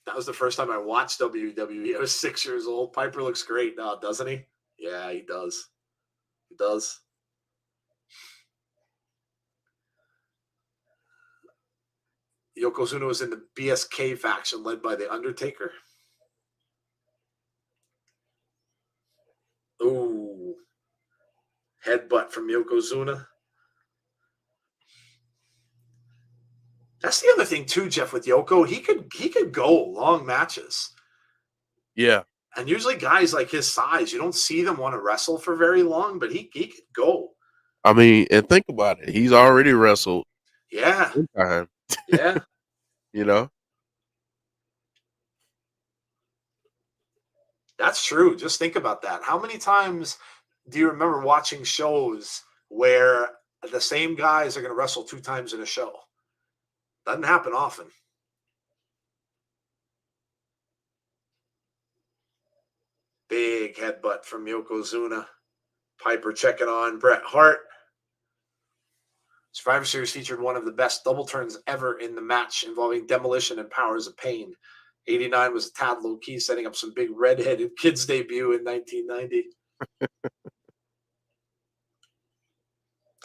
That was the first time I watched WWE. I was 6 years old. Piper looks great now, doesn't he? Yeah, he does. He does. Yokozuna was in the BSK faction led by The Undertaker. Ooh. Headbutt from Yokozuna. That's the other thing too, Jeff, with Yoko. He could go long matches. Yeah. And usually guys like his size, you don't see them want to wrestle for very long, but he could go. I mean, and think about it. He's already wrestled. Yeah. One time. Yeah. You know? That's true. Just think about that. How many times do you remember watching shows where the same guys are going to wrestle 2 times in a show? Doesn't happen often. Big headbutt from Yokozuna. Piper checking on Bret Hart. Survivor Series featured one of the best double turns ever in the match, involving Demolition and Powers of Pain. 89 was a tad low-key, setting up some big red-headed kids' debut in 1990.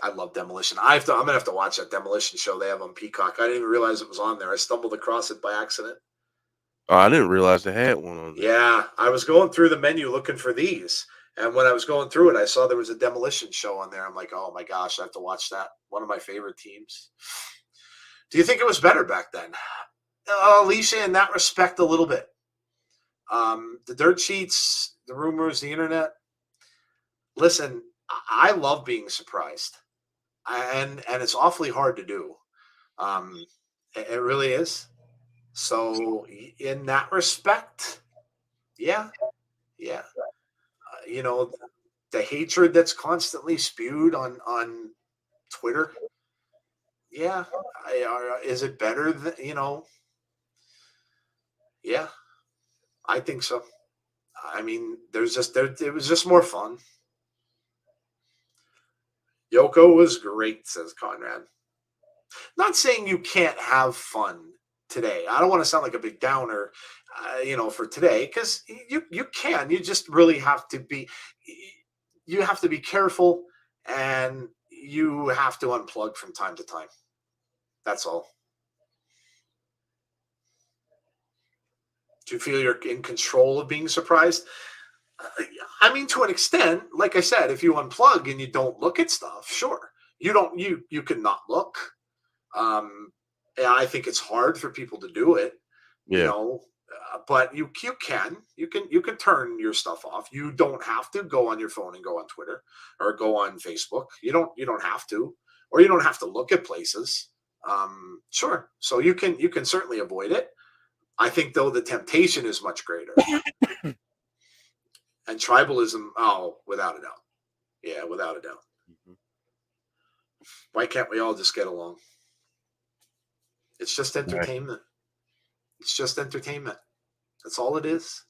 I love Demolition. I'm going to have to watch that Demolition show they have on Peacock. I didn't even realize it was on there. I stumbled across it by accident. Oh, I didn't realize they had one on there. Yeah, I was going through the menu looking for these. And when I was going through it, I saw there was a Demolition show on there. I'm like, oh my gosh, I have to watch that. One of my favorite teams. Do you think it was better back then? Alicia, in that respect, a little bit. The dirt sheets, the rumors, the internet. Listen, I love being surprised. And it's awfully hard to do. It really is. So in that respect, yeah. The hatred that's constantly spewed on Twitter. Yeah. Is it better than, Yeah, I think so. I mean, it was just more fun. Yoko was great, says Conrad. Not saying you can't have fun today. I don't want to sound like a big downer, for today, because you can. You just really have to be. You have to be careful, and you have to unplug from time to time. That's all. Do you feel you're in control of being surprised? I mean, to an extent, like I said, if you unplug and you don't look at stuff, sure. You can not look. I think it's hard for people to do it, Yeah. But you can turn your stuff off. You don't have to go on your phone and go on Twitter or go on Facebook. You don't have to, or you don't have to look at places. Sure. So you can certainly avoid it. I think though the temptation is much greater. And tribalism, without a doubt. Yeah, without a doubt. Mm-hmm. Why can't we all just get along? It's just entertainment. Right. It's just entertainment. That's all it is.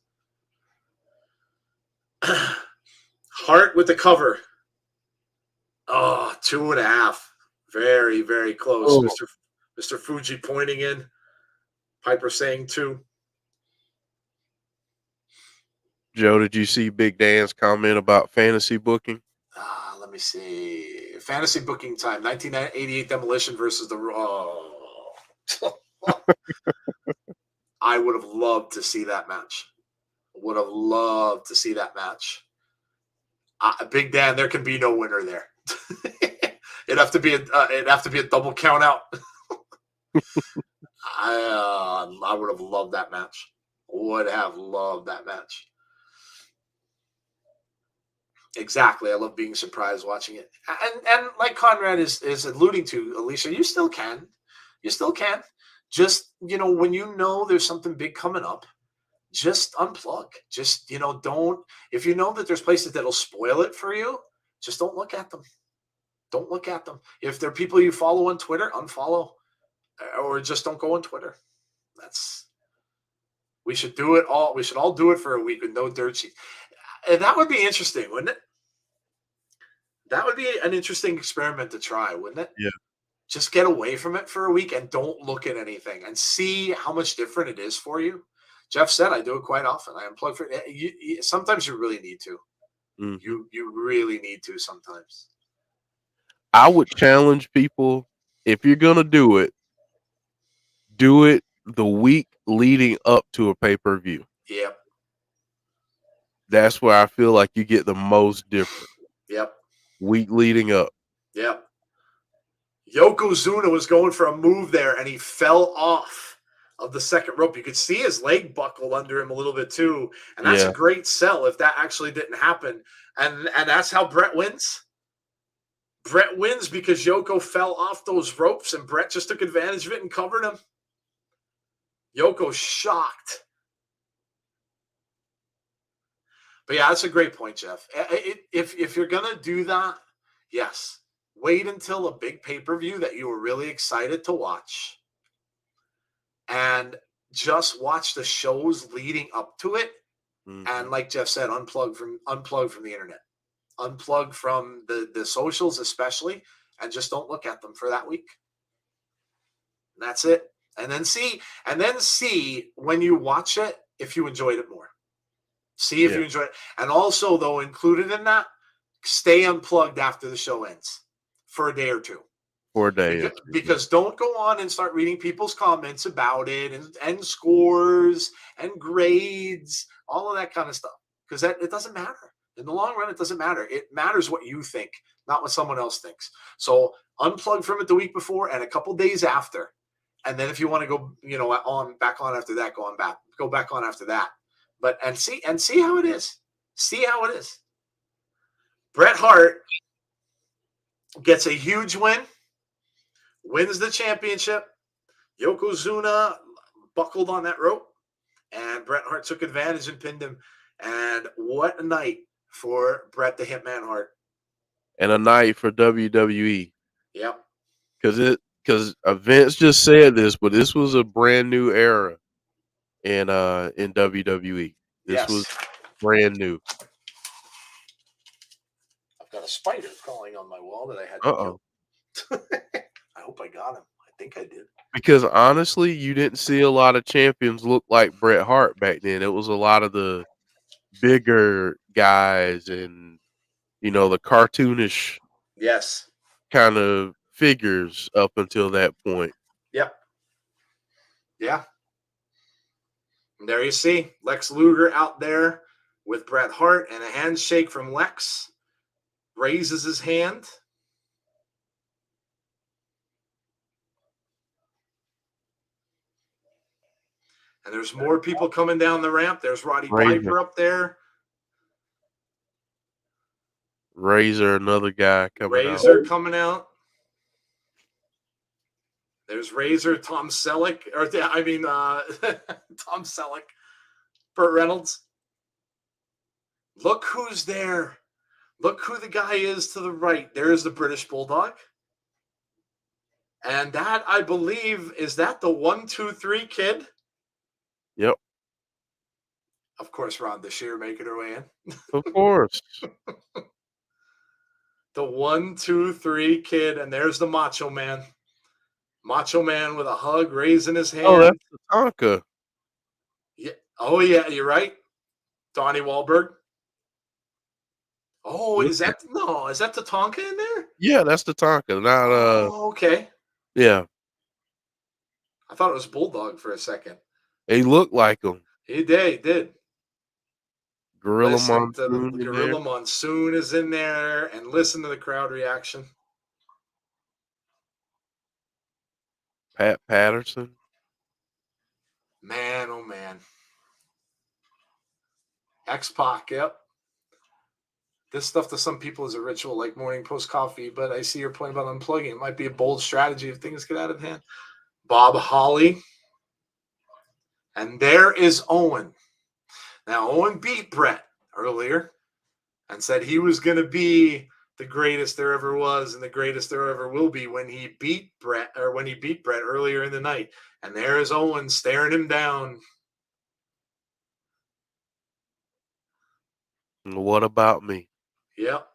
Hart with the cover. Oh, 2.5. Very, very close. Oh. Mr. Fuji pointing in. Piper saying 2. Joe, did you see Big Dan's comment about fantasy booking? Let me see. Fantasy booking time. 1988 Demolition versus the Raw. I would have loved to see that match. Big Dan, there can be no winner there. It'd have to be a double count out. I would have loved that match. Exactly. I love being surprised watching it. And like Conrad is alluding to, Alicia, you still can. Just, when there's something big coming up, just unplug. Just, don't, if you know that there's places that'll spoil it for you, just don't look at them. If there are people you follow on Twitter, unfollow, or just don't go on Twitter. We should do it all. We should all do it for a week with no dirt sheet. And that would be interesting, wouldn't it? That would be an interesting experiment to try, wouldn't it? Yeah. Just get away from it for a week and don't look at anything and see how much different it is for you. Jeff said I do it quite often. I unplug for it. Sometimes you really need to. Mm. You really need to sometimes. I would challenge people, if you're going to do it the week leading up to a pay-per-view. Yep. That's where I feel like you get the most difference. Yep. Week leading up. Yep. Yokozuna was going for a move there, and he fell off of the second rope. You could see his leg buckled under him a little bit too, and that's a great sell if that actually didn't happen. And that's how Bret wins. Bret wins because Yoko fell off those ropes, and Bret just took advantage of it and covered him. Yoko's shocked. But yeah, that's a great point, Jeff. If you're gonna do that, yes, wait until a big pay-per-view that you were really excited to watch, and just watch the shows leading up to it. And like Jeff said, unplug from the internet, unplug from the socials, especially, and just don't look at them for that week. And that's it. And then see when you watch it if you enjoyed it more. See if you enjoy it. And also, though, included in that, stay unplugged after the show ends for a day or two. For a day. Because don't go on and start reading people's comments about it and scores and grades, all of that kind of stuff. Because it doesn't matter. In the long run, it doesn't matter. It matters what you think, not what someone else thinks. So unplug from it the week before and a couple days after. And then if you want to go, back on after that, go back on after that. But and see how it is. See how it is. Bret Hart gets a huge win, wins the championship. Yokozuna buckled on that rope, and Bret Hart took advantage and pinned him. And what a night for Bret the Hitman Hart. And a night for WWE. Yep. Because Vince just said this, but this was a brand new era in WWE. This was brand new. I've got a spider crawling on my wall that I had to kill. I hope I got him. I think I did. Because honestly, you didn't see a lot of champions look like Bret Hart back then. It was a lot of the bigger guys and the cartoonish kind of figures up until that point. Yep. Yeah. And there you see Lex Luger out there with Bret Hart, and a handshake from Lex. Raises his hand. And there's more people coming down the ramp. There's Roddy Piper up there. Razor, another guy coming out. Razor coming out. There's Razor, Tom Selleck, Tom Selleck, Burt Reynolds. Look who's there. Look who the guy is to the right. There's the British Bulldog. And that, I believe, is that the 1, 2, 3 kid? Yep. Of course, Rhonda Shear making her way in. Of course. The 1, 2, 3 kid, and there's the Macho Man. Macho Man with a hug, raising his hand. Oh, that's the Tonka. Yeah. Oh, yeah, you're right. Donnie Wahlberg. Oh, is that the Tonka in there? Yeah, that's the Tonka. Not okay. Yeah. I thought it was Bulldog for a second. He looked like him. He did. Gorilla Monsoon. Gorilla Monsoon is in there, and listen to the crowd reaction. Pat Patterson. Man, oh man. X-Pac, yep. This stuff to some people is a ritual, like morning post coffee, but I see your point about unplugging. It might be a bold strategy if things get out of hand. Bob Holly. And there is Owen. Now, Owen beat Bret earlier and said he was going to be the greatest there ever was and the greatest there ever will be when he beat Bret earlier in the night. And there is Owen staring him down. What about me? Yep.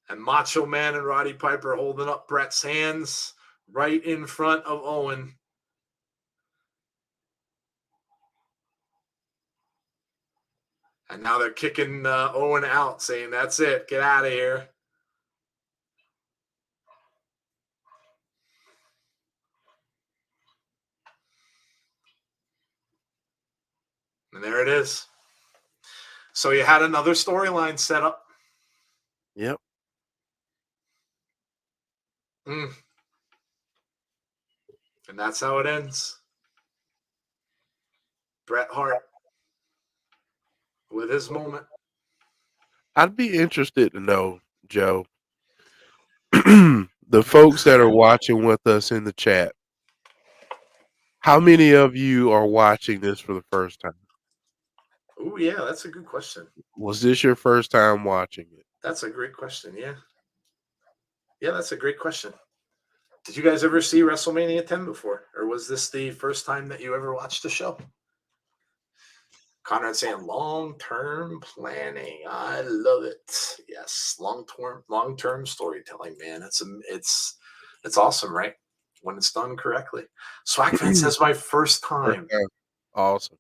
And Macho Man and Roddy Piper holding up Bret's hands right in front of Owen. And now they're kicking Owen out, saying, that's it, get out of here. And there it is. So you had another storyline set up. Yep. And that's how it ends. Bret Hart with his moment. I'd be interested to know, Joe, the folks that are watching with us in the chat, how many of you are watching this for the first time? Oh, yeah, that's a good question. Was this your first time watching it? That's a great question. Yeah. Yeah, that's a great question. Did you guys ever see WrestleMania 10 before? Or was this the first time that you ever watched the show? Conrad saying long-term planning. I love it. Yes, long-term storytelling, man. It's awesome, right? When it's done correctly. Swagfan says my first time. Awesome.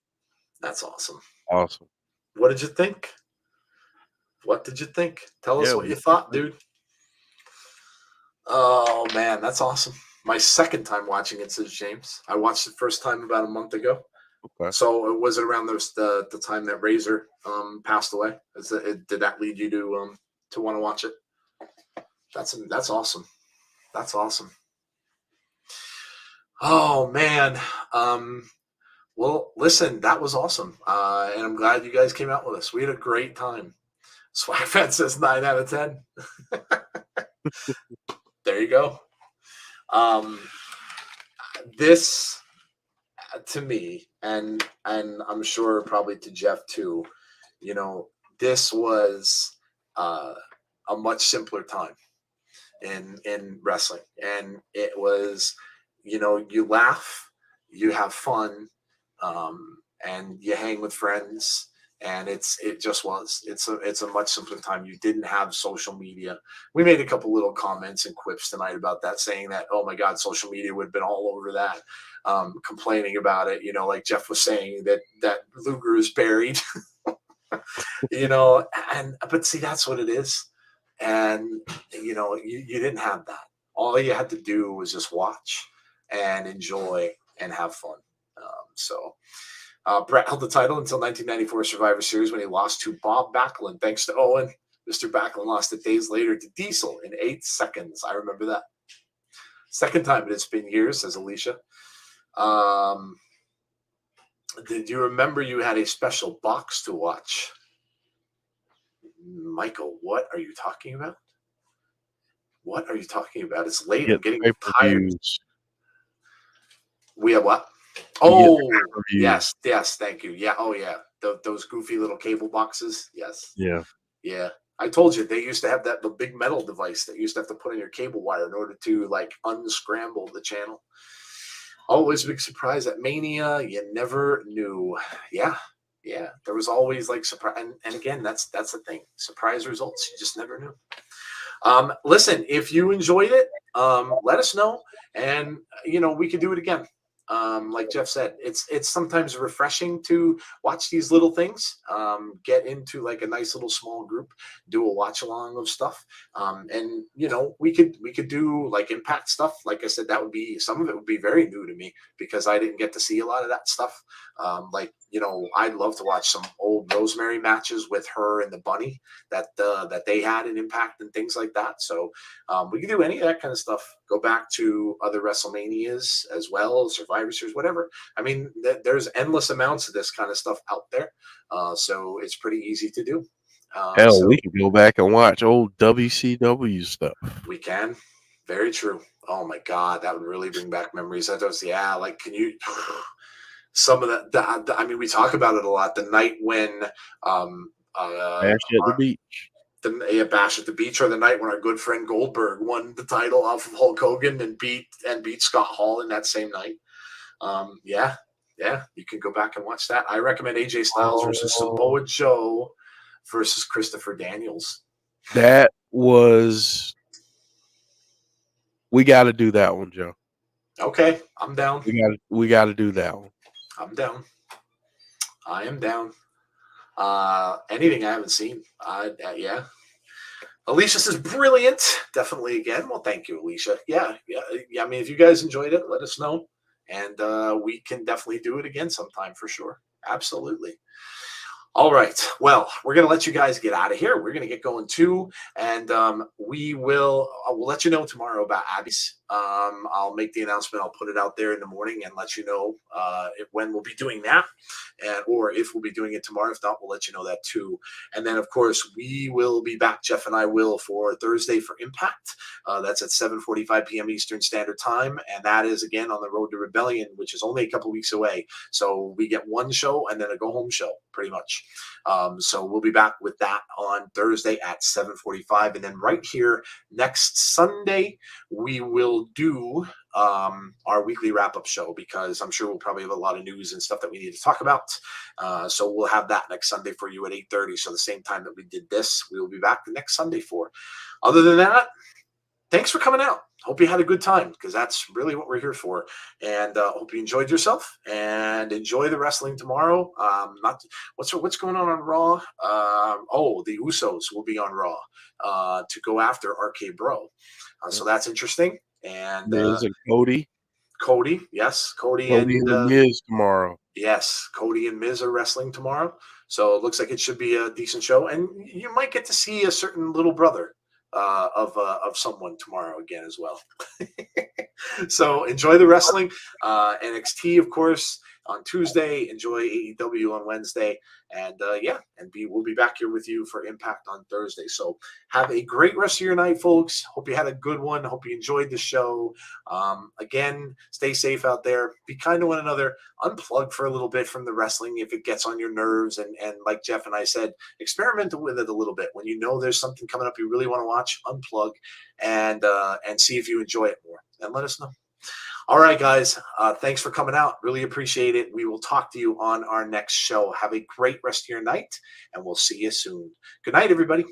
That's awesome. Awesome. What did you think? What did you think? Tell us what you thought, dude. Oh man, that's awesome. My second time watching it, says James. I watched it first time about a month ago. Okay. So it was around the time that Razor passed away. Did that lead you to want to watch it? That's awesome. That's awesome. Oh man. Well, listen, that was awesome, and I'm glad you guys came out with us. We had a great time. Swagfan says 9 out of 10. There you go. This, to me, and I'm sure probably to Jeff too, this was a much simpler time in wrestling, and it was, you laugh, you have fun, and you hang with friends. And it's a much simpler time. You didn't have social media. We made a couple little comments and quips tonight about that, saying that, oh my God, social media would have been all over that, complaining about it. Like Jeff was saying that Luger is buried, but see, that's what it is. And, you didn't have that. All you had to do was just watch and enjoy and have fun. Bret held the title until 1994 Survivor Series when he lost to Bob Backlund. Thanks to Owen, Mr. Backlund lost it days later to Diesel in 8 seconds. I remember that. Second time it's been years, says Alicia. Did you remember you had a special box to watch? Michael, what are you talking about? What are you talking about? It's late. I'm getting tired. We have what? Oh, yes, thank you. Yeah, oh yeah, those goofy little cable boxes. Yes. Yeah. I told you they used to have the big metal device that you used to have to put in your cable wire in order to like unscramble the channel. Always a big surprise at Mania. You never knew. Yeah. There was always like surprise, and again, that's the thing. Surprise results. You just never knew. Listen, if you enjoyed it, let us know, and we could do it again. Like Jeff said, it's sometimes refreshing to watch these little things, get into like a nice little small group, do a watch along of stuff. And we could do like Impact stuff. Like I said, that would be, some of it would be very new to me because I didn't get to see a lot of that stuff. I'd love to watch some old Rosemary matches with her and the Bunny that they had in Impact and things like that. So we can do any of that kind of stuff. Go back to other WrestleManias as well, Survivor Series, whatever. I mean, there's endless amounts of this kind of stuff out there. So it's pretty easy to do. Hell, we can go back and watch old WCW stuff. We can. Very true. Oh my God, that would really bring back memories. Can you... Some of that, I mean, we talk about it a lot. The night when Bash at the Beach. Bash at the Beach, or the night when our good friend Goldberg won the title off of Hulk Hogan and beat Scott Hall in that same night. Yeah, you can go back and watch that. I recommend AJ Styles versus Samoa Joe versus Christopher Daniels. That was... We got to do that one, Joe. Okay, I'm down. We got to do that one. I'm down. I am down. Anything I haven't seen. Yeah. Alicia says, brilliant. Definitely again. Well, thank you, Alicia. Yeah. I mean, if you guys enjoyed it, let us know. And we can definitely do it again sometime for sure. Absolutely. All right. Well, we're going to let you guys get out of here. We're going to get going too. And we'll let you know tomorrow about Abby's. I'll make the announcement. I'll put it out there in the morning and let you know when we'll be doing that, or if we'll be doing it tomorrow. If not, we'll let you know that too. And then, of course, we will be back. Jeff and I will for Thursday for Impact. That's at 7:45 p.m. Eastern Standard Time. And that is, again, on the Road to Rebellion, which is only a couple weeks away. So we get one show and then a go-home show, pretty much. match. So we'll be back with that on Thursday at 7:45, and then right here next Sunday we will do our weekly wrap-up show, because I'm sure we'll probably have a lot of news and stuff that we need to talk about. So we'll have that next Sunday for you at 8:30. So the same time that we did this, we will be back the next Sunday for. Other than that, thanks for coming out. Hope you had a good time, because that's really what we're here for. And hope you enjoyed yourself, and enjoy the wrestling tomorrow. What's going on Raw? The Usos will be on Raw to go after RK Bro. So that's interesting. And Miz and Cody. Cody, yes, Cody and and Miz tomorrow. Yes, Cody and Miz are wrestling tomorrow. So it looks like it should be a decent show, and you might get to see a certain little brother of someone tomorrow again as well. So enjoy the wrestling. NXT, of course, on Tuesday. Enjoy AEW on Wednesday. And we'll be back here with you for Impact on Thursday. So have a great rest of your night, folks. Hope you had a good one. Hope you enjoyed the show. Again, stay safe out there. Be kind to one another. Unplug for a little bit from the wrestling if it gets on your nerves. And like Jeff and I said, experiment with it a little bit. When you know there's something coming up you really want to watch, unplug and see if you enjoy it more. And let us know. All right, guys. Thanks for coming out. Really appreciate it. We will talk to you on our next show. Have a great rest of your night, and we'll see you soon. Good night, everybody.